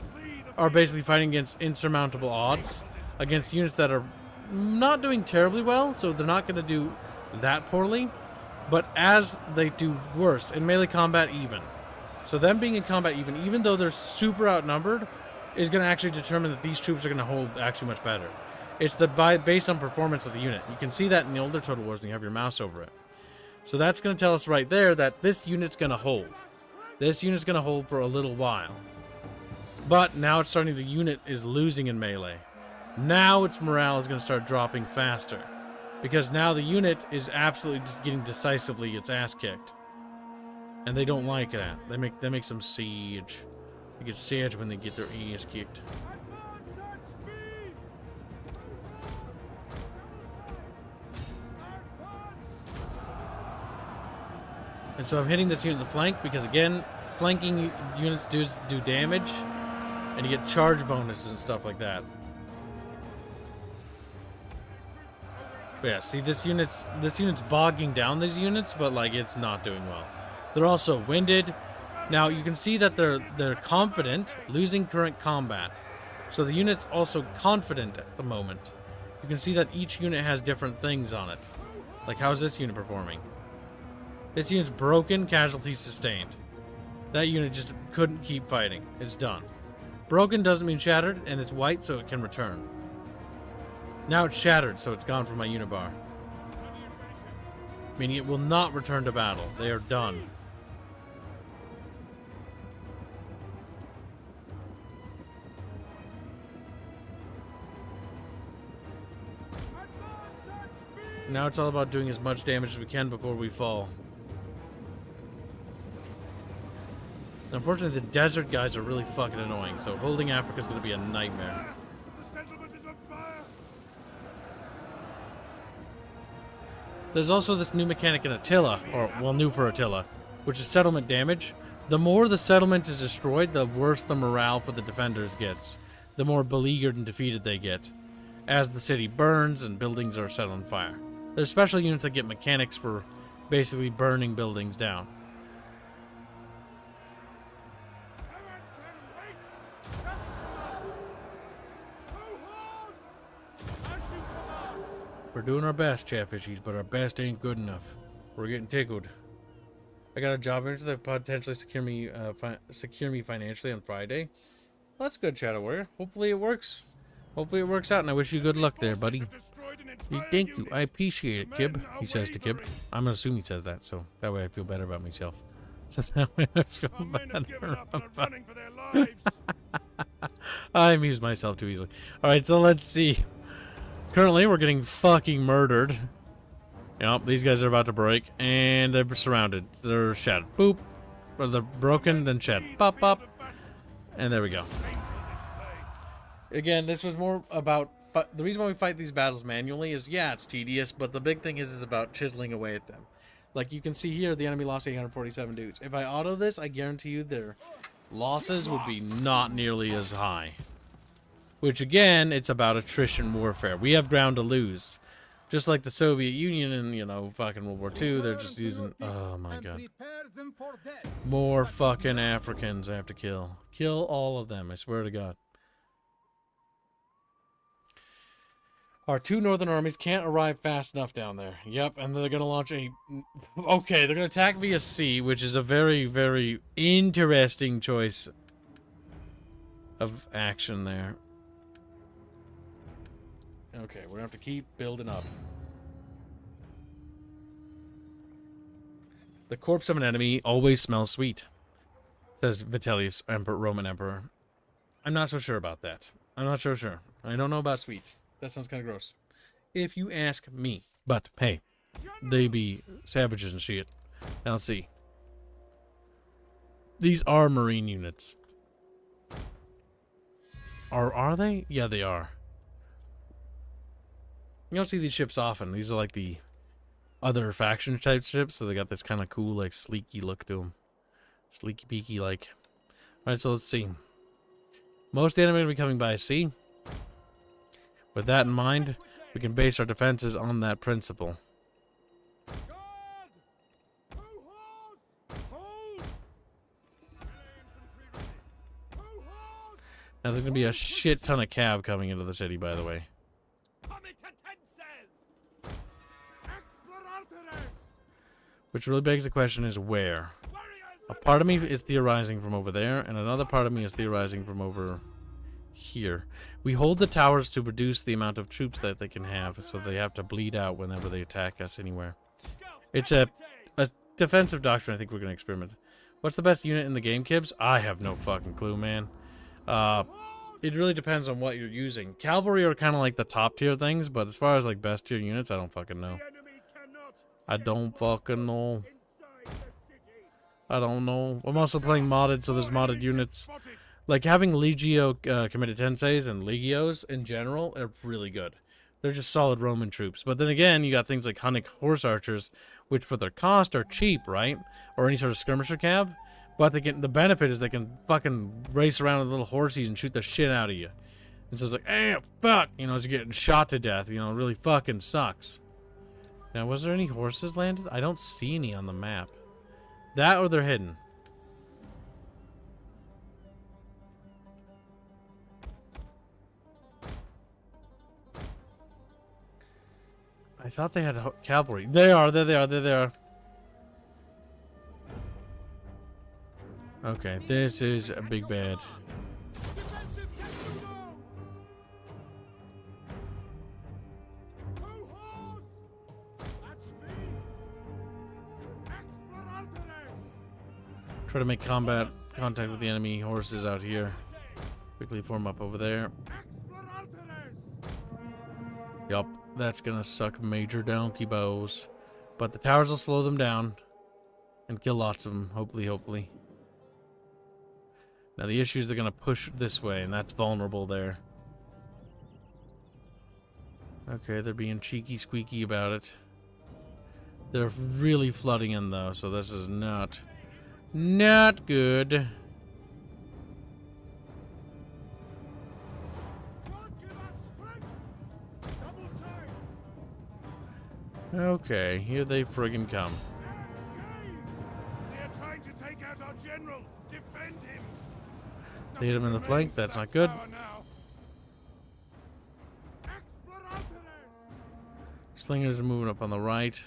are basically fighting against insurmountable odds, against units that are not doing terribly well, so they're not going to do that poorly, but as they do worse, in melee combat even. So them being in combat even though they're super outnumbered, is going to actually determine that these troops are going to hold actually much better. It's based on performance of the unit. You can see that in the older Total Wars when you have your mouse over it. So that's going to tell us right there that this unit's going to hold. This unit's going to hold for a little while. But now it's starting, the unit is losing in melee. Now its morale is going to start dropping faster. Because now the unit is absolutely just getting decisively its ass kicked. And they don't like that. They make some siege. They get siege when they get their ass kicked. Advance at speed! And so I'm hitting this unit in the flank because, again, flanking units do damage, and you get charge bonuses and stuff like that. But yeah, see, this unit's bogging down these units, but like it's not doing well. They're also winded. Now you can see that they're confident, losing current combat. So the unit's also confident at the moment. You can see that each unit has different things on it. Like, how's this unit performing? This unit's broken, casualties sustained. That unit just couldn't keep fighting. It's done. Broken doesn't mean shattered, and it's white, so it can return. Now it's shattered, so it's gone from my unit bar. Meaning it will not return to battle. They are done. Now it's all about doing as much damage as we can before we fall. Unfortunately, the desert guys are really fucking annoying, so holding Africa is going to be a nightmare. The settlement is on fire! There's also this new mechanic in Attila, or, well, new for Attila, which is settlement damage. The more the settlement is destroyed, the worse the morale for the defenders gets. The more beleaguered and defeated they get, as the city burns and buildings are set on fire. There's special units that get mechanics for basically burning buildings down. We're doing our best, Chatfishies, but our best ain't good enough. We're getting tickled. I got a job interview that potentially secure me financially on Friday. Well, that's good, Shadow Warrior. Hopefully it works. Hopefully it works out, and I wish you good luck there, buddy. Thank you. I appreciate it, Kib. He says to Kib. I'm gonna assume he says that, so that way I feel better about myself. So that way I feel better about I amuse myself too easily. Alright, so let's see. Currently, we're getting fucking murdered. Yep, these guys are about to break, and they're surrounded. They're shattered. Boop. Or they're broken, then shattered. Pop, pop. And there we go. Again, this was more about... the reason why we fight these battles manually is, yeah, it's tedious, but the big thing is about chiseling away at them. Like you can see here, the enemy lost 847 dudes. If I auto this, I guarantee you their losses would be not nearly as high. Which, again, it's about attrition warfare. We have ground to lose. Just like the Soviet Union and, you know, fucking World War II, they're just using... Oh, my God. More fucking Africans I have to kill. Kill all of them, I swear to God. Our two northern armies can't arrive fast enough down there. Yep, and they're going to launch a... Okay, they're going to attack via sea, which is a very, very interesting choice of action there. Okay, we're going to have to keep building up. The corpse of an enemy always smells sweet, says Vitellius, Roman Emperor. I'm not so sure about that. I'm not so sure. I don't know about sweet. That sounds kind of gross. If you ask me. But, hey, they be savages and shit. Now, let's see. These are Marine units. Are they? Yeah, they are. You don't see these ships often. These are like the other faction type ships, so they got this kind of cool, like, sleeky look to them. Sleeky peaky like. Alright, so let's see. Most of the enemy will be coming by sea. With that in mind, we can base our defenses on that principle. Now there's going to be a shit ton of cav coming into the city, by the way. Which really begs the question is where? A part of me is theorizing from over there, and another part of me is theorizing from over here. We hold the towers to reduce the amount of troops that they can have, so they have to bleed out whenever they attack us anywhere. It's a defensive doctrine I think we're going to experiment. What's the best unit in the game, Kibbs? I have no fucking clue, man. It really depends on what you're using. Cavalry are kind of like the top tier things, but as far as like best tier units, I don't fucking know. I don't fucking know. I don't know. I'm also playing modded, so there's modded units. Like, having Legio committed Tenseis and Legios in general are really good. They're just solid Roman troops. But then again, you got things like Hunnic Horse Archers, which for their cost are cheap, right? Or any sort of skirmisher cav. But they the benefit is they can fucking race around with little horsies and shoot the shit out of you. And so it's like, eh, fuck! You know, as you're getting shot to death, you know, it really fucking sucks. Now, was there any horses landed? I don't see any on the map. That or they're hidden. I thought they had cavalry. They are, there they are, there they are. Okay, this is a big bad. Try to make contact with the enemy horses out here. Quickly form up over there. Yup, that's gonna suck major donkey bows. But the towers will slow them down. And kill lots of them, hopefully. Now the issue is they're gonna push this way, and that's vulnerable there. Okay, they're being cheeky squeaky about it. They're really flooding in though, so this is not good. Okay, here they friggin' come. They are trying to take out our general. Defend him. They hit him in the flank, that's not good. Slingers are moving up on the right.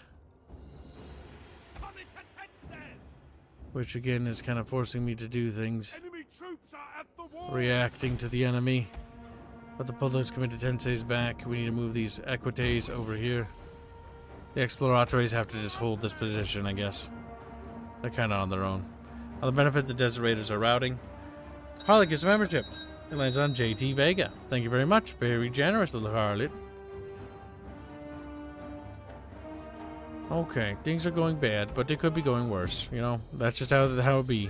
Which again is kind of forcing me to do things. Reacting to the enemy. But the pull those committed Tenseis back. We need to move these Equites over here. The Exploratores have to just hold this position, I guess. They're kind of on their own. On the benefit, the Desert Raiders are routing. Harlot gives a membership. It lands on JT Vega. Thank you very much. Very generous, little Harlot. Okay, things are going bad, but they could be going worse. You know, that's just how it be.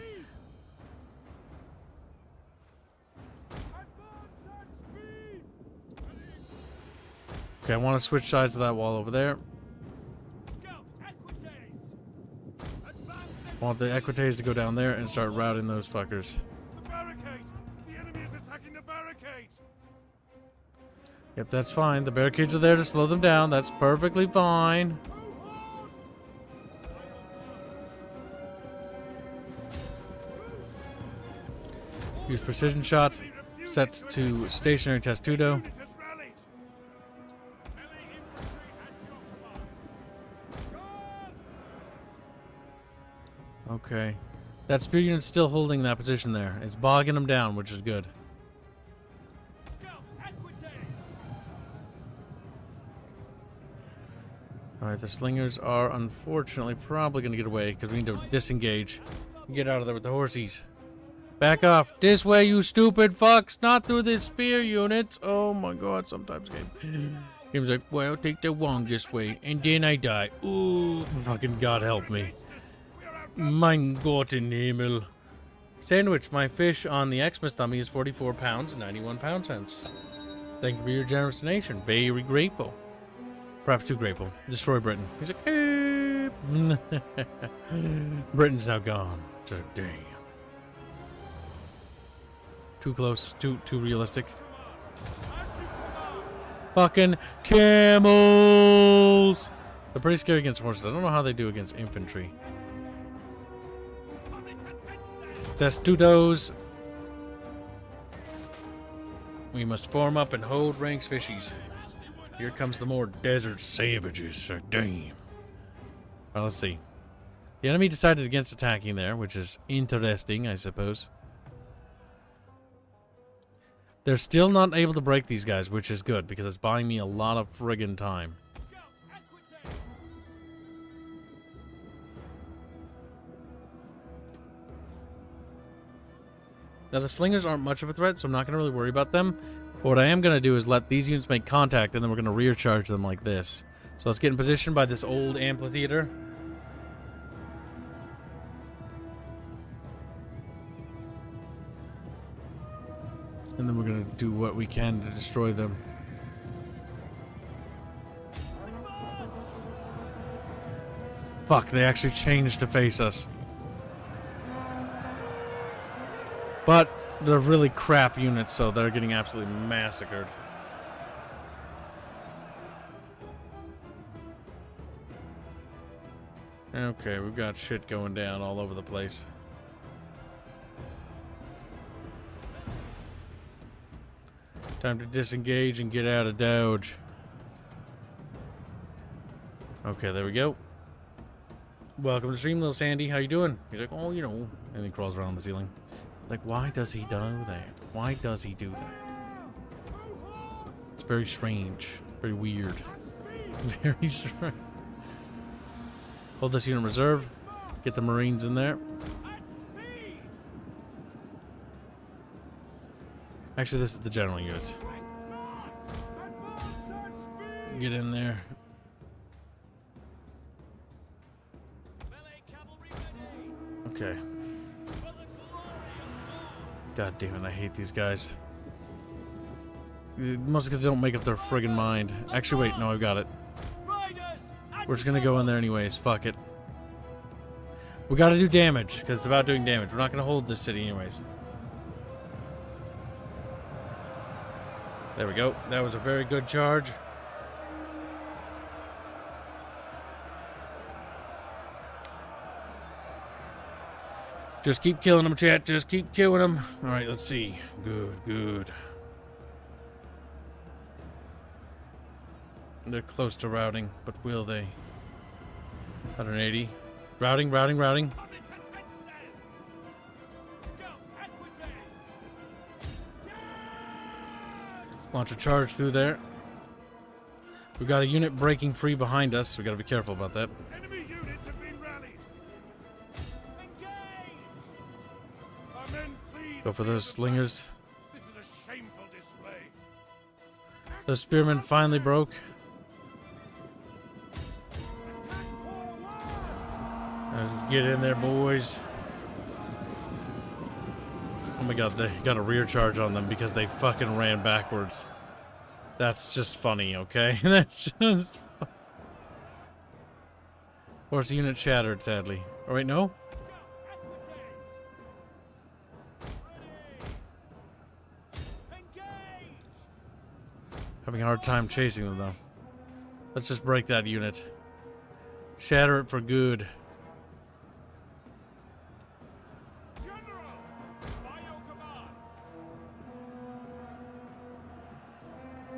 Okay, I want to switch sides of that wall over there. I want the Equites to go down there and start routing those fuckers. The barricade! The enemy is attacking the barricade! Yep, that's fine. The barricades are there to slow them down. That's perfectly fine. Use precision shot. Set to stationary testudo. Okay. That spear unit's still holding that position there. It's bogging them down, which is good. Alright, the slingers are unfortunately probably going to get away because we need to disengage. Get out of there with the horsies. Back off. This way, you stupid fucks. Not through the spear units. Oh my god, sometimes game's like, well, take the longest way. And then I die. Ooh, fucking God help me. Mein Gott in Himmel. Sandwich, my fish on the Xmas dummy is 44 pounds, 91 pound cents. Thank you for your generous donation. Very grateful. Perhaps too grateful. Destroy Britain. He's like, Britain's now gone. Just like, damn. Too close. Too realistic. Fucking camels! They're pretty scary against horses. I don't know how they do against infantry. Testudos. We must form up and hold ranks, fishies. Here comes the more desert savages. Damn. Well, let's see. The enemy decided against attacking there, which is interesting, I suppose. They're still not able to break these guys, which is good, because it's buying me a lot of friggin' time. Now, the slingers aren't much of a threat, so I'm not going to really worry about them. But what I am going to do is let these units make contact, and then we're going to rear charge them like this. So let's get in position by this old amphitheater. And then we're gonna do what we can to destroy them. Fuck, they actually changed to face us. But they're really crap units, so they're getting absolutely massacred. Okay, we've got shit going down all over the place. Time to disengage and get out of Dodge. Okay, there we go. Welcome to the stream, little Sandy. How you doing? He's like, oh, you know. And he crawls around the ceiling. Like, why does he do that? Why does he do that? It's very strange. Very weird. Very strange. Hold this unit in reserve. Get the Marines in there. Actually, this is the general unit. Get in there. Okay. God damn it, I hate these guys. Mostly because they don't make up their friggin' mind. Actually, wait, no, I've got it. We're just gonna go in there anyways, fuck it. We gotta do damage, because it's about doing damage. We're not gonna hold this city anyways. There we go. That was a very good charge. Just keep killing them, chat. Just keep killing them. Alright, let's see. Good, good. They're close to routing, but will they? 180. Routing, routing, routing. Launch a charge through there. We've got a unit breaking free behind us. We gotta be careful about that. Enemy units have been rallied. Engage! Our men flee. Go for those slingers. This is a shameful display. The spearmen finally broke. Let's get in there, boys. Oh my god, they got a rear charge on them because they fucking ran backwards. That's just funny, okay? That's just... Of course, the unit shattered, sadly. Oh, wait, no? Having a hard time chasing them, though. Let's just break that unit. Shatter it for good.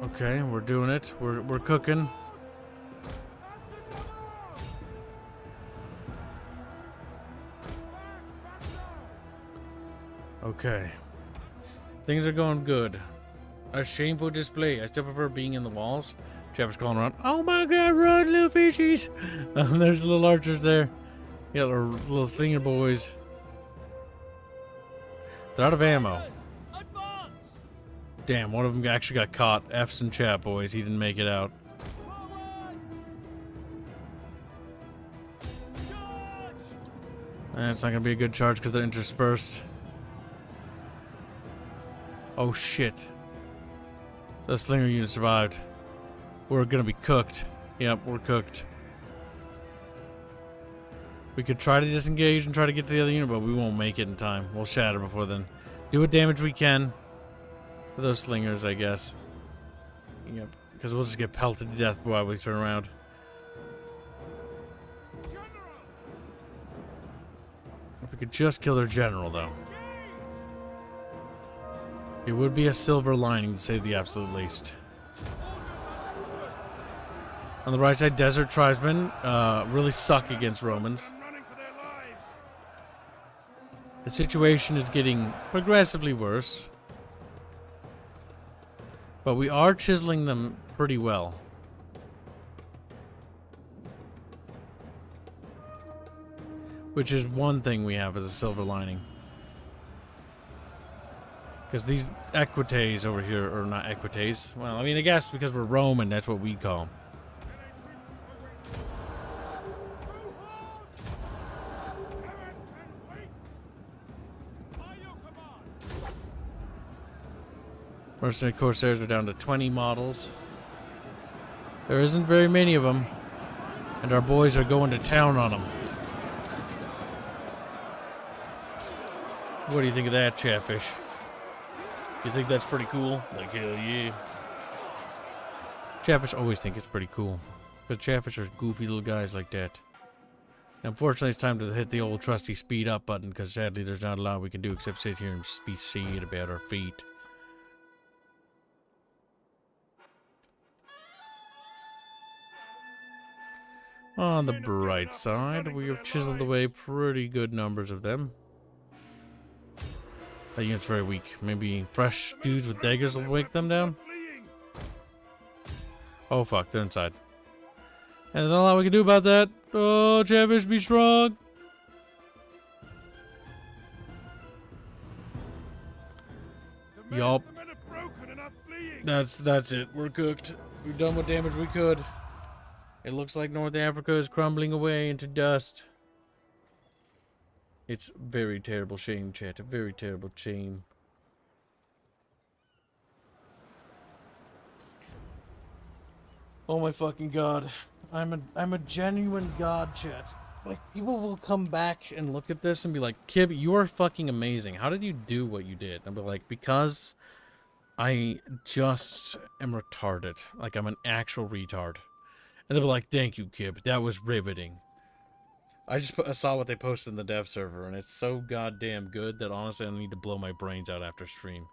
Okay, we're doing it. We're cooking. Okay. Things are going good. A shameful display. I still prefer being in the walls. Jeff's calling around. Oh my god, run, little fishies! There's the little archers there. Yeah, little slinger boys. They're out of ammo. Damn, one of them actually got caught. F's in chat, boys. He didn't make it out. It's not going to be a good charge because they're interspersed. Oh, shit. So the slinger unit survived. We're going to be cooked. Yep, we're cooked. We could try to disengage and try to get to the other unit, but we won't make it in time. We'll shatter before then. Do what damage we can. Those slingers, I guess. Yep, because we'll just get pelted to death while we turn around. If we could just kill their general, though. It would be a silver lining, to say the absolute least. On the right side, desert tribesmen really suck against Romans. The situation is getting progressively worse. But we are chiseling them pretty well. Which is one thing we have as a silver lining. Because these equites over here, or not equites, well, I mean, I guess because we're Roman, that's what we call them. Mercenary Corsairs are down to 20 models. There isn't very many of them. And our boys are going to town on them. What do you think of that, Chatfish? You think that's pretty cool? Like, hell yeah. Chatfish always think it's pretty cool. Because Chatfish are goofy little guys like that. Unfortunately, it's time to hit the old trusty speed up button, because sadly there's not a lot we can do except sit here and be sad about our feet. On the bright side, we have chiseled away pretty good numbers of them. That unit's very weak. Maybe fresh dudes with daggers will wake them down? Oh fuck, they're inside. And there's not a lot we can do about that. Oh, Chatfish, be strong. Yup. That's it. We're cooked. We've done what damage we could. It looks like North Africa is crumbling away into dust. It's a very terrible shame, chat. A very terrible shame. Oh my fucking god. I'm a genuine god, chat. Like, people will come back and look at this and be like, Kib, you are fucking amazing. How did you do what you did? And I'll be like, because I just am retarded. Like, I'm an actual retard. And they'll be like, thank you, Kib. That was riveting. I saw what they posted in the dev server, and it's so goddamn good that honestly I need to blow my brains out after stream.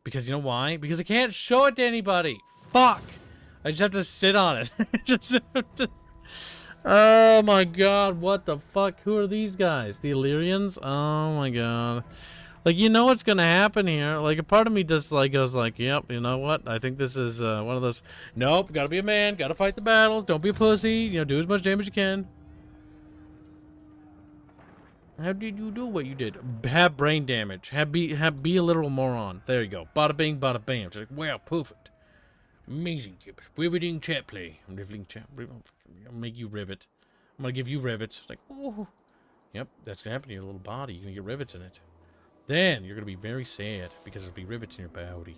Because you know why? Because I can't show it to anybody. Fuck! I just have to sit on it. Just have to... Oh my god, what the fuck? Who are these guys? The Illyrians? Oh my god. Like, you know what's gonna happen here. Like, a part of me just, like, goes like, yep, you know what? I think this is, one of those, nope, gotta be a man, gotta fight the battles, don't be a pussy, you know, do as much damage as you can. How did you do what you did? Have brain damage. Be a literal moron. There you go. Bada bing, bada bam. Just like, wow, perfect. Amazing, Kip. Riveting chat play. I'm riveting chat. I'll make you rivet. I'm gonna give you rivets. Like, oh. Yep, that's gonna happen to your little body. You're gonna get rivets in it. Then you're gonna be very sad because there'll be rivets in your body.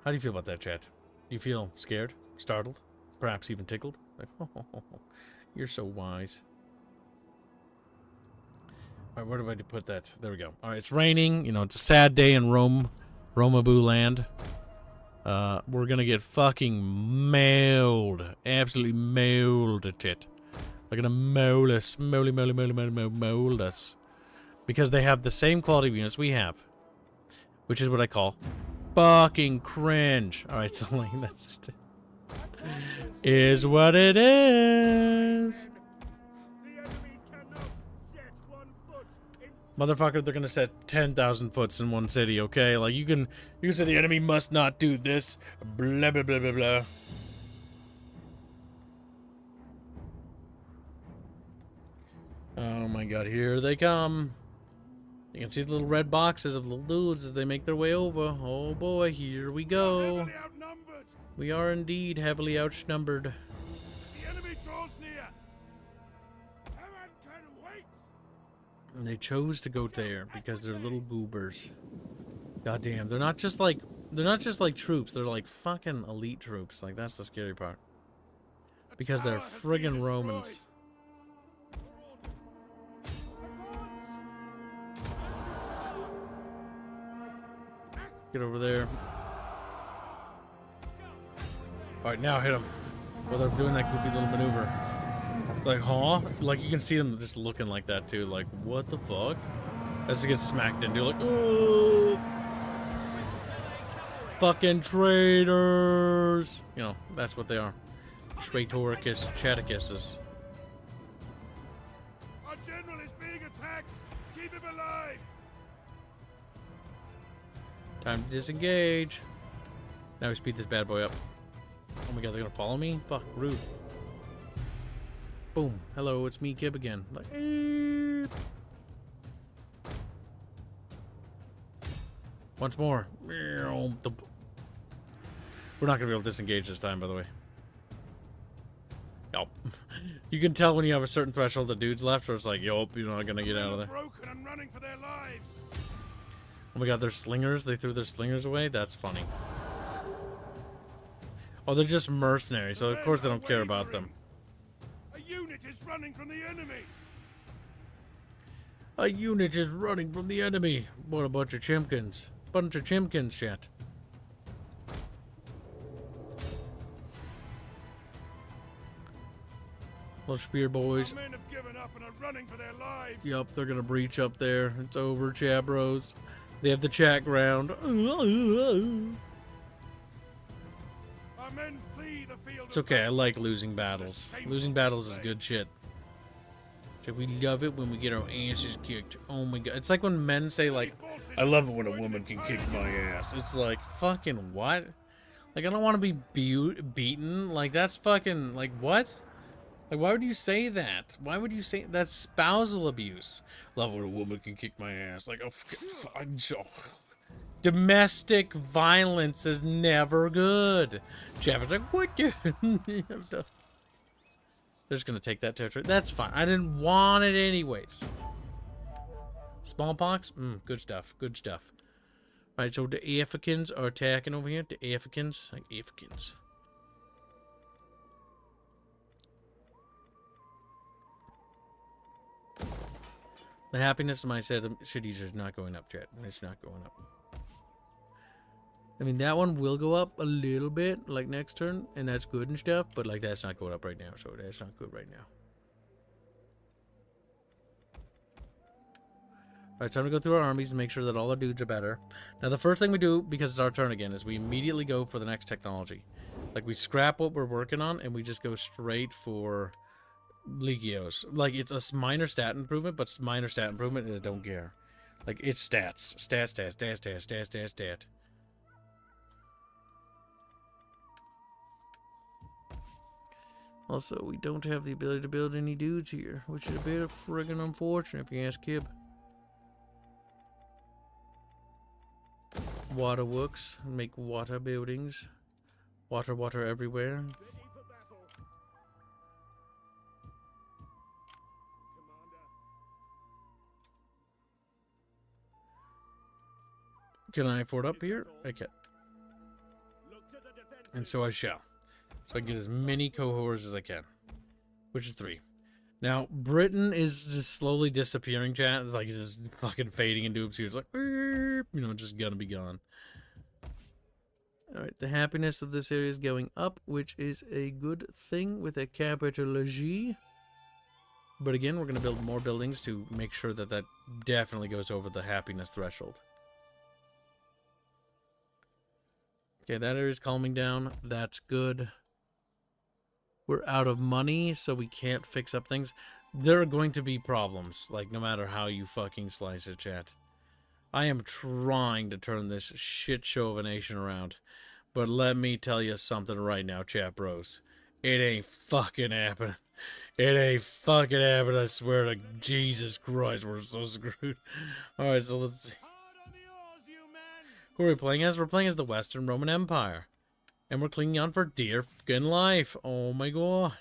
How do you feel about that, chat? Do you feel scared, startled, perhaps even tickled? Like, oh, you're so wise. Alright, where do I put that? There we go. Alright, it's raining. You know, it's a sad day in Romaboo land. We're gonna get fucking mailed. Absolutely mailed at it. They're gonna maul us. Mold us. Because they have the same quality of units we have. Which is what I call fucking cringe. Alright, so like, that's just it. Is what it is. Motherfucker, they're gonna set 10,000 foots in one city, okay? Like, you can say the enemy must not do this. Blah, blah, blah, blah, blah. Oh my god, here they come. You can see the little red boxes of little dudes as they make their way over. Oh boy, here we go. We are indeed heavily outnumbered. The enemy draws near. Heaven can wait. And they chose to go there because they're little goobers. Goddamn, they're not just like troops, they're like fucking elite troops. Like, that's the scary part. Because they're friggin' Romans. Get over there. Alright, now hit them. Well, they're doing that goofy little maneuver. Like, huh? Like, you can see them just looking like that, too. Like, what the fuck? As they get smacked into, like, ooh! Fucking traitors! You know, that's what they are. Traitoricus Chaticus's. Our general is being attacked. Keep him alive. Time to disengage. Now we speed this bad boy up. Oh my god, they're gonna follow me? Fuck, rude. Boom. Hello, it's me, Kib, again. Like, once more. We're not gonna be able to disengage this time, by the way. Yup. You can tell when you have a certain threshold of dudes left, or it's like, yup, you're not gonna get out of there. Broken and running for their lives. Oh my god, they're slingers? They threw their slingers away? That's funny. Oh, they're just mercenaries, so of course they don't care about them. A unit is running from the enemy. A unit is running from the enemy. What a bunch of chimkins. Bunch of chimkins, chat. Little spear boys. Our men have given up and are running for their lives. Yup, they're gonna breach up there. It's over, Chatbros. They have the chat ground. Our men flee the field. It's okay, I like losing battles. Losing battles is good shit. We love it when we get our asses kicked. Oh my god. It's like when men say, like, I love it when a woman can kick my ass. It's like, fucking what? Like, I don't want to be beaten. Like, that's fucking, like, what? Like, why would you say that? Why would you say that's spousal abuse? Love when a woman can kick my ass. Like, oh, domestic violence is never good. Jeff is like, what do you have to... They're just gonna take that territory. That's fine. I didn't want it anyways. Smallpox? Good stuff. Good stuff. Alright, so the Africans are attacking over here. The Africans. Like Africans. The happiness of my cities is not going up, chat. It's not going up. I mean, that one will go up a little bit, like next turn, and that's good and stuff, but like that's not going up right now, so that's not good right now. Alright, time to go through our armies and make sure that all our dudes are better. Now, the first thing we do, because it's our turn again, is we immediately go for the next technology. Like, we scrap what we're working on, and we just go straight for Legios. Like, it's a minor stat improvement, but minor stat improvement, I don't care. Like, it's stats. Stat. Also, we don't have the ability to build any dudes here, which is a bit friggin' unfortunate if you ask Kib. Waterworks, make water buildings. Water everywhere. Ready for battle. Commander. Can I afford up here? I can. Look to the defense. And so I shall. So I can get as many cohorts as I can. Which is 3. Now, Britain is just slowly disappearing, chat. It's like it's just fucking fading into obscurity. It's like, you know, just gonna be gone. Alright, the happiness of this area is going up, which is a good thing with a capital G. But again, we're going to build more buildings to make sure that that definitely goes over the happiness threshold. Okay, that area's calming down. That's good. We're out of money, so we can't fix up things. There are going to be problems, like, no matter how you fucking slice it, chat. I am trying to turn this shit show of a nation around. But let me tell you something right now, Chatbros. It ain't fucking happening. It ain't fucking happening, I swear to Jesus Christ, we're so screwed. Alright, so let's see. Hard on the oars, you men. Who are we playing as? We're playing as the Western Roman Empire. And we're clinging on for dear fucking life. Oh my god.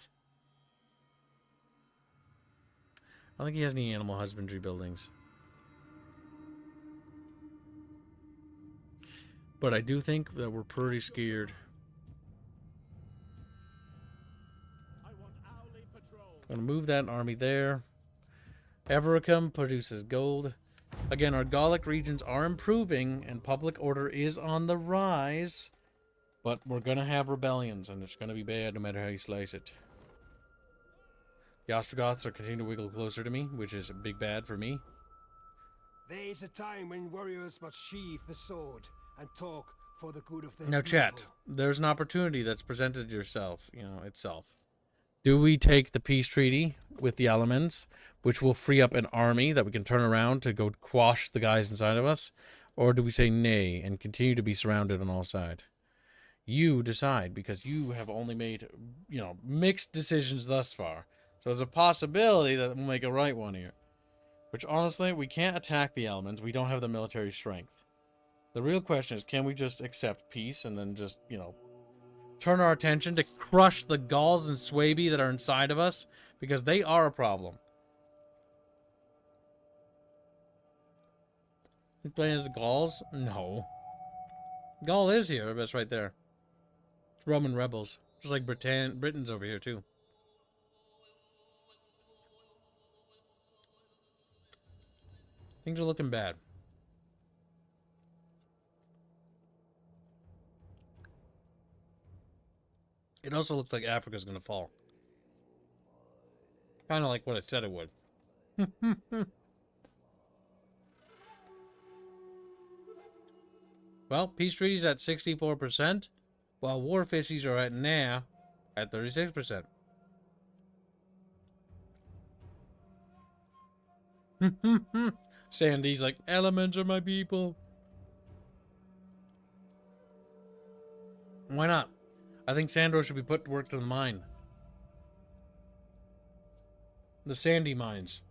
I don't think he has any animal husbandry buildings. But I do think that we're pretty scared. I want hourly patrol. I'm going to move that army there. Evericum produces gold. Again, our Gallic regions are improving, and public order is on the rise. But we're going to have rebellions, and it's going to be bad no matter how you slice it. The Ostrogoths are continuing to wiggle closer to me, which is a big bad for me. There is a time when warriors must sheathe the sword and talk for the good of the Now, people. chat, there's an opportunity that's presented itself. Do we take the peace treaty with the elements, which will free up an army that we can turn around to go quash the guys inside of us? Or do we say nay and continue to be surrounded on all sides? You decide, because you have only made, mixed decisions thus far. So there's a possibility that we'll make a right one here. Which, honestly, we can't attack the elements. We don't have the military strength. The real question is, can we just accept peace and then just, turn our attention to crush the Gauls and Swabi that are inside of us? Because they are a problem. He's playing as the Gauls? No. Gaul is here, but it's right there. It's Roman rebels. Just like Britain's over here, too. Things are looking bad. It also looks like Africa's going to fall. Kind of like what I said it would. Well, peace treaties at 64%, while war fishies are at 36%. Sandy's like, elements are my people. Why not? I think Sandor should be put to work to the mine. The sandy mines.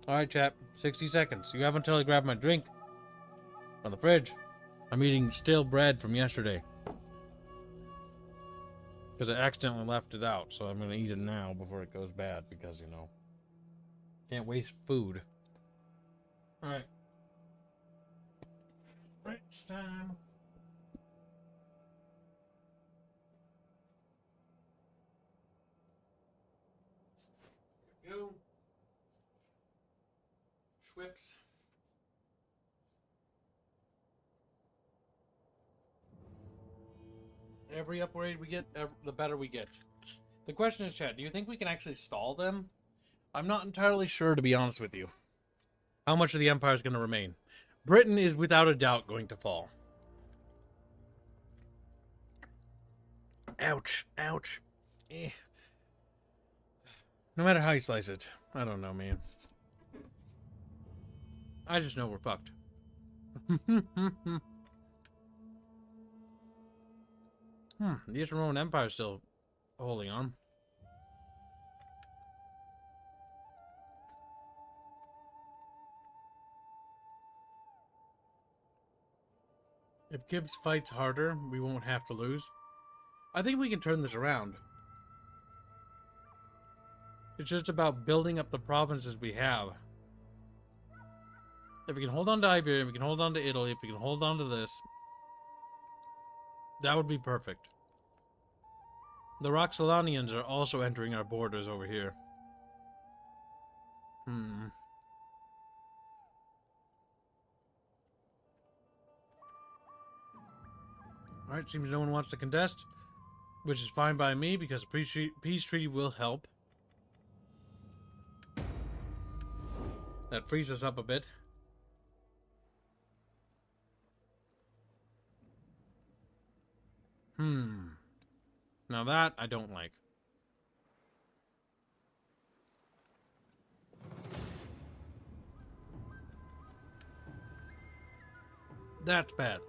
Alright, chap. 60 seconds. You have until I grab my drink. On the fridge. I'm eating stale bread from yesterday. Because I accidentally left it out, so I'm going to eat it now before it goes bad. Because, you know, can't waste food. Alright. Fridge time. Go. Schwips. Every upgrade we get, the better we get. The question is, Chad, do you think we can actually stall them? I'm not entirely sure, to be honest with you. How much of the Empire is going to remain? Britain is without a doubt going to fall. Ouch. Ouch. Eh. No matter how you slice it. I don't know, man. I just know we're fucked. The Eastern Roman Empire is still holding on. If Gibbs fights harder, we won't have to lose. I think we can turn this around. It's just about building up the provinces we have. If we can hold on to Iberia, if we can hold on to Italy, if we can hold on to this, that would be perfect. The Roxolanians are also entering our borders over here. Alright, seems no one wants to contest, which is fine by me because a peace treaty will help. That frees us up a bit. Now that I don't like. That's bad.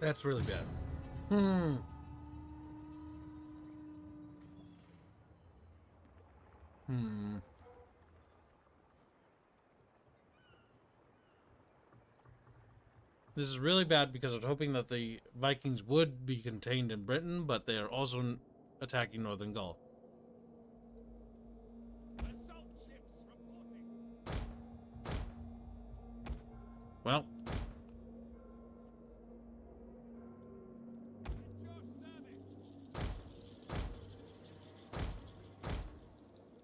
That's really bad. This is really bad because I was hoping that the Vikings would be contained in Britain, but they are also attacking Northern Gaul. Assault ships reporting. Well. At your service.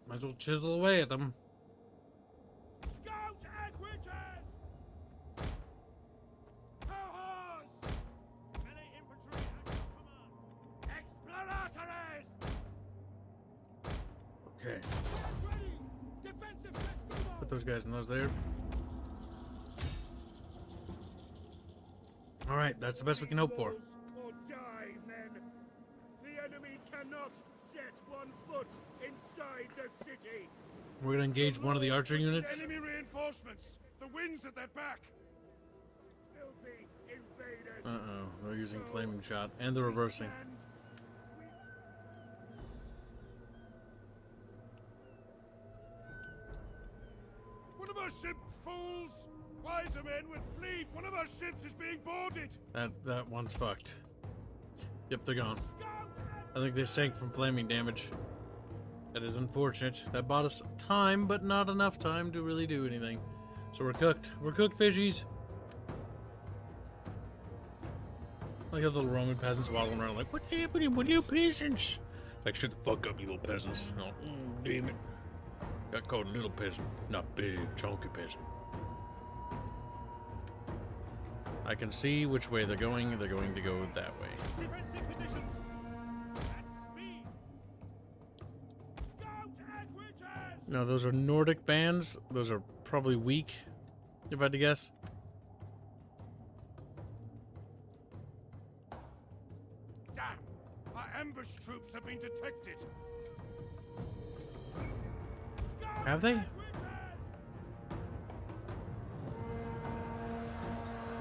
Might as well chisel away at them. Scout equities! Cohorts! Melee infantry at your command. Exploratores! Okay. Ready! Defensive festival! Put those guys in those there. Alright, that's the best we can hope for. Or die, men. The enemy cannot set one foot inside the city. We're gonna engage one of the archer units. Enemy reinforcements. The wind's at their back. Filthy invaders. Uh-oh, they're using flaming shot, and they're reversing. One of our ships, fools! Wiser men would flee. One of our ships is being boarded. That one's fucked. Yep, they're gone. I think they sank from flaming damage. That is unfortunate. That bought us time, but not enough time to really do anything. So we're cooked. We're cooked, fishies. Like the little Roman peasants waddling around like, what's happening with you peasants? Like, shut the fuck up, you little peasants. Oh, damn it. Got called a little peasant, not big, chunky peasant. I can see which way they're going. They're going to go that way. Defensive positions. At speed. Scout Edwards! Now, those are Nordic bands. Those are probably weak, if I had to guess. Damn! Our ambush troops have been detected. Have they? I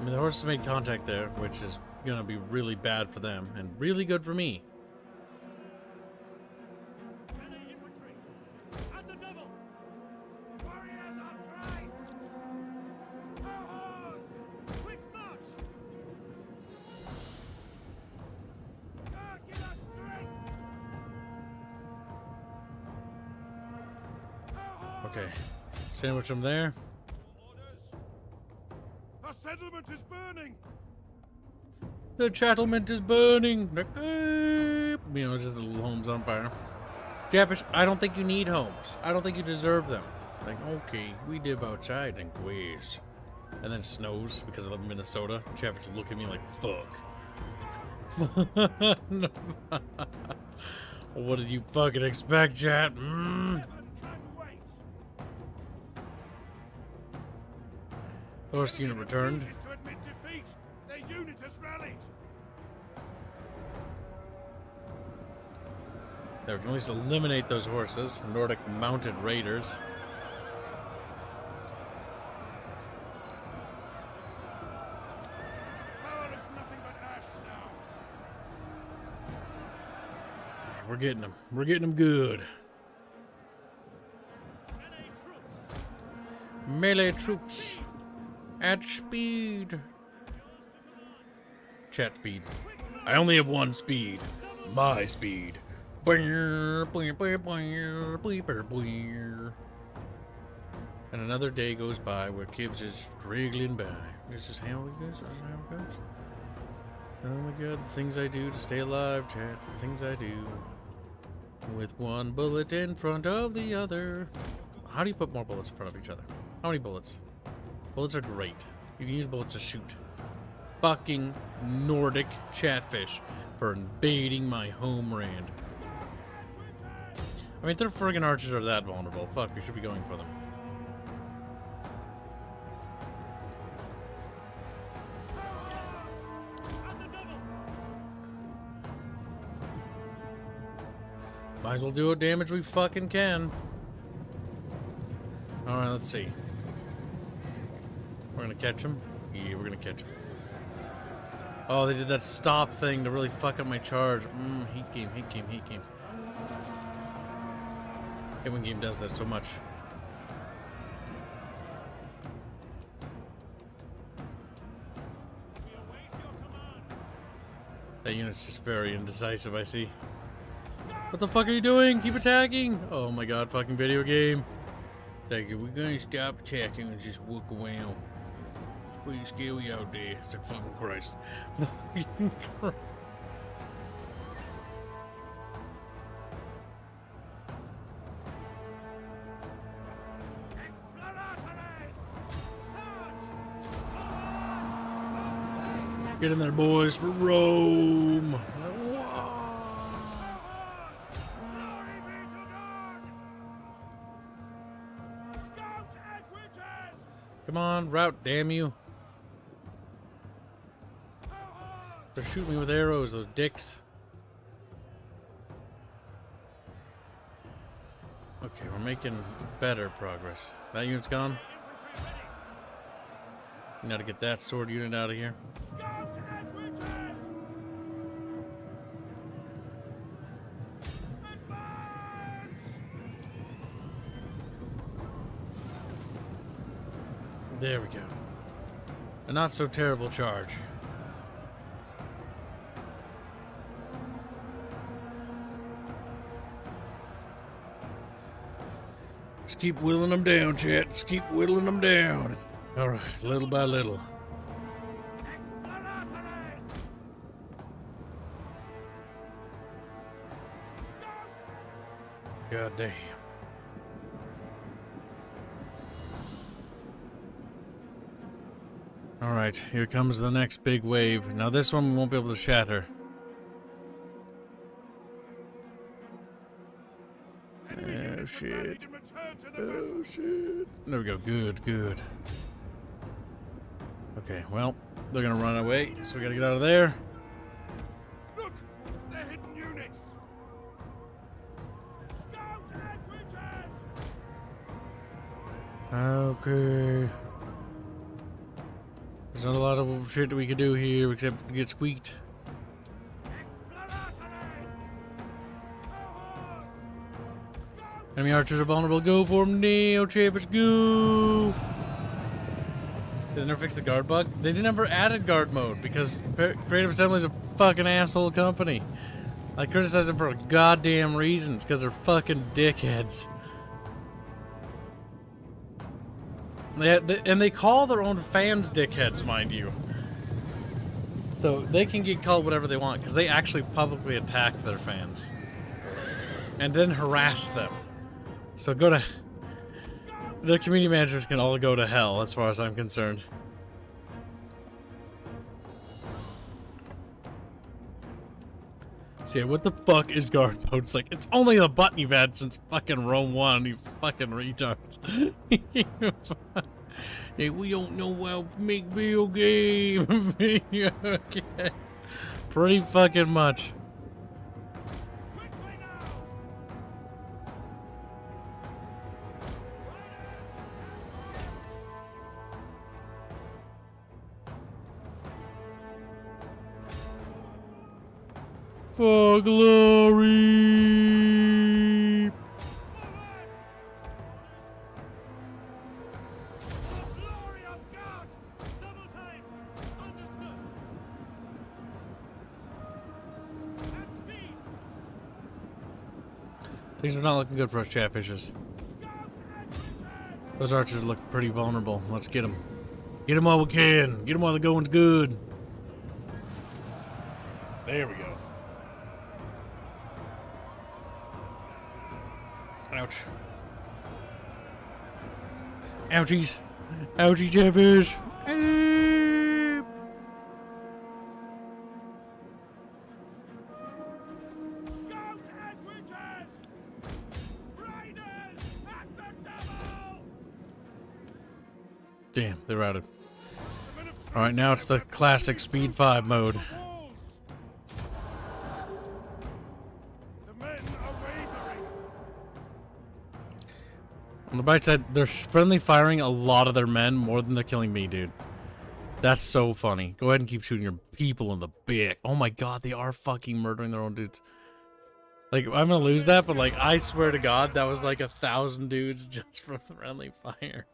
mean, the horses made contact there, which is gonna be really bad for them and really good for me. Melee infantry. At the double. Warriors on Christ. Cohorts. Quick march. God give us strength. Cohorts. Okay, sandwich them there. Orders. Our settlement is burning. The settlement is burning. Like, you know, just little homes on fire. Chatfish, I don't think you need homes. I don't think you deserve them. Like, okay, we live outside and quiz. And then it snows because I live in Minnesota. Chatfish look at me like, fuck. What did you fucking expect, chat? Heaven can wait. Horse unit returned. Refuses to admit defeat. Their unit has rallied. There, we can at least eliminate those horses. Nordic mounted raiders. Tower is nothing but ash now. We're getting them. We're getting them good. Melee troops. Melee troops at speed. Chat speed. I only have one speed. My speed. And another day goes by where Kibbs is straggling by. This is how it goes. This is how it goes. Oh my god, the things I do to stay alive, chat. The things I do. With one bullet in front of the other. How do you put more bullets in front of each other? How many bullets? Bullets are great. You can use bullets to shoot. Fucking Nordic chatfish for invading my homeland. I mean, if their friggin' archers are that vulnerable, fuck, we should be going for them. Might as well do what damage we fucking can. Alright, let's see. We're gonna catch him? Yeah, we're gonna catch him. Oh, they did that stop thing to really fuck up my charge. Heat game, heat game, heat game. Hate when game does that so much. That unit's just very indecisive, I see. What the fuck are you doing? Keep attacking! Oh my god, fucking video game. Thank you. We're gonna stop attacking and just walk around. It's pretty scary out there. It's like fucking Christ. Fucking Christ. Get in there, boys, for Rome. Come on, route, damn you. They're shooting me with arrows, those dicks. Okay, we're making better progress. That unit's gone. We gotta get that sword unit out of here. There we go. A not so terrible charge. Just keep whittling them down, chat. Just keep whittling them down. All right, little by little. God damn. Alright, here comes the next big wave. Now this one we won't be able to shatter. Oh shit. Oh shit. There we go. Good, good. Okay, well, they're gonna run away, so we gotta get out of there. Look! They're hidden units! Scout equities! Okay. There's not a lot of shit that we can do here except get squeaked. Enemy archers are vulnerable. Go for them now, Chatfish. Go! Did they never fix the guard bug? They never added guard mode because Creative Assembly is a fucking asshole company. I criticize them for a goddamn reason. It's because they're fucking dickheads. And they call their own fans dickheads, mind you. So they can get called whatever they want because they actually publicly attack their fans and then harass them. So their community managers can all go to hell as far as I'm concerned. So yeah, what the fuck is guard mode? It's like, it's only the button you've had since fucking Rome 1, you fucking retards. Hey, we don't know how to make video game. Okay. Pretty fucking much. For glory. Things are not looking good for us, Chatfishes. Those archers look pretty vulnerable. Let's get them. Get them while we can. Get them while the going's good. There we go. Ouch. Ouchies. Ouchie, Chatfish. Damn, they're routed. Alright, now it's the classic Speed 5 mode. On the bright side, they're friendly firing a lot of their men more than they're killing me, dude. That's so funny. Go ahead and keep shooting your people in the back. Oh my god, they are fucking murdering their own dudes. Like, I'm gonna lose that, but like, I swear to god, that was like 1,000 dudes just from friendly fire.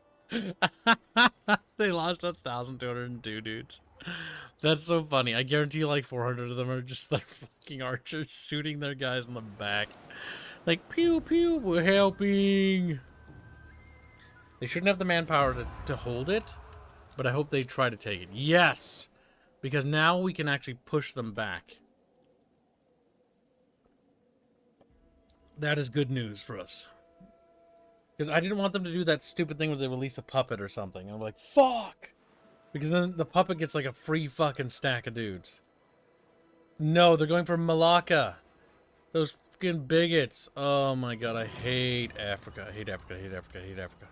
They lost 1,202 dudes. That's so funny. I guarantee you like 400 of them are just their fucking archers shooting their guys in the back. Like, pew pew, we're helping. They shouldn't have the manpower to hold it, but I hope they try to take it. Yes! Because now we can actually push them back. That is good news for us. Because I didn't want them to do that stupid thing where they release a puppet or something. And I'm like, fuck! Because then the puppet gets like a free fucking stack of dudes. No, they're going for Malacca. Those fucking bigots. Oh my god, I hate Africa. I hate Africa, I hate Africa, I hate Africa.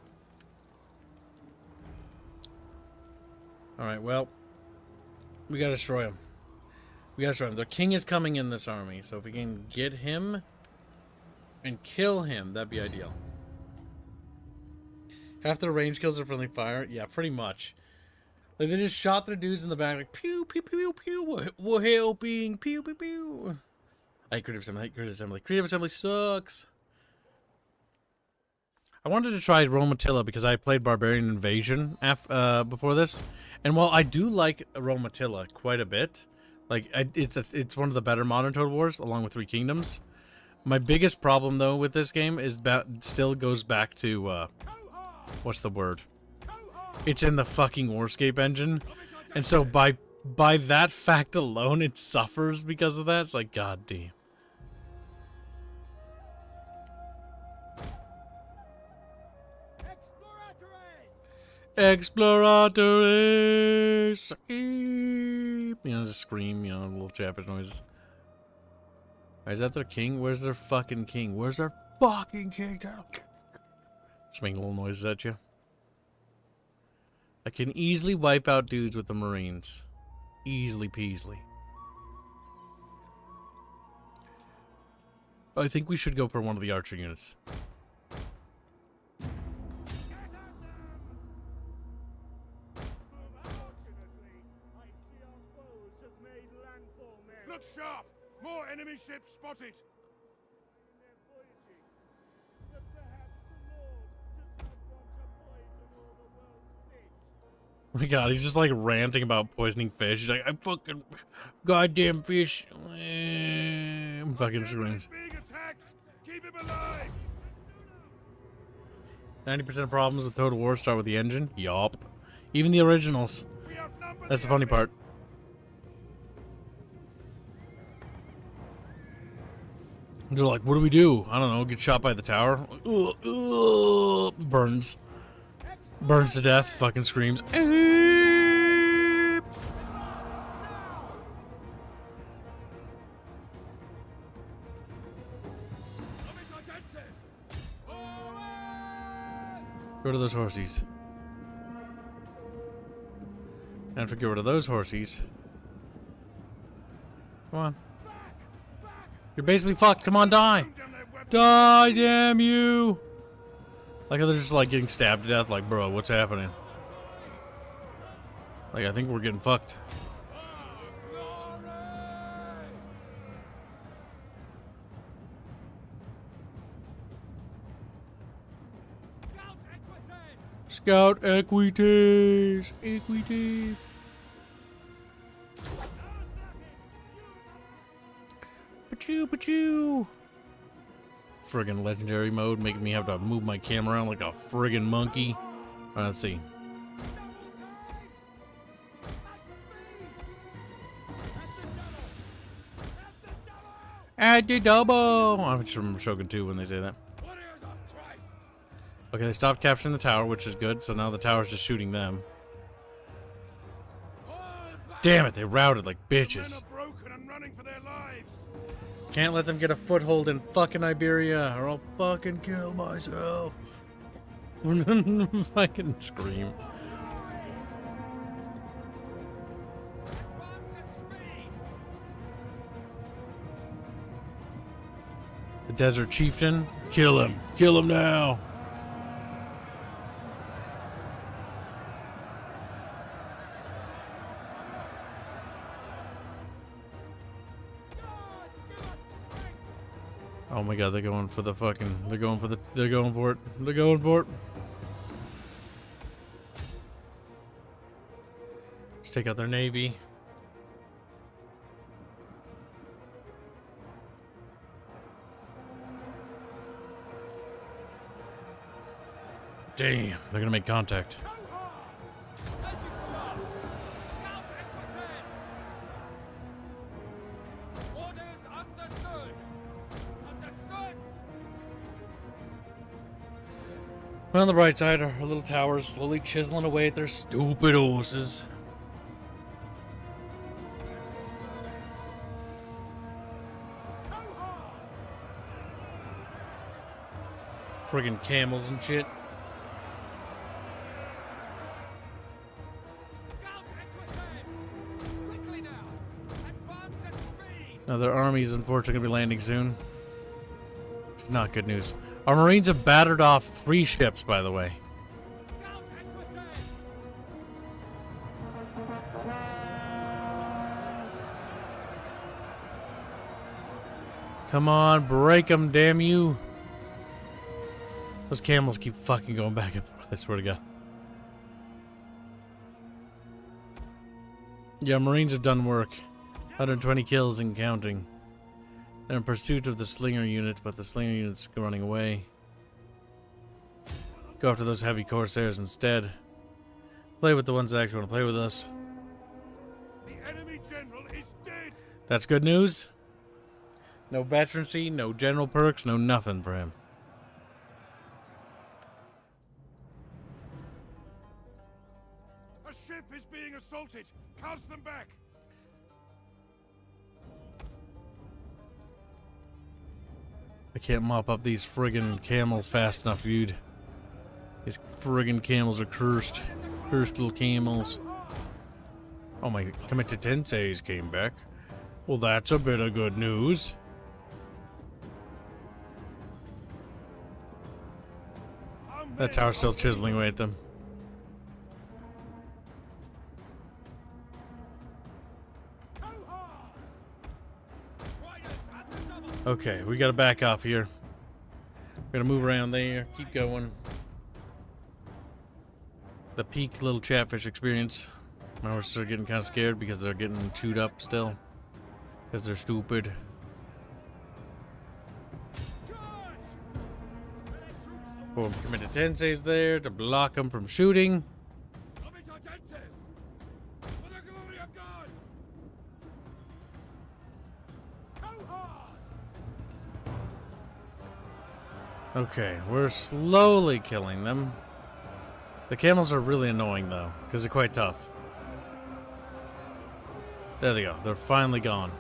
Alright, well, we gotta destroy him. We gotta destroy him. Their king is coming in this army, so if we can get him and kill him, that'd be ideal. Half their range kills are friendly fire? Yeah, pretty much. Like, they just shot their dudes in the back, like, pew, pew, pew, pew, we're helping, pew, pew, pew. I hate Creative Assembly, I hate Creative Assembly. Creative Assembly sucks. I wanted to try Rome Attila because I played Barbarian Invasion before this, and while I do like Rome Attila quite a bit, like it's one of the better modern Total Wars along with Three Kingdoms. My biggest problem, though, with this game is that still goes back to, what's the word? It's in the fucking Warscape engine. And so by that fact alone, it suffers because of that. It's like, god damn. Exploratores! You know, just scream, you know, little Chatfish noises. Is that their king? Where's their fucking king? Where's their fucking king? Just making little noises at you. I can easily wipe out dudes with the Marines. Easily peasily. I think we should go for one of the archer units. Look sharp! More enemy ships spotted! Oh my god, he's just like ranting about poisoning fish. He's like, I fucking goddamn fish. Fucking screams. Being attacked! Keep him alive! 90% of problems with Total War start with the engine. Yup. Even the originals. That's the funny part. They're like, what do we do? I don't know, get shot by the tower? Burns. Burns to death, fucking screams. Go to those horsies. And if we get rid of those horsies. Come on. You're basically fucked. Come on, die. Die, damn you. Like, they're just like getting stabbed to death. Like, bro, what's happening? Like, I think we're getting fucked. Scout equities. Equity. Pachoo. Friggin' legendary mode, making me have to move my camera around like a friggin' monkey. Let's see. At the double! I'm just from Shogun 2 when they say that. Okay, they stopped capturing the tower, which is good, so now the tower's just shooting them. Damn it, they routed like bitches. Can't let them get a foothold in fucking Iberia, or I'll fucking kill myself. Fucking scream. The Desert Chieftain, kill him. Kill him now. Oh my god, they're going for the fucking, they're going for it. Let's take out their navy. Damn, they're gonna make contact. On the bright side, our little towers slowly chiseling away at their stupid horses. Friggin' camels and shit. Now their army's unfortunately gonna be landing soon. Which is not good news. Our Marines have battered off 3 ships, by the way. Come on, break them, damn you. Those camels keep fucking going back and forth, I swear to God. Yeah, Marines have done work. 120 kills and counting. They're in pursuit of the Slinger unit, but the Slinger unit's running away. Go after those heavy Corsairs instead. Play with the ones that actually want to play with us. The enemy general is dead. That's good news. No veterancy, no general perks, no nothing for him. A ship is being assaulted. Cast them back. I can't mop up these friggin' camels fast enough, dude. These friggin' camels are cursed. Cursed little camels. Oh my, Comitatenses came back. Well, that's a bit of good news. That tower's still chiseling away at them. Okay, we gotta back off here. We're gonna move around there, keep going. The peak little Chatfish experience. Now we're still getting kind of scared because they're getting chewed up still. Because they're stupid. Form Comitatenses there to block them from shooting. Okay, we're slowly killing them. The camels are really annoying though, because they're quite tough. There they go. They're finally gone.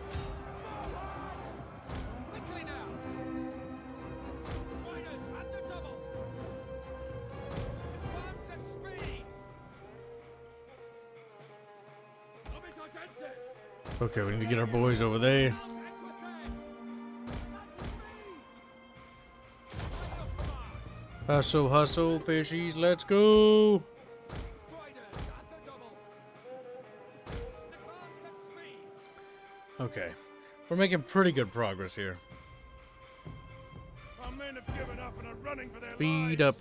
Okay, we need to get our boys over there. Hustle, hustle, fishies, let's go! Okay, we're making pretty good progress here. Our men have given up and are running for their Speed lives. up.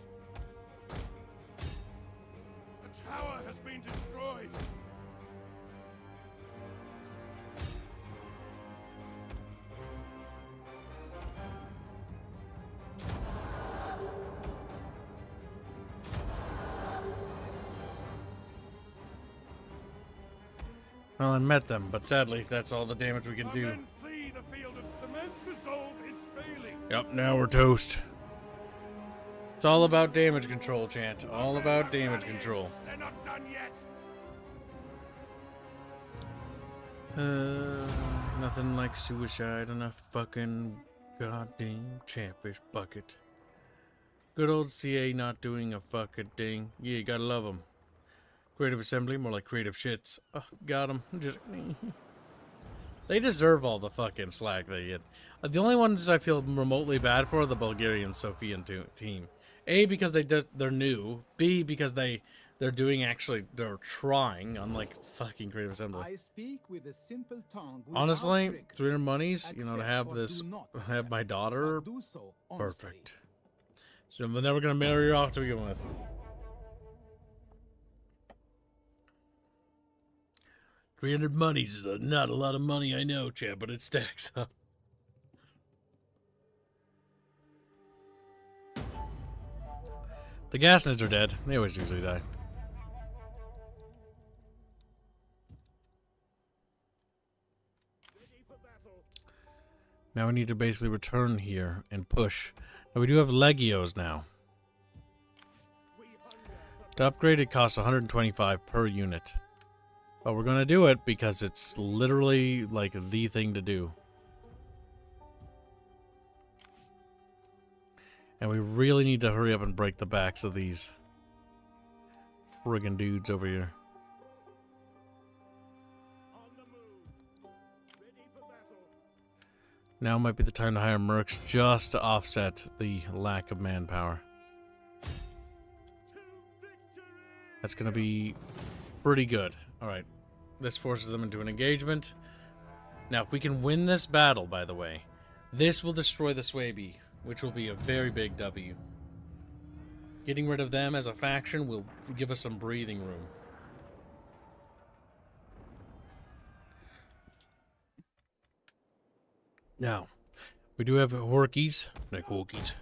The tower has been destroyed. Well, I met them, but sadly, that's all the damage we can Our do. men flee the field of the men's resolve is failing. Yep, now we're toast. It's all about damage control, Chant. All about damage control. They're not done yet. Nothing like suicide on a fucking goddamn Chatfish bucket. Good old CA not doing a fucking thing. Yeah, you gotta love them. Creative assembly, more like creative shits. Oh, got them. Just they deserve all the fucking slack they get. The only ones I feel remotely bad for are the Bulgarian Sofian team. A, because they're new. B, because they're trying, unlike fucking creative assembly. I speak with a simple tongue. Honestly, trick. 300 monies, you know, to have Accept or this, do not have my accept, daughter, but do so honestly. perfect. So I'm never gonna marry her off to begin with. $300 monies is not a lot of money, I know, Chad, but it stacks up. The Gasnids are dead. They always usually die. Now we need to basically return here and push. Now we do have Legios now. To upgrade, it costs 125 per unit. But we're going to do it because it's literally like the thing to do. And we really need to hurry up and break the backs of these friggin' dudes over here. Now might be the time to hire mercs just to offset the lack of manpower. That's going to be pretty good. Alright, this forces them into an engagement. Now, if we can win this battle, by the way, this will destroy the Swaby, which will be a very big W. Getting rid of them as a faction will give us some breathing room. Now, We do have Horkies. Like Horkies.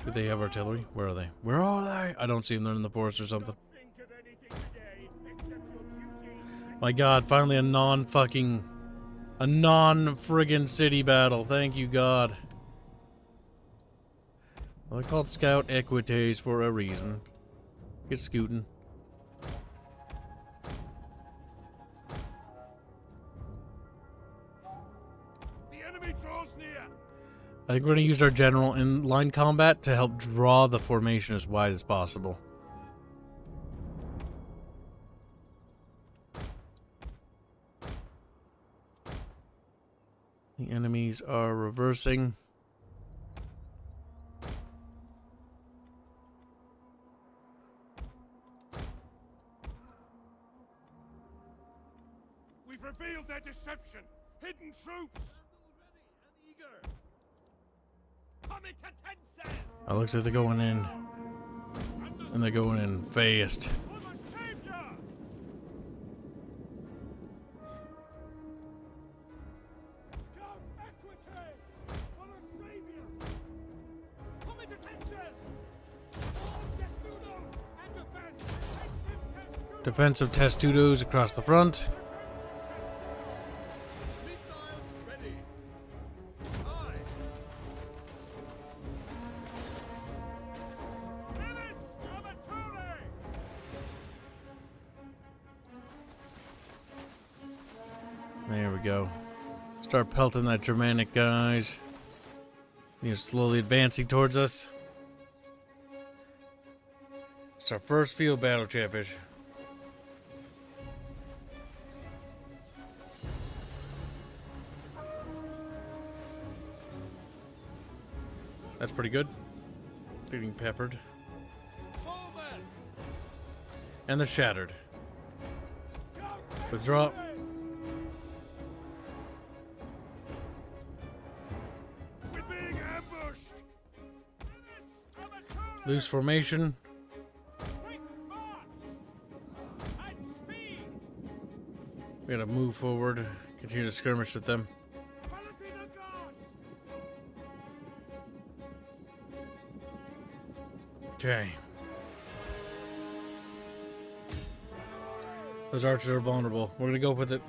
Do they have artillery? Where are they? Where are they? I don't see them. They're in the forest or something. My god, finally a non-friggin' city battle. Thank you, God. Well, they're called Scout Equites for a reason. Get scooting. The enemy draws near. I think we're going to use our general in line combat to help draw the formation as wide as possible. The enemies are reversing. We've revealed their deception. Hidden troops. Oh, looks like they're going in. And they're going in fast. Defensive testudos across the front. There we go. Start pelting that Germanic, guys. You're slowly advancing towards us. It's our first field battle, Chatfish. That's pretty good. Getting peppered. And they're shattered. Withdraw. We're being ambushed. Loose formation. We gotta move forward. Continue to skirmish with them. Okay. Those archers are vulnerable. We're gonna go with it.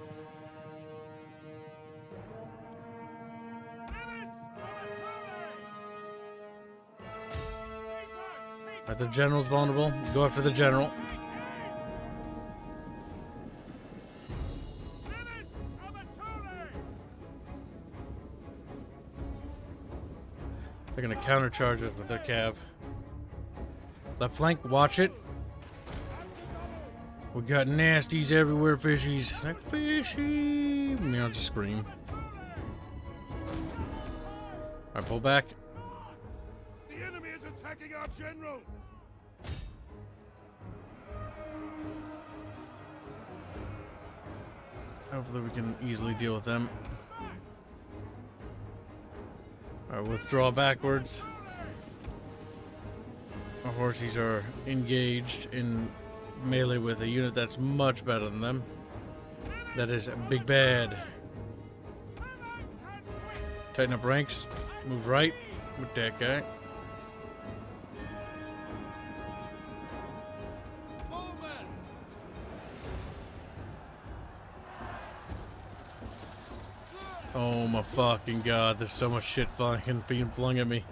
Alright, the general's vulnerable. Go after the general. They're gonna countercharge us with their cav. Left flank, watch it. We got nasties everywhere, fishies. Like fishy. Me, I'll just scream. Alright, pull back. The enemy is attacking our general. Hopefully we can easily deal with them. Alright, withdraw backwards. Our horsies are engaged in melee with a unit that's much better than them. That is Big Bad. Tighten up ranks. Move right with that guy. Oh my fucking god, there's so much shit being flung at me.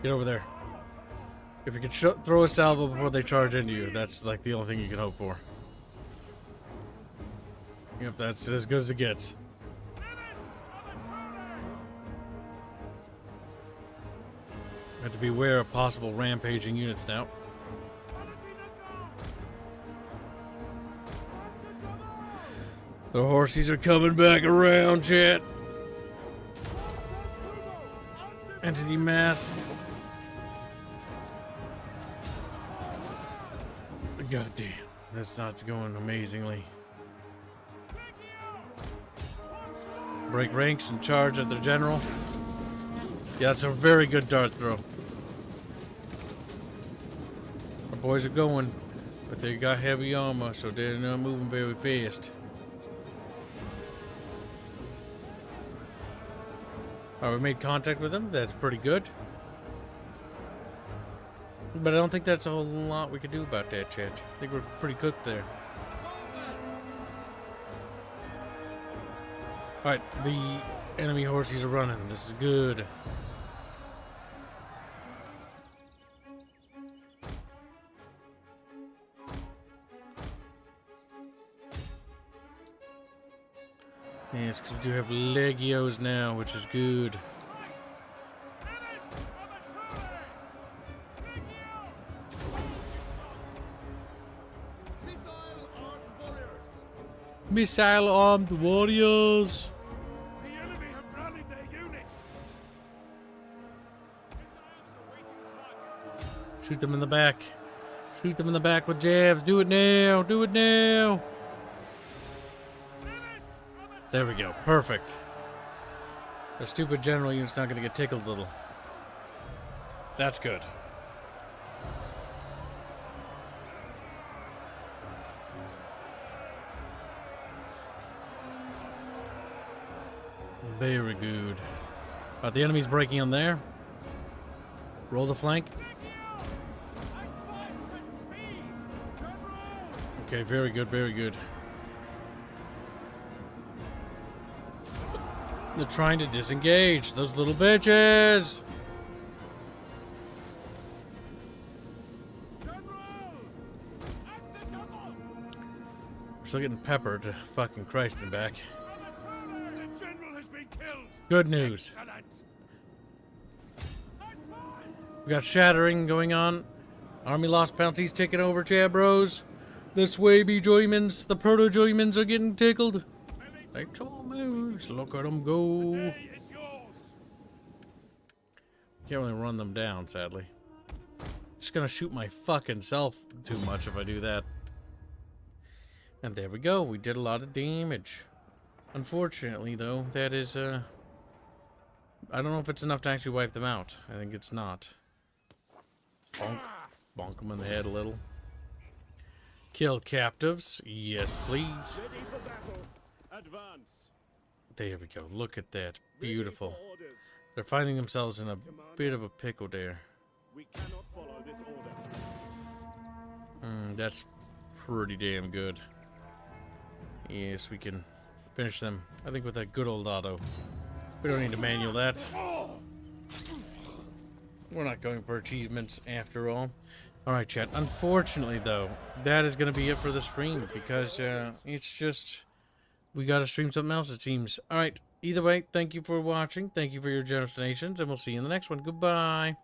Get over there. If you could throw a salvo before they charge into you, that's like the only thing you can hope for. Yep, that's as good as it gets. Have to beware of possible rampaging units now. The horsies are coming back around, chat. Entity mass. God damn, that's not going amazingly. Break ranks and charge at the general. Yeah, that's a very good dart throw. Our boys are going. But they got heavy armor, so they're not moving very fast. Alright, we made contact with them. That's pretty good. But I don't think that's a whole lot we can do about that, chat. I think we're pretty cooked there. Alright, the enemy horses are running. This is good. Yes, because we do have Legios now, which is good. Missile armed warriors. The enemy have rallied their units. Shoot them in the back. Shoot them in the back with jabs. Do it now. Do it now. There we go. Perfect. The stupid general unit's not going to get tickled a little. That's good. Very good. The enemy's breaking on there. Roll the flank. Okay, very good, very good. They're trying to disengage. Those little bitches! We're still getting peppered. Fucking Christ and back. The general has been killed. Good news. Excellent. We got shattering going on. Army loss penalties taking over, Chatbros. This way, B-Joymans. The proto-Joymans are getting tickled. They moves. Look at them go. The day is yours. Can't really run them down, sadly. Just gonna shoot my fucking self too much if I do that. And there we go. We did a lot of damage. Unfortunately, though, that is, I don't know if it's enough to actually wipe them out. I think it's not. Bonk. Bonk them in the head a little. Kill captives. Yes, please. Ready for battle. Advance. There we go. Look at that. Beautiful. Ready for orders. They're finding themselves in a bit of a pickle there. We cannot follow this order. That's pretty damn good. Yes, we can finish them. I think with a good old auto. We don't need to manual that. We're not going for achievements after all. Alright, chat. Unfortunately, though, that is going to be it for the stream. Because it's just... we got to stream something else, it seems. Alright, either way, thank you for watching. Thank you for your generous donations. And we'll see you in the next one. Goodbye.